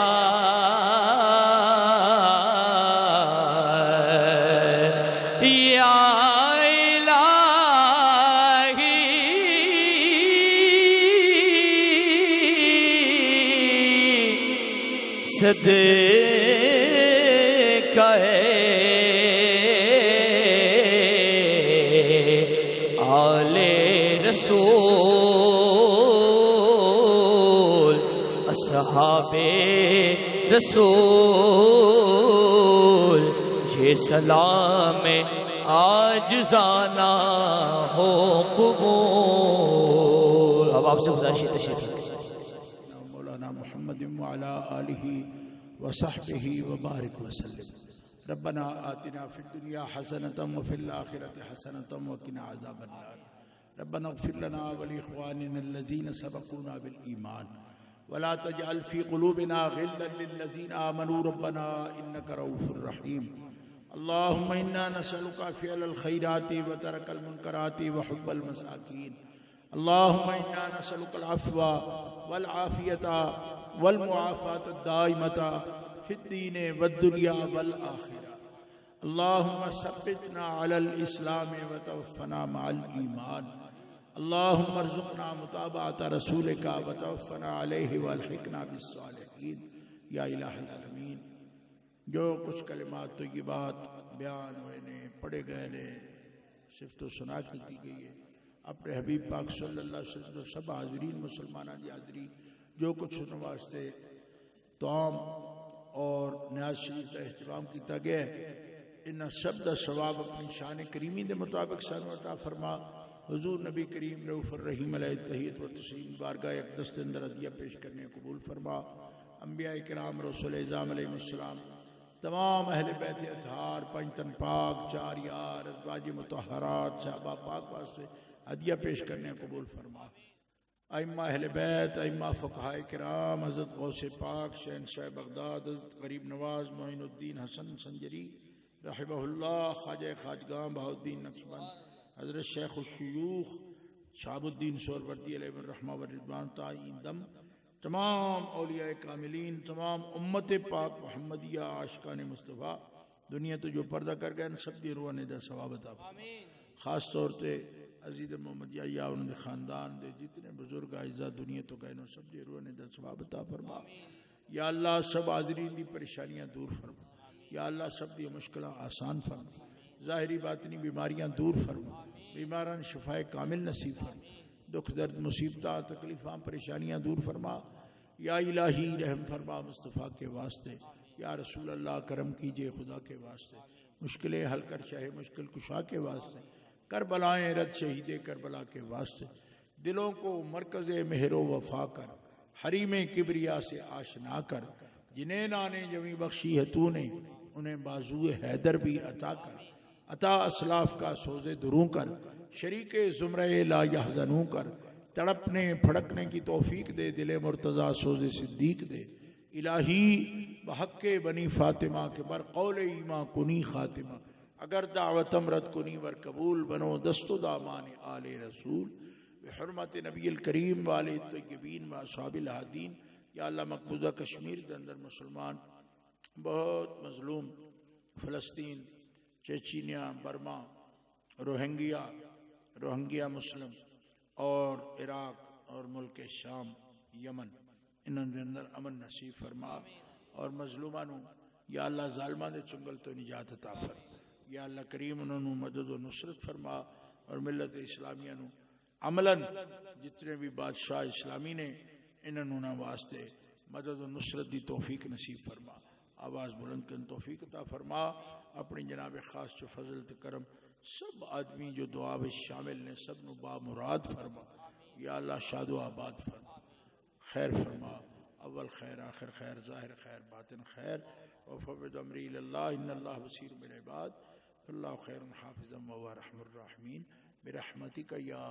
सदका आले रसूल, असहाबे रसूल, ये सलाम आज जाना हो कबूल। अब आपसे गुजारिश है तशरीफ मौलाना मुहम्मद वाला आलिही वसहबिही वबारिक वसल्लम। रब्बना आतिना फिद दुनिया हसनतम व फिल आखिरति हसनतम व किना अज़ाबन्नार। रब्बना इग़फिर लना व लिइख़वानिना अल्लज़ीना सबक़ूना बिल ईमान व ला तजअल फ़ी क़ुलूबिना ग़िल्लन लिल्लज़ीना आमनू रब्बना इन्नका रऊफ़ुर रहीम। अल्लाहुम्मा इन्ना नसअलुका फ़िअलल ख़ैराति व तरकल मुनकराति व हुब्बल मसाकीन। अल्लाहुम्मा इन्ना नसअलुकल अफ़्वा वल आफ़ियता वल मुआफ़ात दाइमता फ़िद्दीन वद्दुनिया वल आखिरा। अल्लाहुम्मा सब्बितना अलल इस्लाम व तवफ़्फ़ना मअल ईमान। अल्लाहुम्मा अर्ज़ुक़ना मुताबअत रसूलिका व तवफ़्फ़ना अलैहि वल्हिक़ना बिस्सालिहीन या इलाहल आलमीन। जो कुछ कलिमात तो ये बात बयान हुए ने पढ़े गए ने सिर्फ तो सुना की गई है अपने हबीब पाक सल्लल्लाहु अलैहि वसल्लम सब हाज़रीन मुसलमान की हाज़री जो कुछ सुनने वास्ते तमाम और न्याज शरीफ का एहतराम किया गया है, इन सब का सवाब अपनी शान करीमी के मुताबिक सानू अता फरमा। हुजूर नबी करीम रऊफ़ुर रहीम अलैहि तहियत व तस्लीम बारगाह अक़दस के अंदर हदिया पेश करने कबूल फरमा। अंबिया किराम रसूल इज़ाम अलैहिस्सलाम तमाम अहले बैत अतहार पंचतन पाक चार यार अज़वाज मुतहरात सहाबा पाक वास्ते हदिया पेश करने कबूल फरमा। अइम्मा अहले बैत अइम्मा फ़ुक़हाए किराम हज़रत गौसे पाक शहंशाह बगदाद हज़रत गरीब नवाज मोइनुद्दीन हसन संजरी रहमहुल्लाह, ख्वाजा खाजगां बहाउद्दीन नक्शबंद, हज़रत शेख उश्शयूख़ शहाबुद्दीन सोहरवर्दी अलैहिर्रहमा व रिज़वान ताईन दम, तमाम औलिया कामिलीन, तमाम उम्मत पाक मुहम्मदिया आशिकान मुस्तफ़ा दुनिया तो जो पर्दा कर गए सब दी रूह ने दा सवाब अता फरमा। ख़ास तौर पर अजीज़ मोहम्मदिया या उनके ख़ानदान दे जितने बुजुर्ग आइज़ा दुनिया तो गए सब दी रूह ने दा सवाब अता फरमा। या अल्लाह सब हाज़रीन दी परेशानियाँ दूर फरमा। या अल्लाह सब दी मुश्किलां आसान फरमा। ज़ाहिरी बातनी बीमारियाँ दूर फरमा। बीमारान शफ़ाए कामिल नसीब फरमा। दुख दर्द मुसीबत तकलीफ़ां परेशानियाँ दूर फरमा। या इलाही रहम फरमा मुस्तफ़ा के वास्ते। या रसूल अल्लाह करम कीजिए खुदा के वास्ते। मुश्किलें हल कर चाहे मुश्किल कुशा के वास्ते। करबलाएं रद शहीद करबला के वास्ते। दिलों को मरकज़ मेहरो वफा कर, हरीम किबरिया से आशना कर। जिन्हें नाने जमी बख्शी है तूने, उन्हें बाजुए हैदर भी अता कर। अता असलाफ का सोज़े दुरू कर, शरीके ज़ुमरे ला यहज़नू कर। तड़पने फड़कने की तौफीक दे, दिले मुर्तज़ा सोज़े सिद्दीक दे। इलाही बहक्के बनी फ़ातिमा के बर कौल ईमा कुनी ख़ातिमा। अगर दावत अमरत कुनी वर कबूल बनो दस्तो दामान आले रसूल। बिहुर्मत नबी करीम वाले तय्यबीन व असहाबिल हादीन। या अल्लाह मकबूजा कश्मीर के अंदर मुसलमान बहुत मजलूम, फ़लस्तीन, चेचीनिया, बर्मा, रोहिंग्या मुस्लिम और इराक और मुल्क शाम, यमन, इन्होंने अंदर अमन नसीब फरमा और मजलूमानू या अल्लाह जालिमां दे चुंगल तो निजात अता फरमा। या अल्लाह करीम उन्होंने मदद व नुसरत फरमा और मिलत इस्लामिया नू अमलन जितने भी बादशाह इस्लामी ने इन्होंने वास्ते मदद व नुसरत दी तौफीक नसीब फरमा। आवाज़ बुलंद कर तौफीक अता फरमा। अपनी जनाब खास जो फजल ते करम सब आदमी जो दुआ में शामिल ने सब नु बामुराद फरमा। या अल्लाह शादो आबाद फरमा, खैर फरमा, अव्वल खैर, आखिर खैर, ज़ाहिर खैर, बातिन खैर। वफ़विद अमरी इलल्लाह इन्नल्लाह बसीर बिल इबाद अल्लाह खैरुन हाफ़िज़न व हुवा अर्हमुर राहिमीन बिरहमतिका या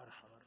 अरहम।